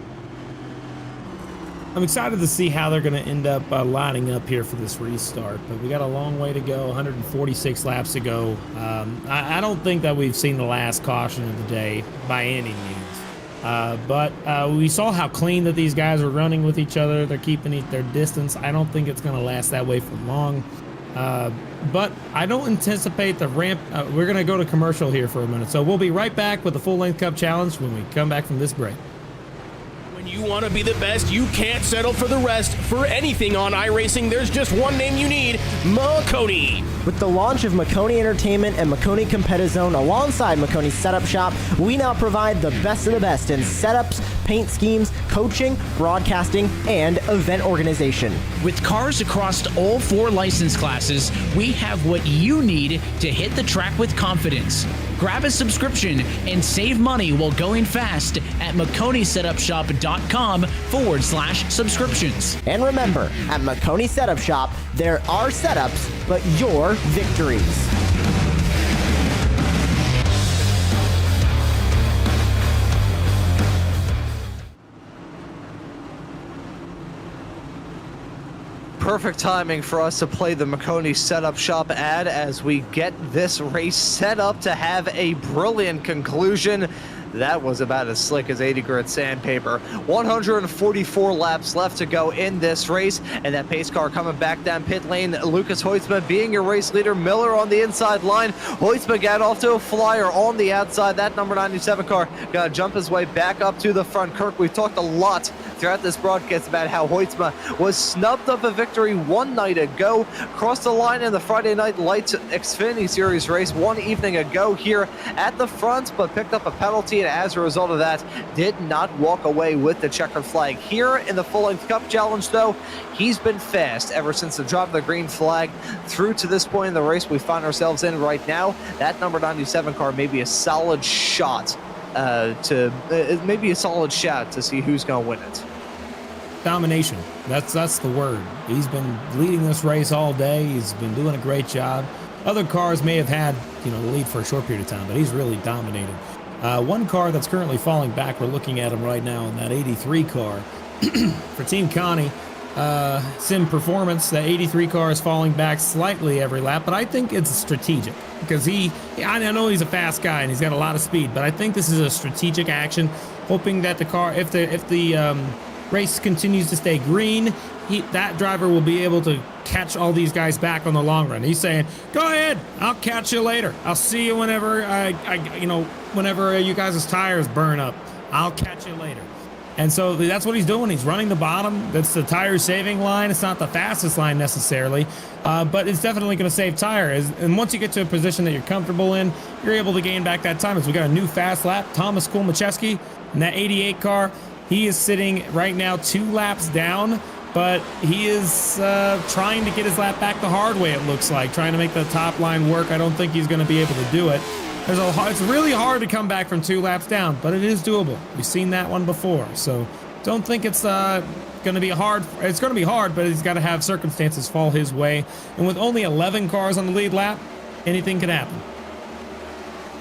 I'm excited to see how they're going to end up lining up here for this restart, but we got a long way to go, 146 laps to go. I don't think that we've seen the last caution of the day by any means, but we saw how clean that these guys are running with each other. They're keeping their distance. I don't think it's going to last that way for long, but I don't anticipate the ramp. We're going to go to commercial here for a minute, so we'll be right back with the Full Length Cup Challenge when we come back from this break. When you want to be the best, you can't settle for the rest. For anything on iRacing, there's just one name you need: Maconi. With the launch of Maconi Entertainment and Maconi Competizone alongside Maconi Setup Shop, we now provide the best of the best in setups, paint schemes, coaching, broadcasting, and event organization. With cars across all 4 license classes, we have what you need to hit the track with confidence. Grab a subscription and save money while going fast at MaconiSetupShop.com/subscriptions. And remember, at Maconi Setup Shop, there are setups, but your victories. Perfect timing for us to play the Maconi Setup Shop ad as we get this race set up to have a brilliant conclusion. That was about as slick as 80 grit sandpaper. 144 laps left to go in this race, and that pace car coming back down pit lane. Lucas Hoistman being your race leader. Miller on the inside line. Hoistman got off to a flyer on the outside. That number 97 car gonna jump his way back up to the front. Kirk, we've talked a lot throughout this broadcast about how Hoytsma was snubbed of a victory one night ago, crossed the line in the Friday Night Lights Xfinity Series race one evening ago here at the front, but picked up a penalty, and as a result of that, did not walk away with the checkered flag. Here in the full-length Cup Challenge, though, he's been fast ever since the drop of the green flag through to this point in the race we find ourselves in right now. That number 97 car may be a solid shot maybe a solid shot to see who's going to win it. Domination. That's the word. He's been leading this race all day. He's been doing a great job. Other cars may have had, the lead for a short period of time, but he's really dominated. One car that's currently falling back, we're looking at him right now in that 83 car. For Team Connie, Sim Performance, the 83 car is falling back slightly every lap, but I think it's strategic because I know he's a fast guy and he's got a lot of speed, but I think this is a strategic action, hoping that the car, if the race continues to stay green, that driver will be able to catch all these guys back on the long run. He's saying, "Go ahead, I'll catch you later. I'll see you whenever whenever you guys' tires burn up. I'll catch you later." And so that's what he's doing. He's running the bottom. That's the tire saving line. It's not the fastest line necessarily, but it's definitely going to save tires. And once you get to a position that you're comfortable in, you're able to gain back that time. As we got a new fast lap, Thomas Kulmacheski in that 88 car. He is sitting right now 2 laps down, but he is trying to get his lap back the hard way, it looks like, trying to make the top line work. I don't think he's going to be able to do it. It's really hard to come back from 2 laps down, but it is doable. We've seen that one before, so don't think it's going to be hard. It's going to be hard, but he's got to have circumstances fall his way. And with only 11 cars on the lead lap, anything can happen.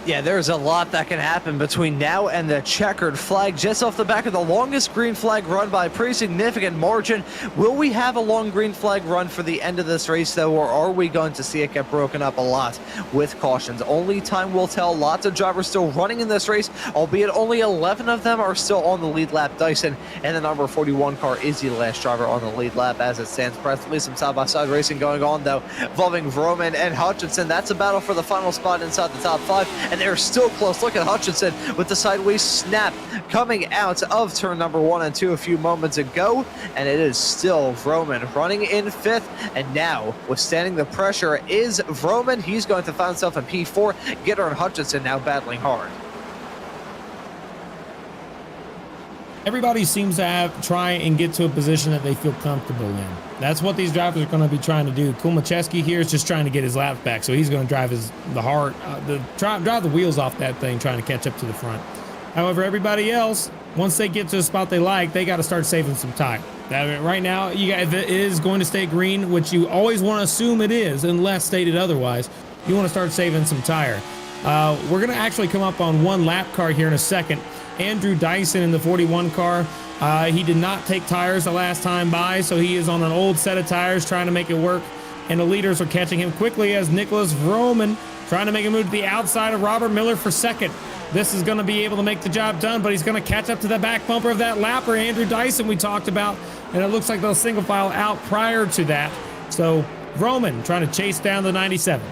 Yeah, there's a lot that can happen between now and the checkered flag. Just off the back of the longest green flag run by a pretty significant margin. Will we have a long green flag run for the end of this race, though, or are we going to see it get broken up a lot with cautions? Only time will tell. Lots of drivers still running in this race, albeit only 11 of them are still on the lead lap. Dyson and the number 41 car is the last driver on the lead lap as it stands. Presently, some side-by-side racing going on, though, involving Vroman and Hutchinson. That's a battle for the final spot inside the top 5. And they're still close. Look at Hutchinson with the sideways snap coming out of turn number 1 and 2 a few moments ago. And it is still Vroman running in 5th. And now, withstanding the pressure, is Vroman. He's going to find himself in P4. Gitter and Hutchinson now battling hard. Everybody seems to try and get to a position that they feel comfortable in. That's what these drivers are going to be trying to do. Kulmacheski here is just trying to get his laps back, so he's going to drive drive the wheels off that thing, trying to catch up to the front. However, everybody else, once they get to a spot they like, they got to start saving some time. Right now, if it is going to stay green, which you always want to assume it is, unless stated otherwise, you want to start saving some tire. We're going to actually come up on one lap car here in a second. Andrew Dyson in the 41 car. He did not take tires the last time by, so he is on an old set of tires trying to make it work. And the leaders are catching him quickly as Nicholas Vroman trying to make a move to the outside of Robert Miller for second. This is going to be able to make the job done, but he's going to catch up to the back bumper of that lapper, Andrew Dyson, we talked about. And it looks like they'll single file out prior to that. So Vroman trying to chase down the 97.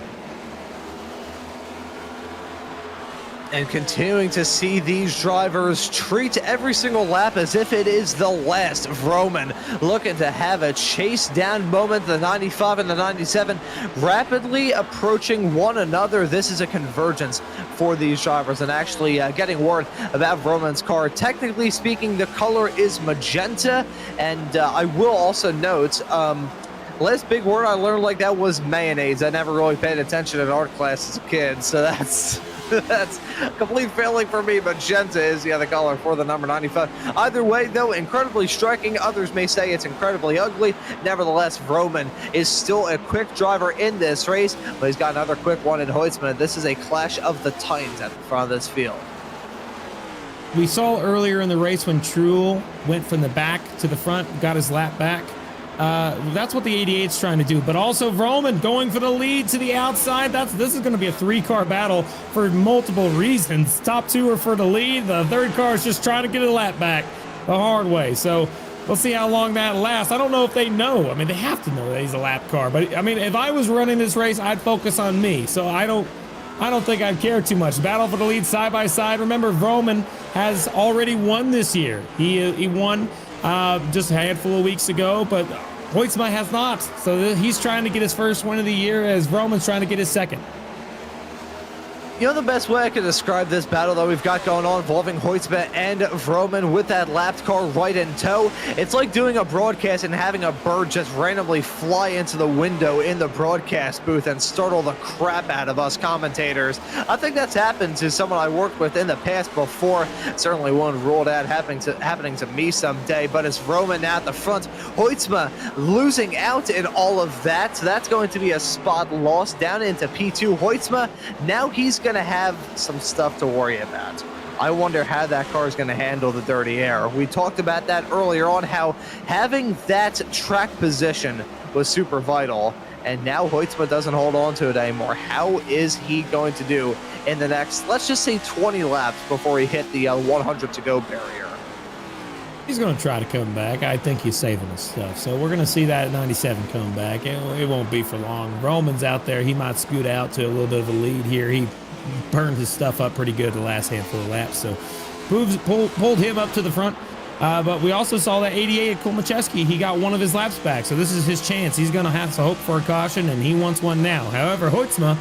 And continuing to see these drivers treat every single lap as if it is the last. Vroman looking to have a chase down moment. The 95 and the 97 rapidly approaching one another. This is a convergence for these drivers. And actually getting word about Vroman's car. Technically speaking, the color is magenta. And I will also note, last big word I learned like that was mayonnaise. I never really paid attention in art class as a kid, so that's a complete failing for me. Magenta is the other color for the number 95. Either way, though, incredibly striking. Others may say it's incredibly ugly. Nevertheless, Vroman is still a quick driver in this race, but he's got another quick one in Hoytsman. This is a clash of the titans at the front of this field. We saw earlier in the race when Truel went from the back to the front, got his lap back. That's what the 88's trying to do, but also Vroman going for the lead to the outside. This is going to be a 3-car battle for multiple reasons. Top 2 are for the lead. The 3rd car is just trying to get a lap back the hard way. So we'll see how long that lasts. I don't know if they know. I mean, they have to know that he's a lap car, but I mean, if I was running this race, I'd focus on me. So I don't think I'd care too much. Battle for the lead side by side. Remember, Vroman has already won this year. He won just a handful of weeks ago, but Hoytsma has not. So he's trying to get his first win of the year as Roman's trying to get his second. You know the best way I could describe this battle that we've got going on involving Hoytsma and Vroman with that lapped car right in tow? It's like doing a broadcast and having a bird just randomly fly into the window in the broadcast booth and startle the crap out of us commentators. I think that's happened to someone I worked with in the past before. Certainly won't rule out happening to me someday, but it's Vroman now at the front. Hoytsma losing out in all of that, so that's going to be a spot lost down into P2. Hoytsma, now he's going to have some stuff to worry about. I wonder how that car is going to handle the dirty air. We talked about that earlier on, how having that track position was super vital, and now Hoytsma doesn't hold on to it anymore. How is he going to do in the next, let's just say 20 laps before he hit the 100 to go barrier? He's going to try to come back. I think he's saving his stuff. So we're going to see that 97 come back. It won't be for long. Roman's out there. He might scoot out to a little bit of a lead here. He burned his stuff up pretty good the last handful of laps. So pulled him up to the front. But we also saw that 88 at Kulmacheski. He got one of his laps back. So this is his chance. He's going to have to hope for a caution, and he wants one now. However, Hoytsma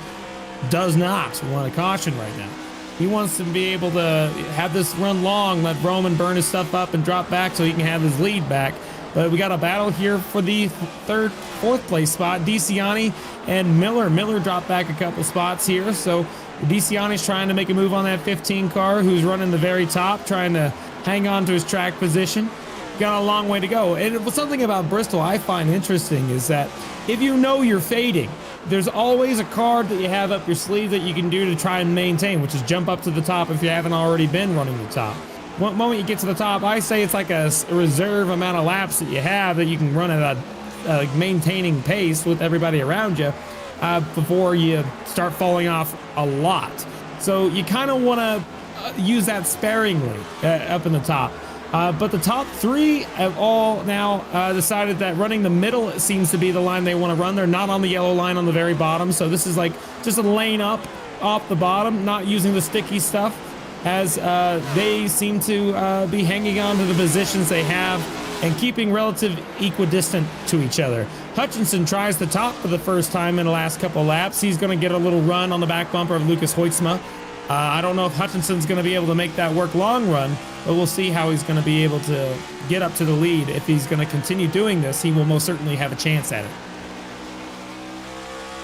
does not want a caution right now. He wants to be able to have this run long, let Roman burn his stuff up and drop back so he can have his lead back. But we got a battle here for the fourth place spot. DeCiani and Miller. Miller dropped back a couple spots here. So DeCiani's trying to make a move on that 15 car, who's running the very top, trying to hang on to his track position. Got a long way to go. And something about Bristol I find interesting is that if you know you're fading, there's always a card that you have up your sleeve that you can do to try and maintain, which is jump up to the top if you haven't already been running the top. One moment you get to the top, I say it's like a reserve amount of laps that you have that you can run at a maintaining pace with everybody around you before you start falling off a lot. So you kind of want to use that sparingly up in the top. But the top three have all now decided that running the middle seems to be the line they want to run. They're not on the yellow line on the very bottom. So this is like just a lane up off the bottom, not using the sticky stuff, as they seem to be hanging on to the positions they have and keeping relative equidistant to each other. Hutchinson tries the top for the first time in the last couple laps. He's going to get a little run on the back bumper of Lucas Hoytsma. I don't know if Hutchinson's going to be able to make that work long run, but we'll see how he's going to be able to get up to the lead. If he's going to continue doing this, he will most certainly have a chance at it.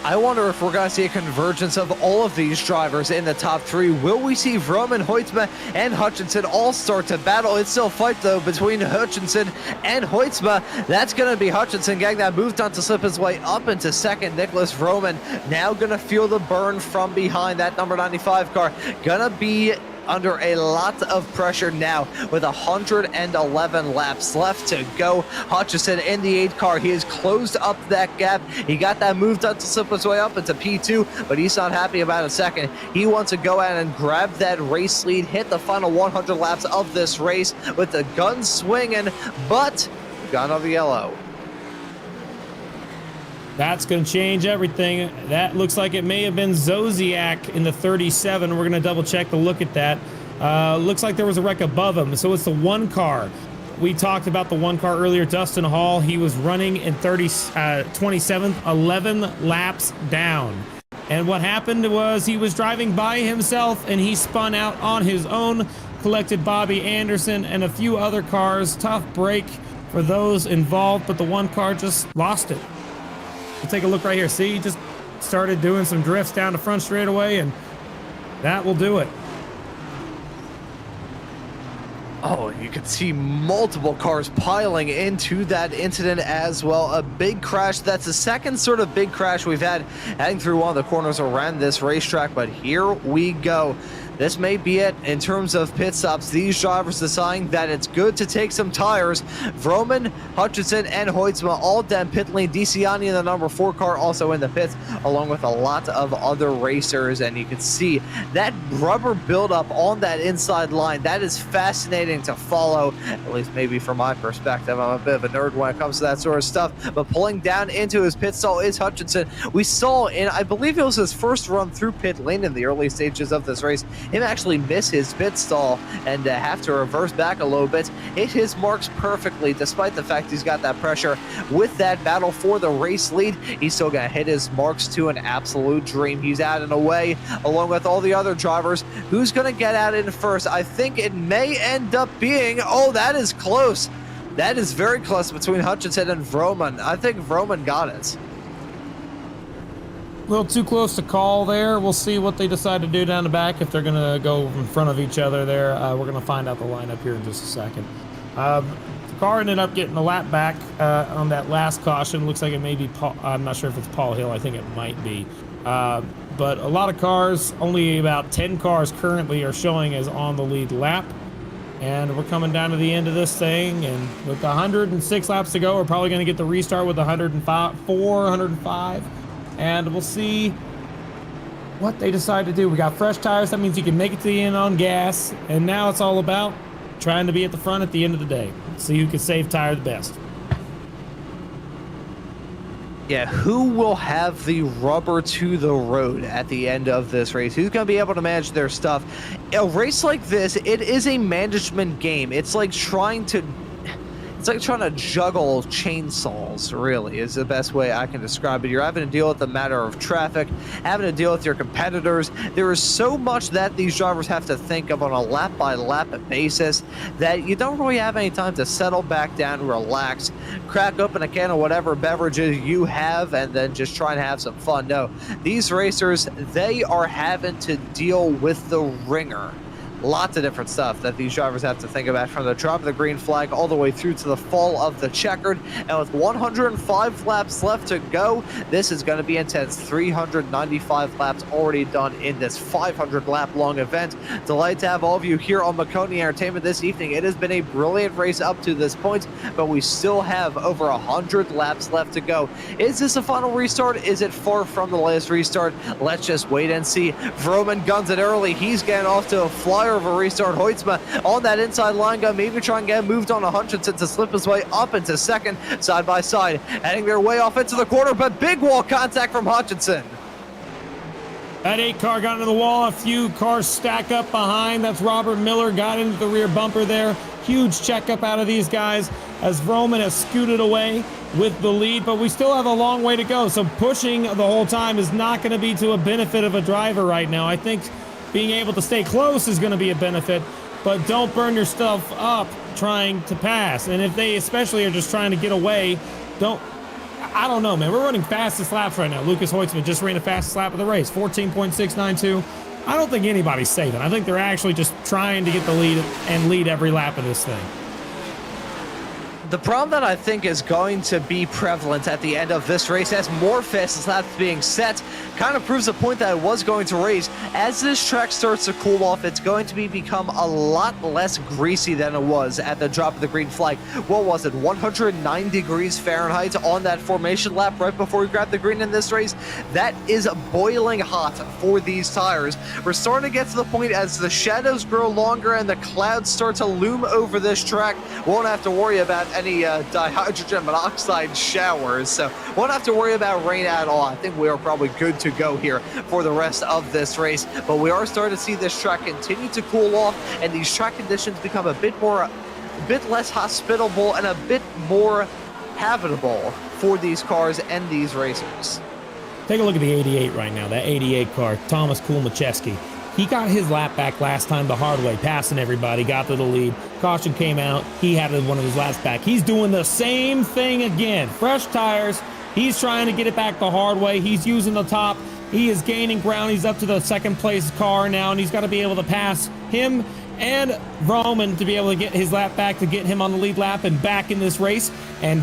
I wonder if we're going to see a convergence of all of these drivers in the top three. Will we see Vroman, Hoytsma, and Hutchinson all start to battle? It's still a fight, though, between Hutchinson and Hoytsma. That's going to be Hutchinson getting that move done to slip his way up into second. Nicholas Vroman now going to feel the burn from behind that number 95 car. Going to be under a lot of pressure now with 111 laps left to go. Hutchinson in the 8 car. He has closed up that gap. He got that move done to slip his way up into P2, but he's not happy about a second. He wants to go out and grab that race lead, hit the final 100 laps of this race with the gun swinging, but gun of the yellow. That's going to change everything. That looks like it may have been Zodiac in the 37. We're going to double check to look at that. Looks like there was a wreck above him. So it's the 1 car. We talked about the 1 car earlier, Dustin Hall. He was running in 27th, 11 laps down. And what happened was he was driving by himself and he spun out on his own, collected Bobby Anderson and a few other cars. Tough break for those involved, but the 1 car just lost it. We'll take a look right here. See, he just started doing some drifts down the front straightaway, and that will do it. Oh, you can see multiple cars piling into that incident as well. A big crash. That's the second sort of big crash we've had heading through one of the corners around this racetrack, but here we go. This may be it in terms of pit stops. These drivers deciding that it's good to take some tires. Vroman, Hutchinson, and Hoytsma all down pit lane. DeCiani in the number 4 car also in the pits, along with a lot of other racers. And you can see that rubber buildup on that inside line. That is fascinating to follow, at least maybe from my perspective. I'm a bit of a nerd when it comes to that sort of stuff. But pulling down into his pit stall is Hutchinson. We saw in, I believe it was his first run through pit lane in the early stages of this race, him actually miss his pit stall and have to reverse back a little bit, hit his marks perfectly despite the fact he's got that pressure. With that battle for the race lead, he's still going to hit his marks to an absolute dream. He's out and away along with all the other drivers. Who's going to get out in first? I think it may end up being, oh, that is close. That is very close between Hutchinson and Vroman. I think Vroman got it. A little too close to call there. We'll see what they decide to do down the back, if they're going to go in front of each other there. We're going to find out the lineup here in just a second. The car ended up getting a lap back on that last caution. Looks like it may be Paul. I'm not sure if it's Paul Hill. I think it might be. But a lot of cars, only about 10 cars currently are showing as on the lead lap. And we're coming down to the end of this thing, and with 106 laps to go, we're probably going to get the restart with 105, and we'll see what they decide to do. We got fresh tires. That means you can make it to the end on gas, and now it's all about trying to be at the front at the end of the day. See who can save tire the best. Yeah, who will have the rubber to the road at the end of this race? Who's going to be able to manage their stuff? A race like this, it is a management game. It's like trying to juggle chainsaws, really, is the best way I can describe it. You're having to deal with the matter of traffic, having to deal with your competitors. There is so much that these drivers have to think of on a lap-by-lap basis that you don't really have any time to settle back down, relax, crack open a can of whatever beverages you have, and then just try and have some fun. No, these racers, they are having to deal with the ringer. Lots of different stuff that these drivers have to think about, from the drop of the green flag all the way through to the fall of the checkered. And with 105 laps left to go, this is going to be intense. 395 laps already done in this 500 lap long event. Delighted to have all of you here on Maconi Entertainment this evening. It has been a brilliant race up to this point, but we still have over 100 laps left to go. Is this a final restart? Is it far from the last restart? Let's just wait and see. Vroman guns it early. He's getting off to a flyer of a restart. Hoytsma on that inside line, gonna maybe try and get moved on a Hutchinson to slip his way up into second, side by side, heading their way off into the corner, but big wall contact from Hutchinson. That 8 car got into the wall. A few cars stack up behind. That's Robert Miller, got into the rear bumper there. Huge checkup out of these guys as Vroman has scooted away with the lead, but we still have a long way to go. So pushing the whole time is not going to be to a benefit of a driver right now. I think being able to stay close is going to be a benefit, but don't burn your stuff up trying to pass. And if they especially are just trying to get away, I don't know, man. We're running fastest laps right now. Lucas Hoytsman just ran the fastest lap of the race, 14.692. I don't think anybody's saving. I think they're actually just trying to get the lead and lead every lap of this thing. The problem that I think is going to be prevalent at the end of this race, as more fastest laps being set, kind of proves the point that I was going to raise. As this track starts to cool off, it's going to become a lot less greasy than it was at the drop of the green flag. What was it, 109 degrees Fahrenheit on that formation lap right before we grabbed the green in this race? That is boiling hot for these tires. We're starting to get to the point as the shadows grow longer and the clouds start to loom over this track. Won't have to worry about any dihydrogen monoxide showers, so won't have to worry about rain at all. I think we are probably good to go here for the rest of this race, but we are starting to see this track continue to cool off and these track conditions become a bit less hospitable and a bit more habitable for these cars and these racers. Take a look at the 88 right now, that 88 car, Thomas Kulmacheski. He got his lap back last time the hard way, passing everybody, got to the lead. Caution came out. He had one of his laps back. He's doing the same thing again. Fresh tires. He's trying to get it back the hard way. He's using the top. He is gaining ground. He's up to the second place car now, and he's got to be able to pass him and Vroman to be able to get his lap back, to get him on the lead lap and back in this race. And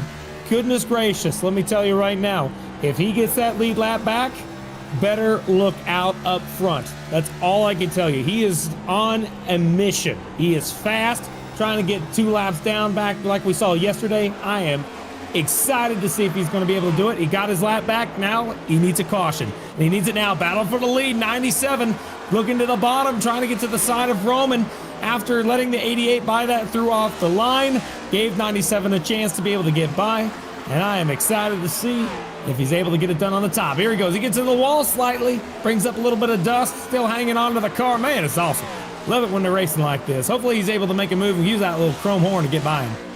goodness gracious, let me tell you right now, if he gets that lead lap back, better look out up front. That's all I can tell you. He is on a mission. He is fast, trying to get 2 laps down back like we saw yesterday. I am excited to see if he's going to be able to do it. He got his lap back. Now he needs a caution. And he needs it now. Battle for the lead. 97 looking to the bottom, trying to get to the side of Vroman after letting the 88 buy that through off the line. Gave 97 a chance to be able to get by. and I am excited to see if he's able to get it done on the top. Here he goes. He gets in the wall slightly, brings up a little bit of dust, still hanging onto the car. Man, it's awesome. Love it when they're racing like this. Hopefully he's able to make a move and use that little chrome horn to get by him.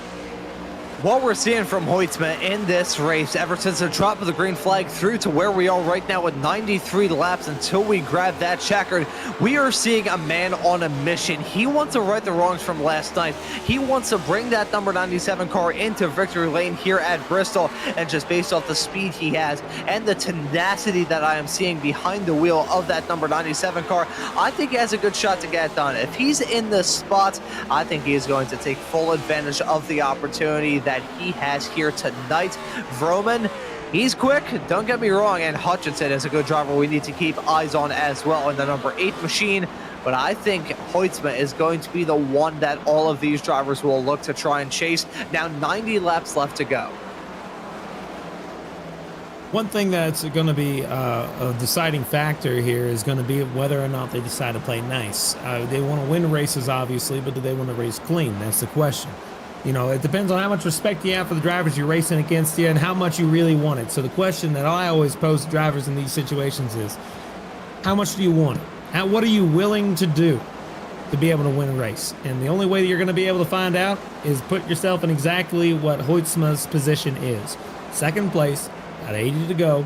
What we're seeing from Hoytsma in this race, ever since the drop of the green flag through to where we are right now with 93 laps until we grab that checkered, we are seeing a man on a mission. He wants to right the wrongs from last night. He wants to bring that number 97 car into victory lane here at Bristol, and just based off the speed he has and the tenacity that I am seeing behind the wheel of that number 97 car, I think he has a good shot to get it done. If he's in the spot, I think he is going to take full advantage of the opportunity that he has here tonight. Vroman, he's quick, don't get me wrong, and Hutchinson is a good driver we need to keep eyes on as well in the number 8 machine, but I think Hoytsma is going to be the one that all of these drivers will look to try and chase. Now 90 laps left to go. One thing that's going to be a deciding factor here is going to be whether or not they decide to play nice. They want to win races, obviously, but do they want to race clean? That's the question. You know, it depends on how much respect you have for the drivers you're racing against you and how much you really want it. So the question that I always pose to drivers in these situations is, how much do you want it? What are you willing to do to be able to win a race? And the only way that you're going to be able to find out is put yourself in exactly what Hoytsma's position is. Second place, at 80 to go.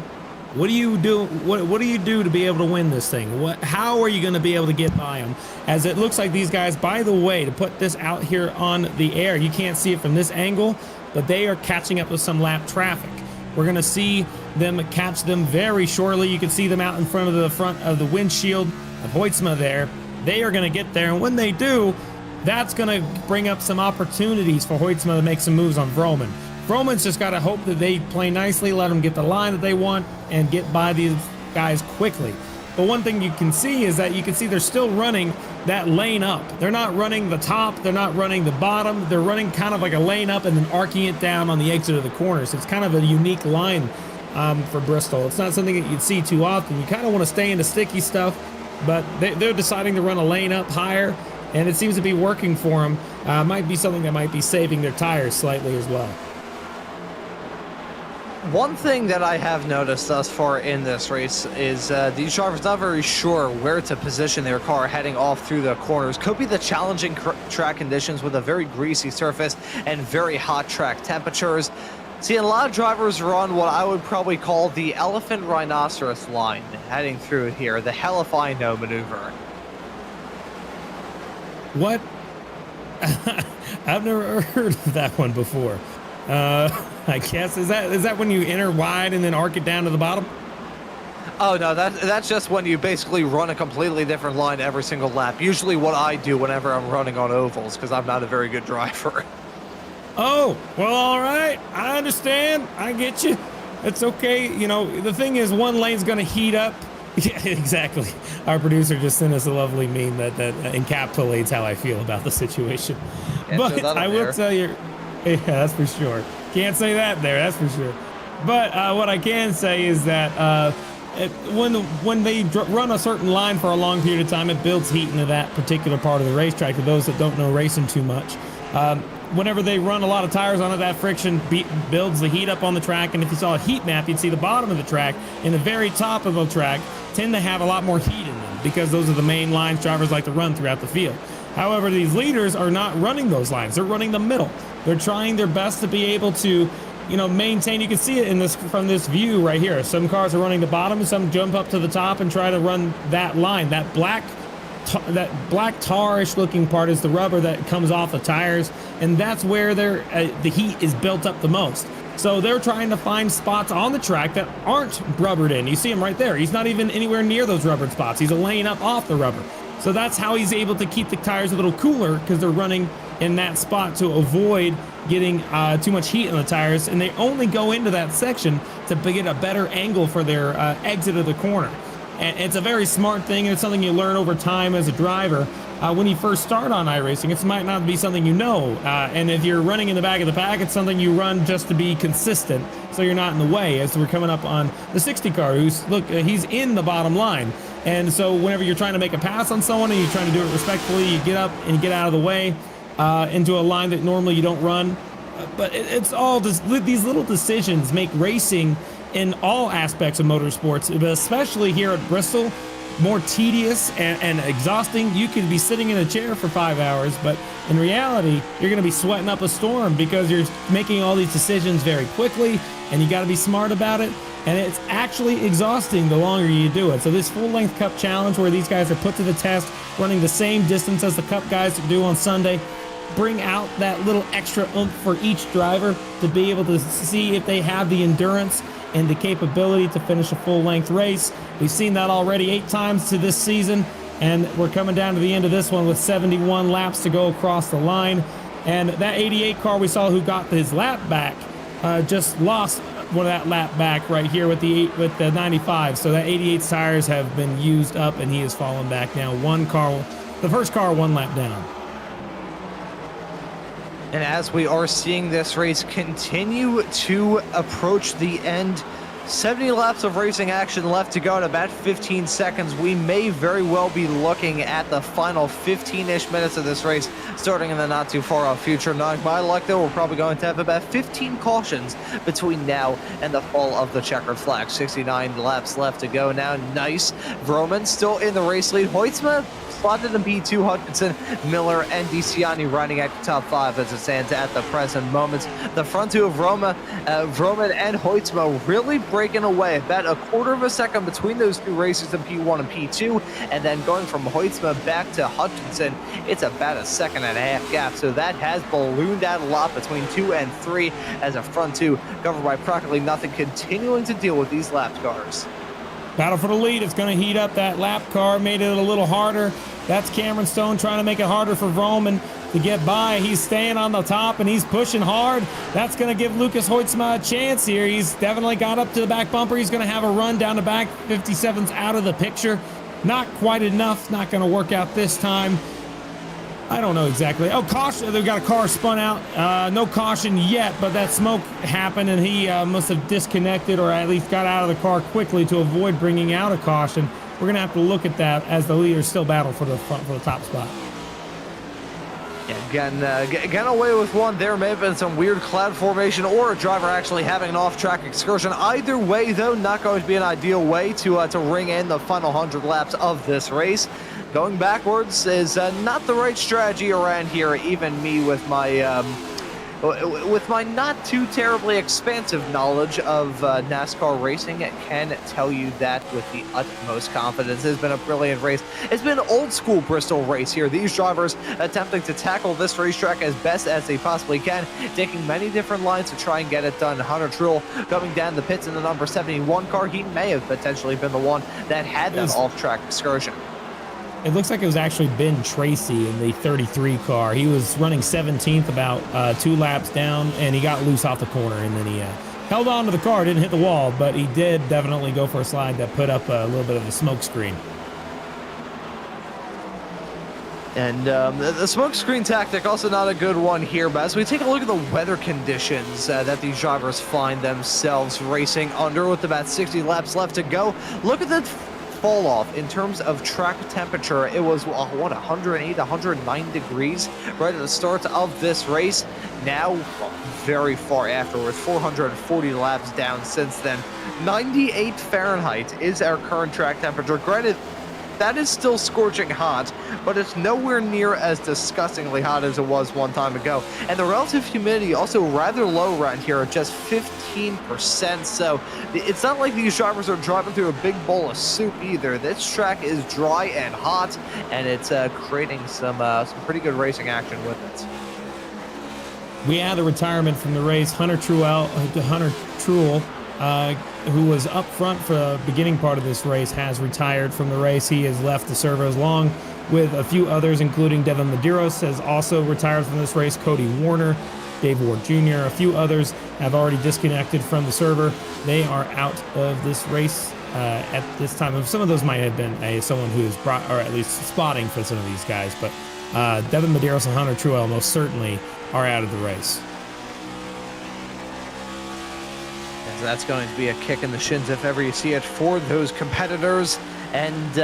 What do you do? What do you do to be able to win this thing? How are you going to be able to get by them? As it looks like these guys, by the way, to put this out here on the air, you can't see it from this angle, but they are catching up with some lap traffic. We're going to see them catch them very shortly. You can see them out in front of the windshield of Hoytsma there. They are going to get there, and when they do, that's going to bring up some opportunities for Hoytsma to make some moves on Vroman. Vroman's just got to hope that they play nicely, let them get the line that they want, and get by these guys quickly. But one thing you can see is that they're still running that lane up. They're not running the top, they're not running the bottom, they're running kind of like a lane up and then arcing it down on the exit of the corner. So it's kind of a unique line for Bristol. It's not something that you'd see too often. You kind of want to stay into sticky stuff, but they're deciding to run a lane up higher, and it seems to be working for them. Might be something that might be saving their tires slightly as well. One thing that I have noticed thus far in this race is these drivers not very sure where to position their car heading off through the corners. Could be the challenging track conditions with a very greasy surface and very hot track temperatures. Seeing a lot of drivers run what I would probably call the elephant rhinoceros line heading through here, the hell if I know maneuver. What? I've never heard of that one before. I guess is that when you enter wide and then arc it down to the bottom? Oh no, that's just when you basically run a completely different line every single lap. Usually what I do whenever I'm running on ovals, because I'm not a very good driver. Oh, well, all right. I understand. I get you. It's okay. You know, the thing is, one lane's going to heat up. Yeah, exactly. Our producer just sent us a lovely meme that encapsulates how I feel about the situation. But I will tell you, yeah, that's for sure. Can't say that there, that's for sure. But what I can say is that when they run a certain line for a long period of time, it builds heat into that particular part of the racetrack. For those that don't know racing too much, whenever they run a lot of tires on it, that friction builds the heat up on the track. And if you saw a heat map, you'd see the bottom of the track and the very top of the track tend to have a lot more heat in them, because those are the main lines drivers like to run throughout the field. However, these leaders are not running those lines. They're running the middle. They're trying their best to be able to, you know, maintain. You can see it from this view right here. Some cars are running the bottom, and some jump up to the top and try to run that line. That black tarish looking part is the rubber that comes off the tires, and that's where the heat is built up the most. So they're trying to find spots on the track that aren't rubbered in. You see him right there. He's not even anywhere near those rubbered spots. He's a lane up off the rubber. So that's how he's able to keep the tires a little cooler, because they're running in that spot to avoid getting too much heat on the tires. And they only go into that section to get a better angle for their exit of the corner. And it's a very smart thing, and it's something you learn over time as a driver. When you first start on iRacing, it might not be something you know. And if you're running in the back of the pack, it's something you run just to be consistent, so you're not in the way. As we're coming up on the 60 car, he's in the bottom line. And so whenever you're trying to make a pass on someone and you're trying to do it respectfully, you get up and you get out of the way into a line that normally you don't run. But it's all these little decisions make racing in all aspects of motorsports, but especially here at Bristol, more tedious and exhausting. You could be sitting in a chair for 5 hours, but in reality, you're going to be sweating up a storm because you're making all these decisions very quickly, and you got to be smart about it. And it's actually exhausting the longer you do it. So this full-length Cup Challenge, where these guys are put to the test, running the same distance as the Cup guys do on Sunday, bring out that little extra oomph for each driver to be able to see if they have the endurance and the capability to finish a full-length race. We've seen that already 8 times to this season, and we're coming down to the end of this one with 71 laps to go across the line. And that 88 car we saw who got his lap back just lost one of that lap back right here with the 95. So that 88's tires have been used up, and he has fallen back now. The first car 1 lap down. And as we are seeing this race continue to approach the end, 70 laps of racing action left to go in about 15 seconds. We may very well be looking at the final 15-ish minutes of this race starting in the not too far off future. Knowing my luck, though, we're probably going to have about 15 cautions between now and the fall of the checkered flag. 69 laps left to go now. Nice. Vroman still in the race lead. Hoytsma slotted in P2, Hutchinson, Miller, and DeCiani running at the top 5 as it stands at the present moment. The front two of Vroman and Hoytsma really breaking away. About a quarter of a second between those two races in P1 and P2, and then going from Hoytsma back to Hutchinson, it's about a 1.5 second gap. So that has ballooned out a lot between 2 and 3 as a front two covered by practically nothing, continuing to deal with these lap cars. Battle for the lead. It's going to heat up that lap car, made it a little harder. That's Cameron Stone trying to make it harder for Vroman to get by. He's staying on the top, and he's pushing hard. That's going to give Lucas Hoytsma a chance here. He's definitely got up to the back bumper. He's going to have a run down the back. 57's out of the picture. Not quite enough. Not going to work out this time. I don't know exactly. Oh, caution. They've got a car spun out. No caution yet, but that smoke happened, and he must have disconnected or at least got out of the car quickly to avoid bringing out a caution. We're going to have to look at that as the leaders still battle for the top spot. Yeah, getting away with one. There may have been some weird cloud formation or a driver actually having an off-track excursion. Either way, though, not going to be an ideal way to ring in the final 100 laps of this race. Going backwards is not the right strategy around here. Even me with my not too terribly expansive knowledge of NASCAR racing can tell you that with the utmost confidence. It's been a brilliant race. It's been an old school Bristol race here. These drivers attempting to tackle this racetrack as best as they possibly can, taking many different lines to try and get it done. Hunter Truex coming down the pits in the number 71 car. He may have potentially been the one that had that off-track excursion. It looks like it was actually Ben Tracy in the 33 car. He was running 17th about 2 laps down, and he got loose off the corner, and then he held on to the car, didn't hit the wall, but he did definitely go for a slide that put up a little bit of a smoke screen. And the smoke screen tactic, also not a good one here, but as we take a look at the weather conditions that these drivers find themselves racing under with about 60 laps left to go, look at the fall off in terms of track temperature. It was 108, 109 degrees right at the start of this race. Now very far afterwards, 440 laps down since then. 98 Fahrenheit is our current track temperature. Granted, that is still scorching hot, but it's nowhere near as disgustingly hot as it was one time ago. And the relative humidity also rather low around here at just 15%. So it's not like these drivers are driving through a big bowl of soup either. This track is dry and hot, and it's creating some pretty good racing action with it. We had a retirement from the race. Hunter Truex, who was up front for the beginning part of this race, has retired from the race. He has left the servos along with a few others, including Devin Medeiros has also retired from this race. Cody Warner, Dave Ward Jr., a few others have already disconnected from the server. They are out of this race at this time. Some of those might have been someone who's brought, or at least spotting for some of these guys, but Devin Medeiros and Hunter Truex most certainly are out of the race. That's going to be a kick in the shins if ever you see it for those competitors. And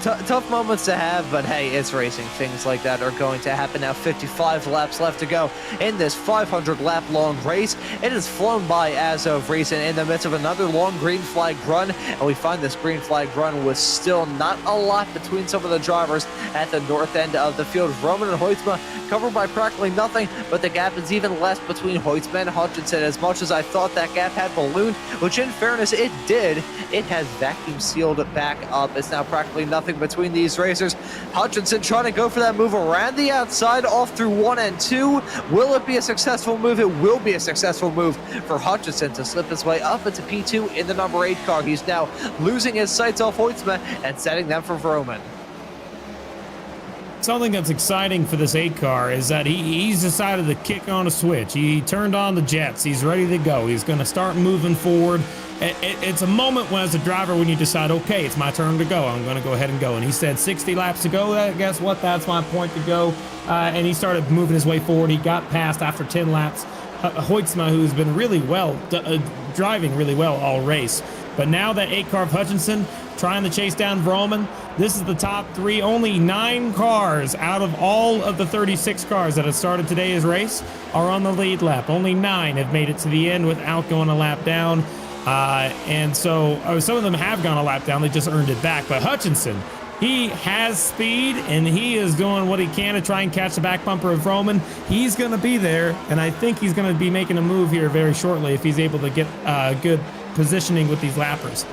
tough moments to have, but hey, it's racing. Things like that are going to happen. Now 55 laps left to go in this 500 lap long race. It has flown by as of recent in the midst of another long green flag run, and we find this green flag run with still not a lot between some of the drivers at the north end of the field. Roman and Hoytsma covered by practically nothing, but the gap is even less between Hoytsma and Hutchinson. As much as I thought that gap had ballooned, which in fairness it did, it has vacuum sealed back up. It's now practically nothing between these racers. Hutchinson trying to go for that move around the outside off through 1 and 2. Will it be a successful move? It will be a successful move for Hutchinson to slip his way up into P2 in the number 8 car. He's now losing his sights off Hoytsma and setting them for Vroman. Something that's exciting for this 8 car is that he's decided to kick on a switch. He turned on the jets. He's ready to go. He's going to start moving forward. It's a moment when, as a driver, when you decide, okay, it's my turn to go. I'm going to go ahead and go. And he said 60 laps to go. Guess what? That's my point to go. And he started moving his way forward. He got past after 10 laps Hoytsma, who's been really well, driving really well all race. But now that 8 car of Hutchinson trying to chase down Vroman, this is the top 3. Only 9 cars out of all of the 36 cars that have started today's race are on the lead lap. Only 9 have made it to the end without going a lap down. And so some of them have gone a lap down. They just earned it back. But Hutchinson, he has speed, and he is doing what he can to try and catch the back bumper of Vroman. He's going to be there, and I think he's going to be making a move here very shortly if he's able to get good positioning with these lappers.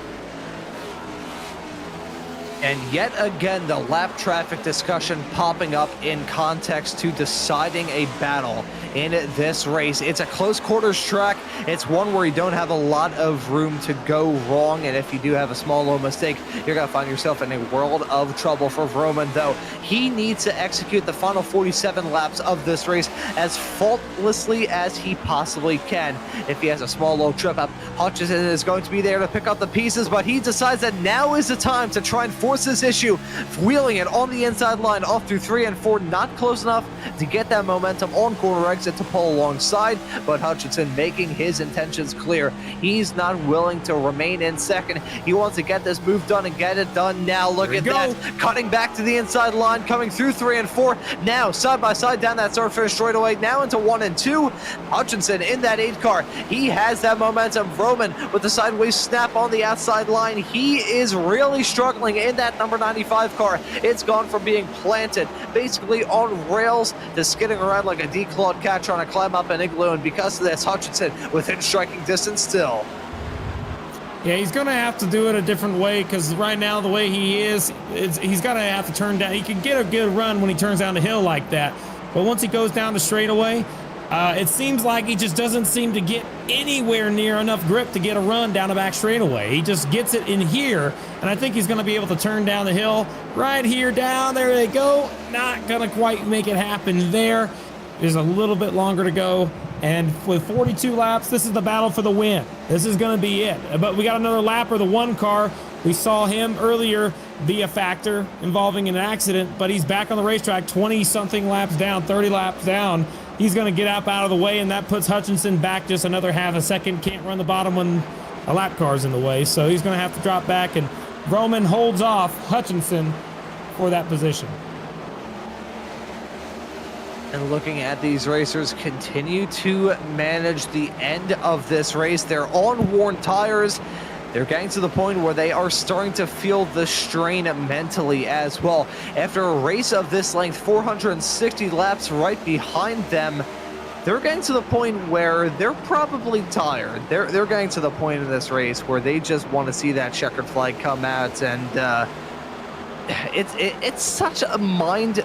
And yet again, the lap traffic discussion popping up in context to deciding a battle in this race. It's a close quarters track. It's one where you don't have a lot of room to go wrong, and if you do have a small little mistake, you're going to find yourself in a world of trouble. For Vroman, though, he needs to execute the final 47 laps of this race as faultlessly as he possibly can. If he has a small little trip up, Hutchinson is going to be there to pick up the pieces, but he decides that now is the time to try and force this issue, wheeling it on the inside line off through 3 and 4, not close enough to get that momentum on corner exit to pull alongside, but Hutchinson making his intentions clear. He's not willing to remain in second. He wants to get this move done and get it done now. Look at that, cutting back to the inside line, coming through 3 and 4, now side by side down that start finish straightaway, now into 1 and 2. Hutchinson in that 8 car, he has that momentum. Vroman with the sideways snap on the outside line, he is really struggling in that number 95 car. It's gone from being planted basically on rails to skidding around like a declawed cat trying to climb up an igloo, and because of this, Hutchinson within striking distance still. Yeah, he's going to have to do it a different way, because right now the way he is, he's going to have to turn down. He can get a good run when he turns down the hill like that, but once he goes down the straightaway, it seems like he just doesn't seem to get anywhere near enough grip to get a run down the back straightaway. He just gets it in here, and I think he's going to be able to turn down the hill right here down. There they go. Not going to quite make it happen there. There's a little bit longer to go, and with 42 laps, this is the battle for the win. This is going to be it. But we got another lapper, the 1 car. We saw him earlier be a factor involving an accident, but he's back on the racetrack 20-something laps down, 30 laps down. He's going to get up out of the way, and that puts Hutchinson back just another half a second. Can't run the bottom when a lap car's in the way, so he's going to have to drop back, and Vroman holds off Hutchinson for that position. And looking at these racers continue to manage the end of this race. They're on worn tires. They're getting to the point where they are starting to feel the strain mentally as well. After a race of this length, 460 laps right behind them, they're getting to the point where they're probably tired. They're getting to the point in this race where they just want to see that checkered flag come out, and it's such a mind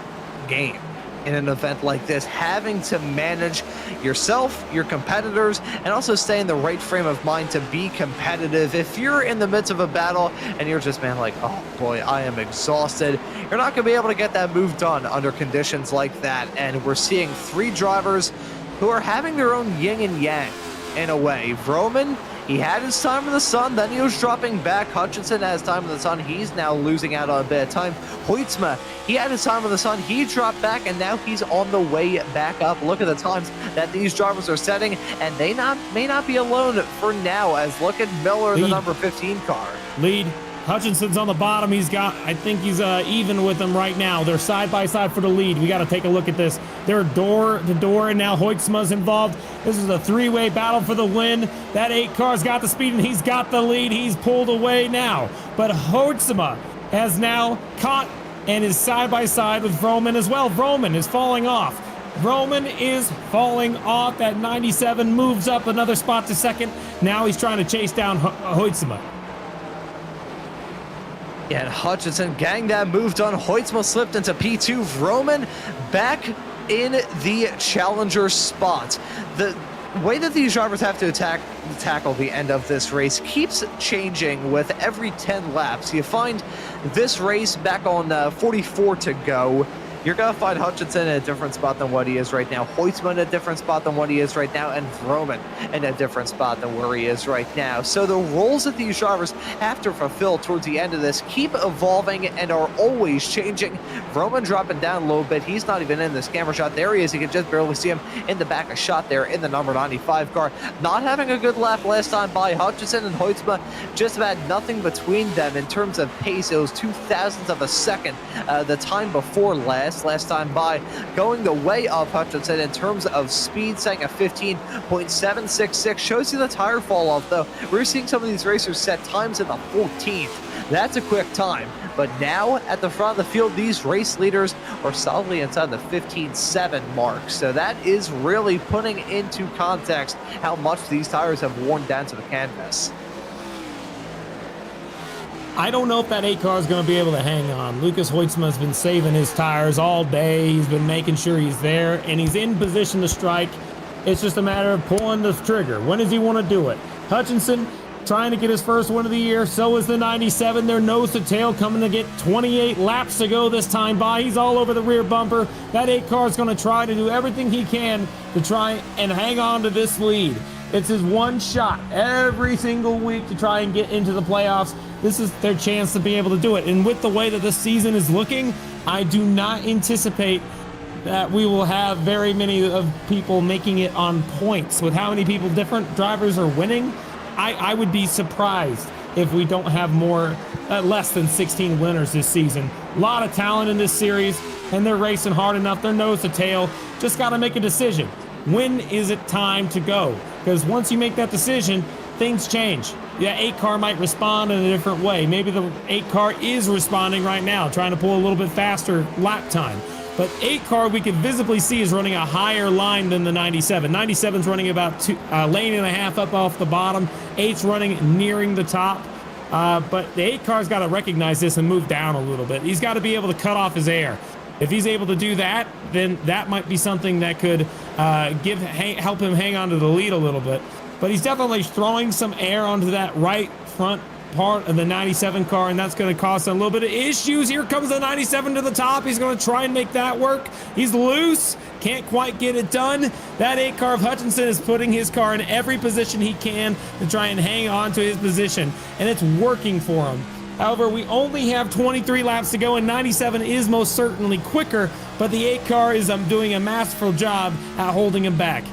game in an event like this, having to manage yourself, your competitors, and also stay in the right frame of mind to be competitive. If you're in the midst of a battle and you're just, man, like, oh boy, I am exhausted, you're not going to be able to get that move done under conditions like that. And we're seeing 3 drivers who are having their own yin and yang in a way. Vroman, he had his time in the sun, then he was dropping back. Hutchinson has time in the sun. He's now losing out on a bit of time. Hoytsma, he had his time in the sun. He dropped back, and now he's on the way back up. Look at the times that these drivers are setting, and they may not be alone for now, as look at Miller, the number 15 car. Lead Hutchinson's on the bottom. I think he's even with them right now. They're side by side for the lead. We got to take a look at this. They're door to door, and now Hoytsma's involved. This is a three-way battle for the win. That 8 car's got the speed, and he's got the lead. He's pulled away now. But Hoytsma has now caught and is side by side with Vroman as well. Vroman is falling off. Roman is falling off. That 97 moves up another spot to second. Now he's trying to chase down Hoytsma. Yeah, and Hutchinson getting that move done. Hoytsma slipped into P2. Vroman back in the challenger spot. The way that these drivers have to tackle the end of this race keeps changing with every 10 laps. You find this race back on 44 to go. You're going to find Hutchinson in a different spot than what he is right now, Hoytsma in a different spot than what he is right now, and Vroman in a different spot than where he is right now. So the roles that these drivers have to fulfill towards the end of this keep evolving and are always changing. Vroman dropping down a little bit. He's not even in this camera shot. There he is. You can just barely see him in the back of shot there in the number 95 car. Not having a good lap last time by. Hutchinson and Hoytsma just about nothing between them in terms of pace. It was 0.02 of a second the time before last time by, going the way of Hutchinson in terms of speed, saying a 15.766. Shows you the tire fall off, though. We're seeing some of these racers set times in the 14th. That's a quick time. But now at the front of the field, these race leaders are solidly inside the 15.7 mark. So that is really putting into context how much these tires have worn down to the canvas. I don't know if that 8 car is going to be able to hang on. Lucas Hoytsma has been saving his tires all day. He's been making sure he's there, and he's in position to strike. It's just a matter of pulling the trigger. When does he want to do it? Hutchinson trying to get his first win of the year. So is the 97. They're nose to tail, coming to get 28 laps to go this time by. He's all over the rear bumper. That 8 car is going to try to do everything he can to try and hang on to this lead. It's his one shot every single week to try and get into the playoffs. This is their chance to be able to do it. And with the way that this season is looking, I do not anticipate that we will have very many of people making it on points. With how many people, different drivers are winning, I would be surprised if we don't have less than 16 winners this season. A lot of talent in this series, and they're racing hard enough. They're nose to tail. Just got to make a decision. When is it time to go? Because once you make that decision, things change. The 8 car might respond in a different way. Maybe the 8 car is responding right now, trying to pull a little bit faster lap time. But 8 car, we can visibly see, is running a higher line than the 97. 97's running about a lane and a half up off the bottom. 8's running nearing the top. But the 8 car's got to recognize this and move down a little bit. He's got to be able to cut off his air. If he's able to do that, then that might be something that could help him hang on to the lead a little bit. But he's definitely throwing some air onto that right front part of the 97 car, and that's going to cause him a little bit of issues. Here comes the 97 to the top. He's going to try and make that work. He's loose. Can't quite get it done. That 8 car of Hutchinson is putting his car in every position he can to try and hang on to his position, and it's working for him. However, we only have 23 laps to go, and 97 is most certainly quicker, but the 8 car is doing a masterful job at holding him back.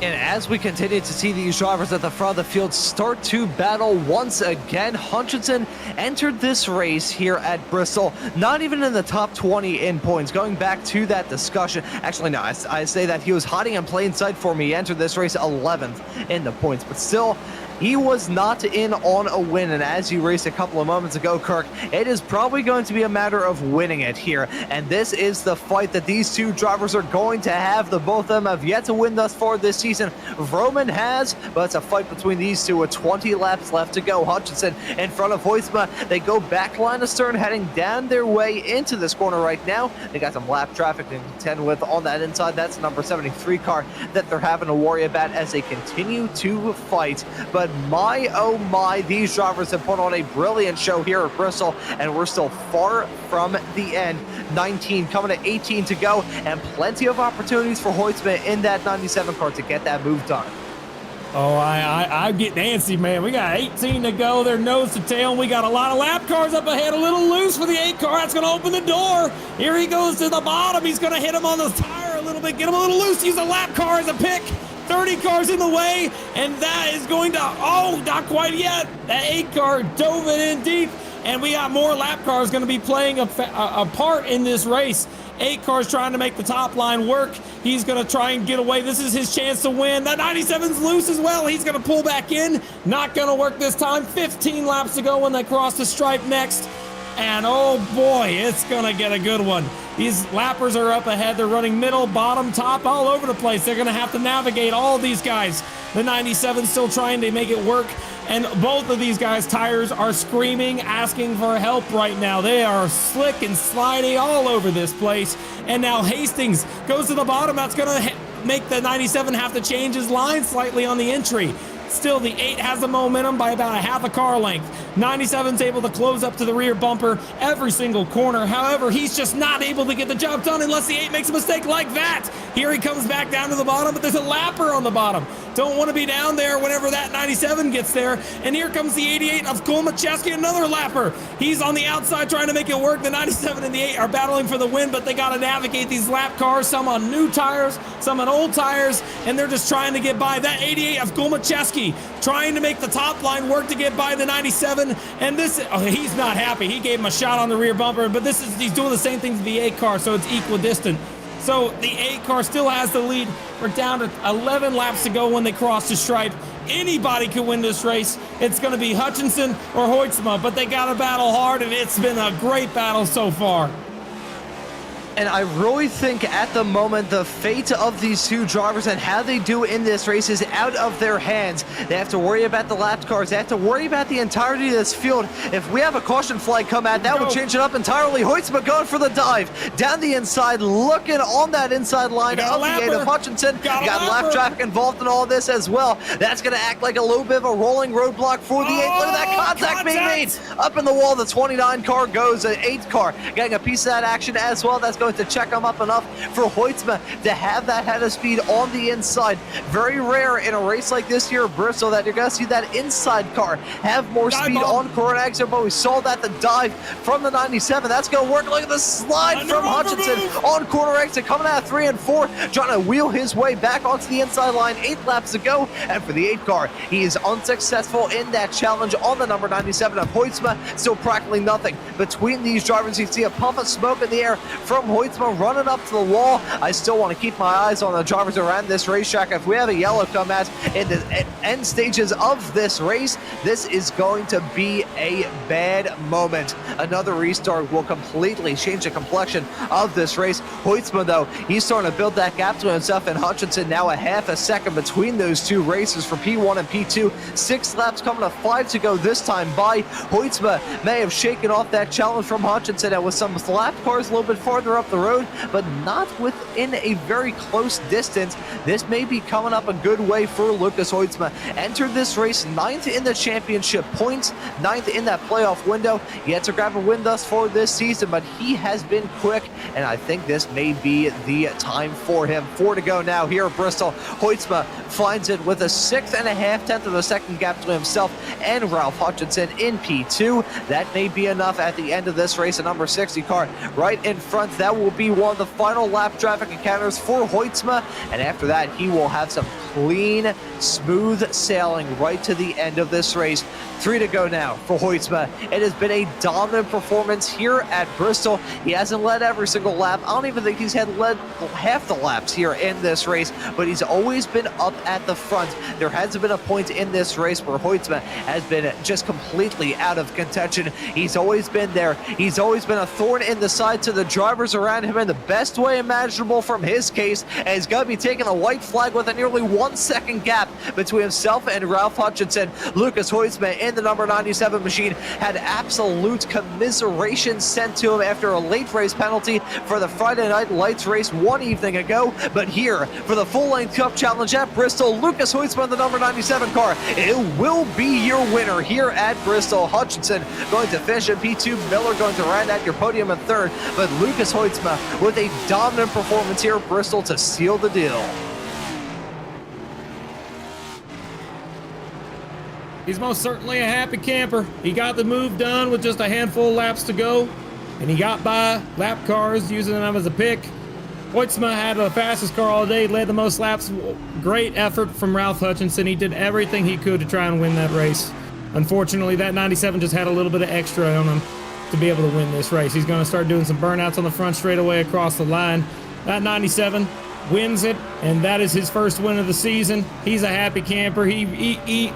And as we continue to see these drivers at the front of the field start to battle once again, Hutchinson entered this race here at Bristol, not even in the top 20 in points. Going back to that discussion, actually no, I say that he was hiding in plain sight for me. He entered this race 11th in the points, but still, he was not in on a win, and as you raced a couple of moments ago, Kirk, it is probably going to be a matter of winning it here, and this is the fight that these two drivers are going to have. The both of them have yet to win thus far this season. Vroman has, but it's a fight between these two with 20 laps left to go. Hutchinson in front of Hoytsma. They go back line astern, heading down their way into this corner right now. They got some lap traffic to contend with on that inside. That's the number 73 car that they're having to worry about as they continue to fight. But my, oh my, these drivers have put on a brilliant show here at Bristol, and we're still far from the end. 19 coming to 18 to go, and plenty of opportunities for Hoytsma in that 97 car to get that move done. Oh, I get antsy, man. We got 18 to go. They're nose to tail, and we got a lot of lap cars up ahead. A little loose for the 8 car. That's going to open the door. Here he goes to the bottom. He's going to hit him on the tire a little bit, get him a little loose. Use a lap car as a pick. 30 cars in the way, and that is going to, oh, not quite yet. That 8 car dove it in deep, and we got more lap cars going to be playing a part in this race. 8 cars trying to make the top line work. He's going to try and get away. This is his chance to win. That 97's loose as well. He's going to pull back in. Not going to work this time. 15 laps to go when they cross the stripe next. And oh boy, it's going to get a good one. These lappers are up ahead. They're running middle, bottom, top, all over the place. They're going to have to navigate all these guys. The 97 still trying to make it work. And both of these guys' tires are screaming, asking for help right now. They are slick and slidey all over this place. And now Hastings goes to the bottom. That's going to make the 97 have to change his line slightly on the entry. Still, the 8 has the momentum by about a half a car length. 97's able to close up to the rear bumper every single corner. However, he's just not able to get the job done unless the 8 makes a mistake like that. Here he comes back down to the bottom, but there's a lapper on the bottom. Don't want to be down there whenever that 97 gets there. And here comes the 88 of Kolmacheski, another lapper. He's on the outside trying to make it work. The 97 and the 8 are battling for the win, but they got to navigate these lap cars, some on new tires, some on old tires, and they're just trying to get by. That 88 of Kolmacheski trying to make the top line work to get by the 97, and this, he's not happy. He gave him a shot on the rear bumper, but he's doing the same thing to the 8 car, so it's equidistant. So the 8 car still has the lead. We're down to 11 laps to go when they cross the stripe. Anybody can win this race. It's going to be Hutchinson or Hoytsma, but they got to battle hard, and it's been a great battle so far. And I really think at the moment the fate of these two drivers and how they do in this race is out of their hands. They have to worry about the lap cars. They have to worry about the entirety of this field. If we have a caution flag come out, that will change it up entirely. Hoytsma going for the dive. Down the inside, looking on that inside line of the 8 of Hutchinson. Got lap traffic involved in all this as well. That's going to act like a little bit of a rolling roadblock for the 8. Look at that contact being made. Up in the wall, the 29 car goes, an 8 car getting a piece of that action as well. That's going to check them up enough for Hoytsma to have that head of speed on the inside. Very rare in a race like this here at Bristol that you're going to see that inside car have more speed on corner exit, but we saw that the dive from the 97. That's going to work. Look at the slide from Hutchinson on corner exit, coming out of 3 and 4, trying to wheel his way back onto the inside line. 8 laps to go, and for the 8 car, he is unsuccessful in that challenge on the number 97 of Hoytsma. Still practically nothing between these drivers. You see a puff of smoke in the air from Hoytsma running up to the wall. I still want to keep my eyes on the drivers around this racetrack. If we have a yellow come out in the end stages of this race, this is going to be a bad moment. Another restart will completely change the complexion of this race. Hoytsma, though, he's starting to build that gap to himself and Hutchinson. Now a half a second between those two races for P1 and P2. 6 laps coming to 5 to go this time by. Hoytsma may have shaken off that challenge from Hutchinson, and with some lap cars a little bit farther up the road, but not within a very close distance. This may be coming up a good way for Lucas Hoytsma. Entered this race 9th in the championship points, 9th in that playoff window. Yet to grab a win thus far this season, but he has been quick, and I think this may be the time for him. 4 to go now here at Bristol. Hoytsma finds it with a 6.5 of a second gap to himself and Ralph Hutchinson in P2. That may be enough at the end of this race. A number 60 car right in front. That will be one of the final lap traffic encounters for Hoytsma, and after that he will have some clean, smooth sailing right to the end of this race. 3 to go now for Hoytsma. It has been a dominant performance here at Bristol. He hasn't led every single lap. I don't even think he's led half the laps here in this race, but he's always been up at the front. There hasn't been a point in this race where Hoytsma has been just completely out of contention. He's always been there. He's always been a thorn in the side to the drivers around him in the best way imaginable from his case, and he's going to be taking a white flag with a nearly 1 second gap between himself and Ralph Hutchinson. Lucas Hoytsma in the number 97 machine had absolute commiseration sent to him after a late race penalty for the Friday Night Lights race 1 evening ago, but here for the full-length Cup Challenge at Bristol, Lucas Hoytsma in the number 97 car, it will be your winner here at Bristol. Hutchinson going to finish in P2, Miller going to round out your podium in 3rd, but Lucas Hoytsma with a dominant performance here at Bristol to seal the deal. He's most certainly a happy camper. He got the move done with just a handful of laps to go, and he got by lap cars using them as a pick. Hoytsma had the fastest car all day, led the most laps. Great effort from Ralph Hutchinson. He did everything he could to try and win that race. Unfortunately, that 97 just had a little bit of extra on him to be able to win this race. He's going to start doing some burnouts on the front straightaway across the line. That 97 wins it, and that is his first win of the season. He's a happy camper. He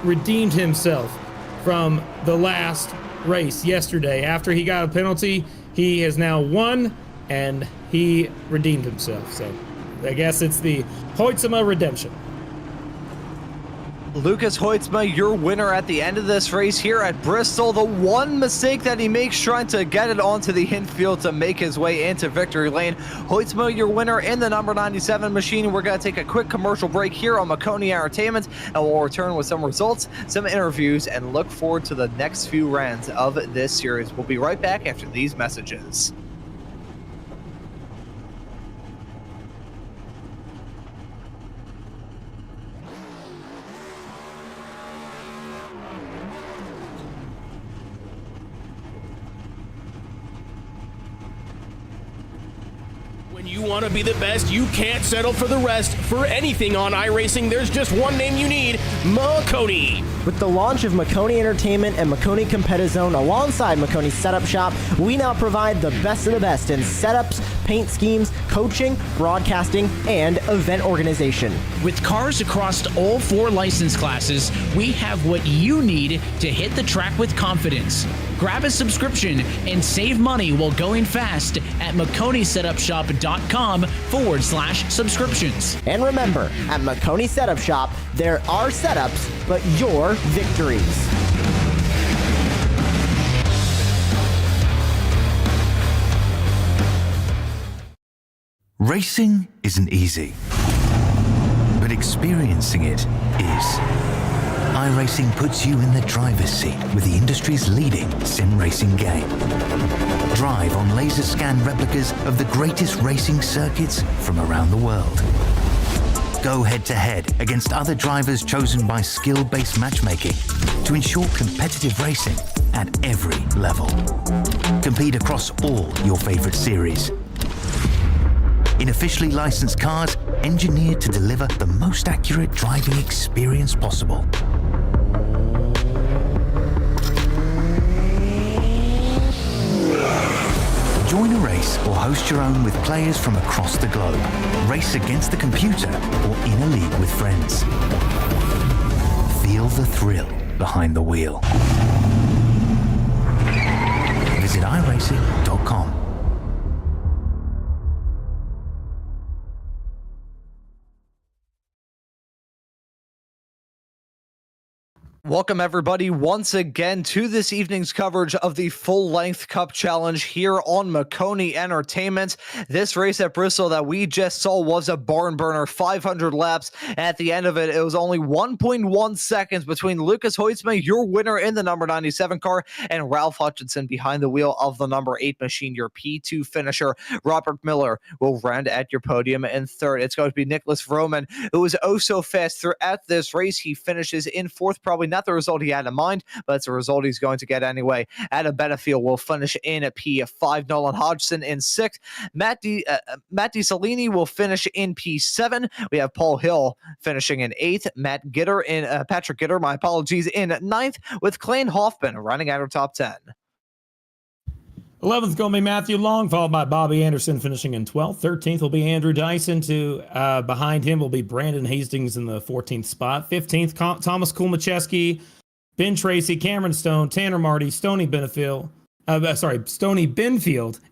redeemed himself from the last race yesterday. After he got a penalty, he has now won, and he redeemed himself. So I guess it's the Hoytsma redemption. Lucas Hoytsma, your winner at the end of this race here at Bristol. The one mistake that he makes trying to get it onto the infield to make his way into victory lane. Hoytsma, your winner in the number 97 machine. We're going to take a quick commercial break here on Maconi Entertainment, and we'll return with some results, some interviews, and look forward to the next few rounds of this series. We'll be right back after these messages. When you want to be the best, you can't settle for the rest. For anything on iRacing, there's just one name you need, Maconi. With the launch of Maconi Entertainment and Maconi Competizone alongside Maconi Setup Shop, we now provide the best of the best in setups, paint schemes, coaching, broadcasting, and event organization. With cars across all 4 license classes, we have what you need to hit the track with confidence. Grab a subscription and save money while going fast at MaconiSetupShop.com/subscriptions. And remember, at Maconi Setup Shop, there are setups, but your victories. Racing isn't easy, but experiencing it is. iRacing puts you in the driver's seat with the industry's leading sim racing game. Drive on laser scan replicas of the greatest racing circuits from around the world. Go head to head against other drivers chosen by skill-based matchmaking to ensure competitive racing at every level. Compete across all your favorite series. In officially licensed cars, engineered to deliver the most accurate driving experience possible. Join a race or host your own with players from across the globe. Race against the computer or in a league with friends. Feel the thrill behind the wheel. Visit iRacing.com. Welcome, everybody, once again to this evening's coverage of the full-length Cup Challenge here on Maconi Entertainment. This race at Bristol that we just saw was a barn burner, 500 laps. At the end of it, it was only 1.1 seconds between Lucas Hoytsma, your winner in the number 97 car, and Ralph Hutchinson behind the wheel of the number 8 machine, your P2 finisher. Robert Miller will round at your podium in third. It's going to be Nicholas Roman, who was oh so fast throughout this race. He finishes in fourth, probably not the result he had in mind, but it's a result he's going to get anyway. Adam Benefield will finish in at P5. Nolan Hodgson in sixth. Matt DiCellini will finish in P7. We have Paul Hill finishing in eighth. Patrick Gitter, my apologies, in ninth, with Clayton Hoffman running out of top 10. 11th going to be Matthew Long, followed by Bobby Anderson finishing in 12th. 13th will be Andrew Dyson. Behind him will be Brandon Hastings in the 14th spot. 15th, Thomas Kulmacheski, Ben Tracy, Cameron Stone, Tanner Marty, Stony Benfield,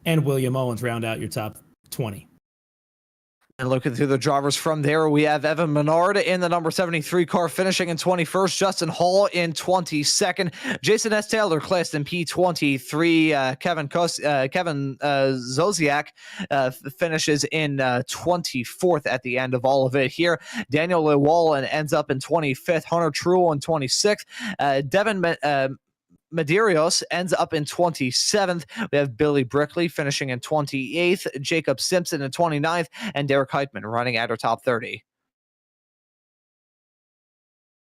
and William Owens round out your top 20. And looking through the drivers from there, we have Evan Menard in the number 73 car finishing in 21st. Justin Hall in 22nd. Jason S. Taylor classed in P23. Kevin Zosiak finishes in 24th at the end of all of it here. Daniel Llewellyn ends up in 25th. Hunter Truel in 26th. Devin Medeiros ends up in 27th. We have Billy Brickley finishing in 28th, Jacob Simpson in 29th, and Derek Heitman running at our top 30.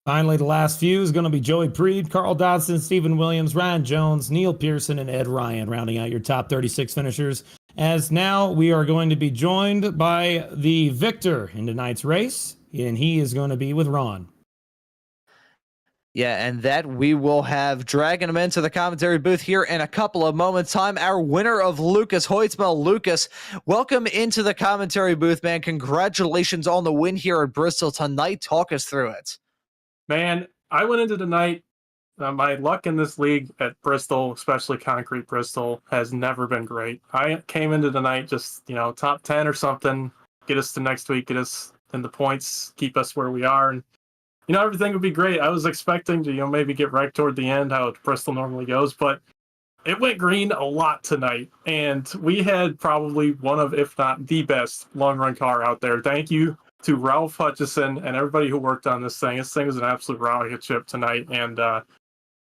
Finally, the last few is going to be Joey Preed, Carl Dodson, Stephen Williams, Ryan Jones, Neil Pearson, and Ed Ryan, rounding out your top 36 finishers. As now we are going to be joined by the victor in tonight's race, and he is going to be with Ron. Yeah, and that we will have dragging him into the commentary booth here in a couple of moments' time. Our winner of Lucas Hoytsma. Lucas, welcome into the commentary booth, man. Congratulations on the win here at Bristol tonight. Talk us through it. Man, I went into tonight. My luck in this league at Bristol, especially Concrete Bristol, has never been great. I came into tonight just, top 10 or something, get us to next week, get us in the points, keep us where we are, and everything would be great. I was expecting to, maybe get right toward the end, how Bristol normally goes, but it went green a lot tonight, and we had probably one of, if not the best, long-run car out there. Thank you to Ralph Hutchison and everybody who worked on this thing. This thing was an absolute rocket ship tonight, and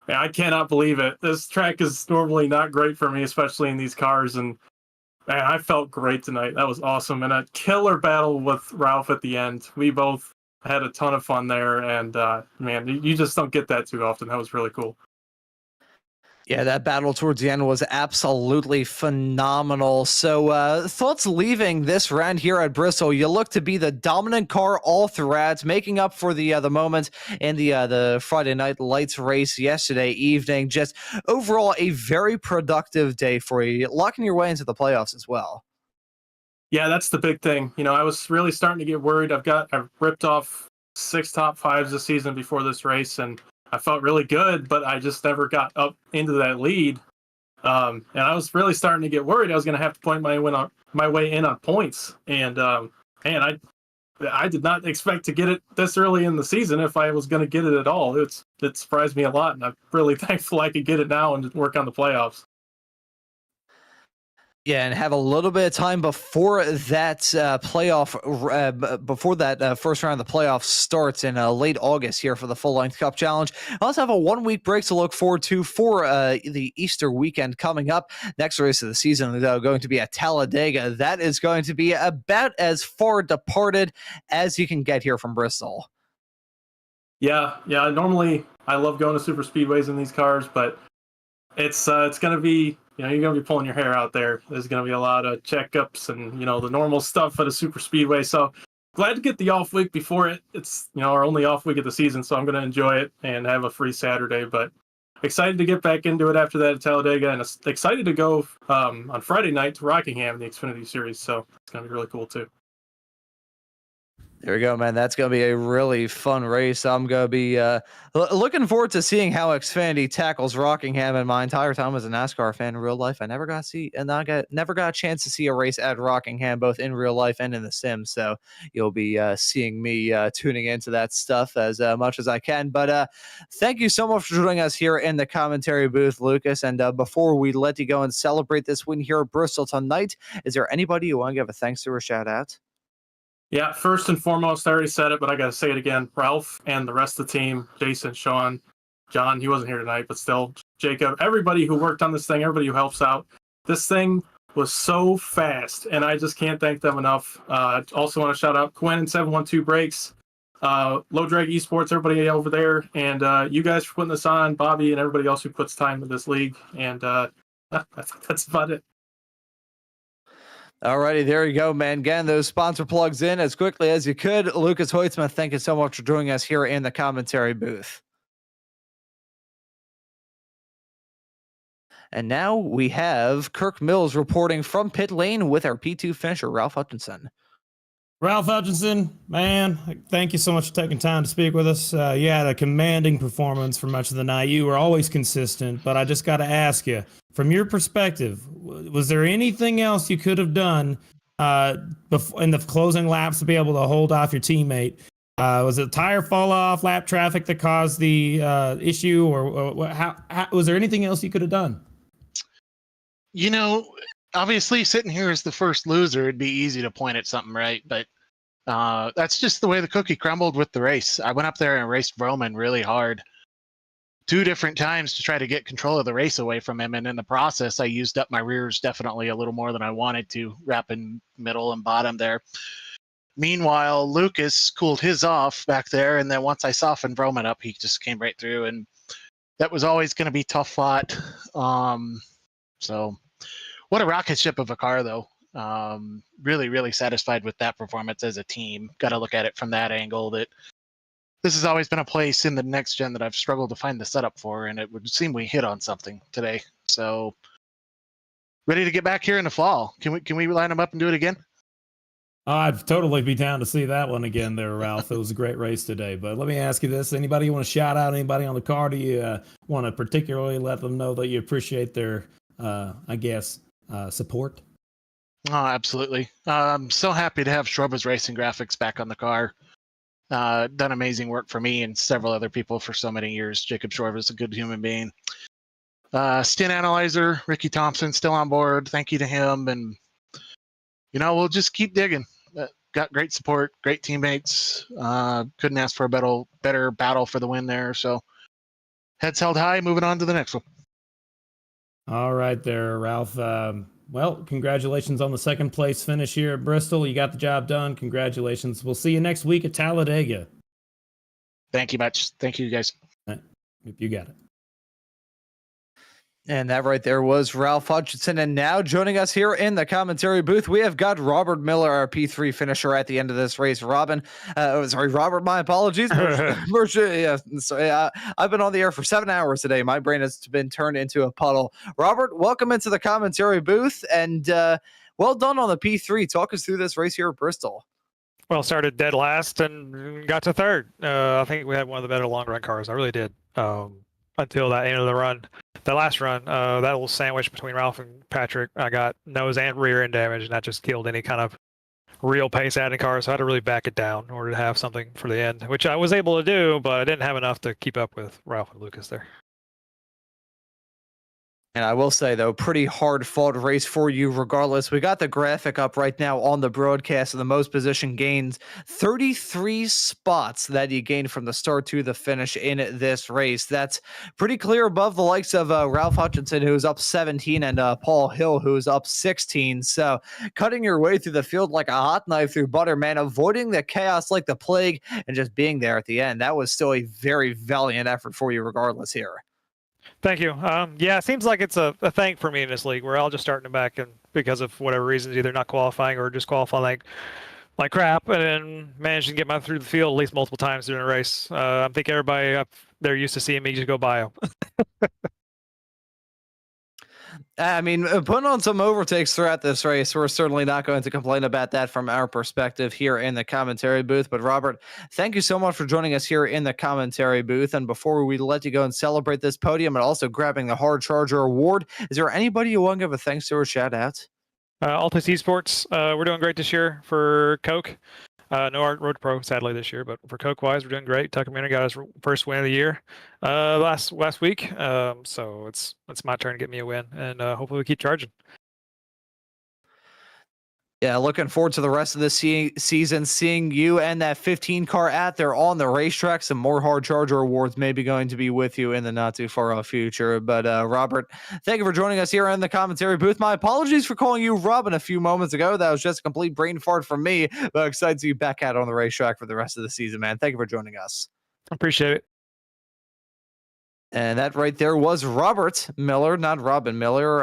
I cannot believe it. This track is normally not great for me, especially in these cars, and man, I felt great tonight. That was awesome, and a killer battle with Ralph at the end. We both had a ton of fun there, and man, you just don't get that too often. That was really cool. Yeah, that battle towards the end was absolutely phenomenal. So thoughts leaving this round here at Bristol? You look to be the dominant car all throughout, making up for the moment in the Friday Night Lights race yesterday evening. Just overall a very productive day for you, locking your way into the playoffs as well. Yeah, that's the big thing. I was really starting to get worried. I've ripped off 6 top 5s this season before this race, and I felt really good, but I just never got up into that lead. And I was really starting to get worried I was going to have to point my way in on points. And man, I did not expect to get it this early in the season if I was going to get it at all. It surprised me a lot, and I'm really thankful I could get it now and work on the playoffs. Yeah, and have a little bit of time before that first round of the playoffs starts in late August here for the full-length Cup Challenge. I also have a 1-week break to look forward to for the Easter weekend coming up. Next race of the season, though, going to be at Talladega. That is going to be about as far departed as you can get here from Bristol. Yeah. Normally, I love going to super speedways in these cars, but it's going to be, you're going to be pulling your hair out there. There's going to be a lot of checkups and, the normal stuff at a super speedway. So glad to get the off week before it. It's, our only off week of the season, so I'm going to enjoy it and have a free Saturday. But excited to get back into it after that at Talladega, and excited to go on Friday night to Rockingham, the Xfinity Series. So it's going to be really cool, too. There we go, man. That's going to be a really fun race. I'm going to be looking forward to seeing how Xfinity tackles Rockingham. And my entire time as a NASCAR fan in real life, I never got a chance to see a race at Rockingham, both in real life and in the sim. So you'll be seeing me tuning into that stuff as much as I can. But thank you so much for joining us here in the commentary booth, Lucas. And before we let you go and celebrate this win here at Bristol tonight, is there anybody you want to give a thanks to or shout out? Yeah, first and foremost, I already said it, but I got to say it again. Ralph and the rest of the team, Jason, Sean, John, he wasn't here tonight, but still, Jacob, everybody who worked on this thing, everybody who helps out. This thing was so fast, and I just can't thank them enough. I also want to shout out Quinn and 712 Brakes, Low Drag Esports, everybody over there, and you guys for putting this on, Bobby and everybody else who puts time in this league, and that's about it. Alrighty, there you go, man. Again, those sponsor plugs in as quickly as you could. Lucas Hoytsma, thank you so much for joining us here in the commentary booth. And now we have Kirk Mills reporting from pit lane with our P2 finisher, Ralph Hutchinson. Ralph Hutchinson, man, thank you so much for taking time to speak with us. You had a commanding performance for much of the night. You were always consistent, but I just got to ask you, from your perspective, was there anything else you could have done in the closing laps to be able to hold off your teammate? Was it tire fall off, lap traffic that caused the issue, or how was there anything else you could have done? Obviously, sitting here as the first loser, it'd be easy to point at something, right? But that's just the way the cookie crumbled with the race. I went up there and raced Roman really hard 2 different times to try to get control of the race away from him. And in the process, I used up my rears definitely a little more than I wanted to, wrapping middle and bottom there. Meanwhile, Lucas cooled his off back there, and then once I softened Roman up, he just came right through, and that was always going to be tough fought. So what a rocket ship of a car, though. Really, really satisfied with that performance as a team. Got to look at it from that angle, that this has always been a place in the next gen that I've struggled to find the setup for, and it would seem we hit on something today. So ready to get back here in the fall. Can we line them up and do it again? I'd totally be down to see that one again there, Ralph. It was a great race today. But let me ask you this. Anybody you want to shout out, anybody on the car? Do you want to particularly let them know that you appreciate their, support? Oh, absolutely. I'm so happy to have Schroba's Racing Graphics back on the car. Done amazing work for me and several other people for so many years. Jacob Schroba's a good human being. Stint Analyzer, Ricky Thompson, still on board. Thank you to him. And, we'll just keep digging. Got great support, great teammates. Couldn't ask for a better battle for the win there. So heads held high, moving on to the next one. All right there, Ralph. Well, congratulations on the second place finish here at Bristol. You got the job done. Congratulations. We'll see you next week at Talladega. Thank you much. Thank you, guys. You got it. And that right there was Ralph Hutchinson. And now joining us here in the commentary booth, we have got Robert Miller, our P3 finisher at the end of this race. Robert, my apologies. Yeah, sorry, I've been on the air for 7 hours today. My brain has been turned into a puddle. Robert, welcome into the commentary booth, and well done on the P3. Talk us through this race here at Bristol. Well, started dead last and got to third. I think we had one of the better long run cars. I really did. Until that end of the run. The last run, that little sandwich between Ralph and Patrick, I got nose and rear end damage, and that just killed any kind of real pace adding car. So I had to really back it down in order to have something for the end, which I was able to do, but I didn't have enough to keep up with Ralph and Lucas there. And I will say, though, pretty hard-fought race for you regardless. We got the graphic up right now on the broadcast of the most position gains. 33 spots that you gained from the start to the finish in this race. That's pretty clear above the likes of Ralph Hutchinson, who's up 17, and Paul Hill, who's up 16. So cutting your way through the field like a hot knife through butter, man, avoiding the chaos like the plague and just being there at the end. That was still a very valiant effort for you regardless here. Thank you. Yeah, it seems like it's a thing for me in this league where I'll just start in the back and because of whatever reasons, either not qualifying or just qualifying like crap, and then manage to get through the field at least multiple times during a race. I think everybody up there used to seeing me just go by them. I mean, putting on some overtakes throughout this race, we're certainly not going to complain about that from our perspective here in the commentary booth. But Robert, thank you so much for joining us here in the commentary booth. And before we let you go and celebrate this podium and also grabbing the Hard Charger Award, is there anybody you want to give a thanks to or shout out? Altus Esports, we're doing great this year for Coke. No Art Road Pro, sadly, this year, but for Coke-wise, we're doing great. Tucker Manor got his first win of the year last week, so it's my turn to get me a win, and hopefully we keep charging. Yeah, looking forward to the rest of the season, seeing you and that 15 car out there on the racetrack. Some more Hard Charger Awards may be going to be with you in the not too far off future. But Robert, thank you for joining us here in the commentary booth. My apologies for calling you Robin a few moments ago. That was just a complete brain fart from me. But excited to see you back out on the racetrack for the rest of the season, man. Thank you for joining us. Appreciate it. And that right there was Robert Miller, not Robin Miller.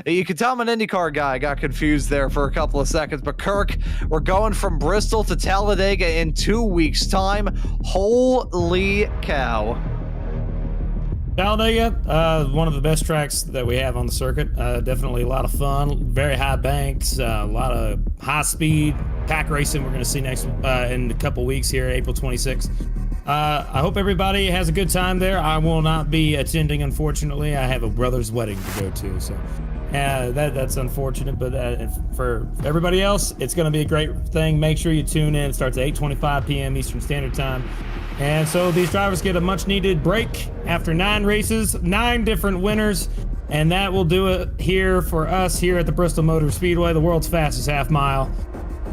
You could tell I'm an IndyCar guy. I got confused there for a couple of seconds. But Kirk, we're going from Bristol to Talladega in 2 weeks' time. Holy cow. Talladega, one of the best tracks that we have on the circuit. Definitely a lot of fun, very high banks, a lot of high speed pack racing we're going to see next in a couple weeks here, April 26th. I hope everybody has a good time there. I will not be attending, unfortunately. I have a brother's wedding to go to, so that's unfortunate. But for everybody else, it's going to be a great thing. Make sure you tune in. It starts at 8:25 p.m. Eastern Standard Time. And so these drivers get a much-needed break after 9 races, 9 different winners, and that will do it here for us here at the Bristol Motor Speedway, the world's fastest half mile.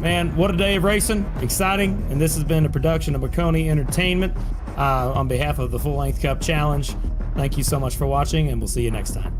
Man, what a day of racing. Exciting. And this has been a production of Maconi Entertainment on behalf of the Full Length Cup Challenge. Thank you so much for watching, and we'll see you next time.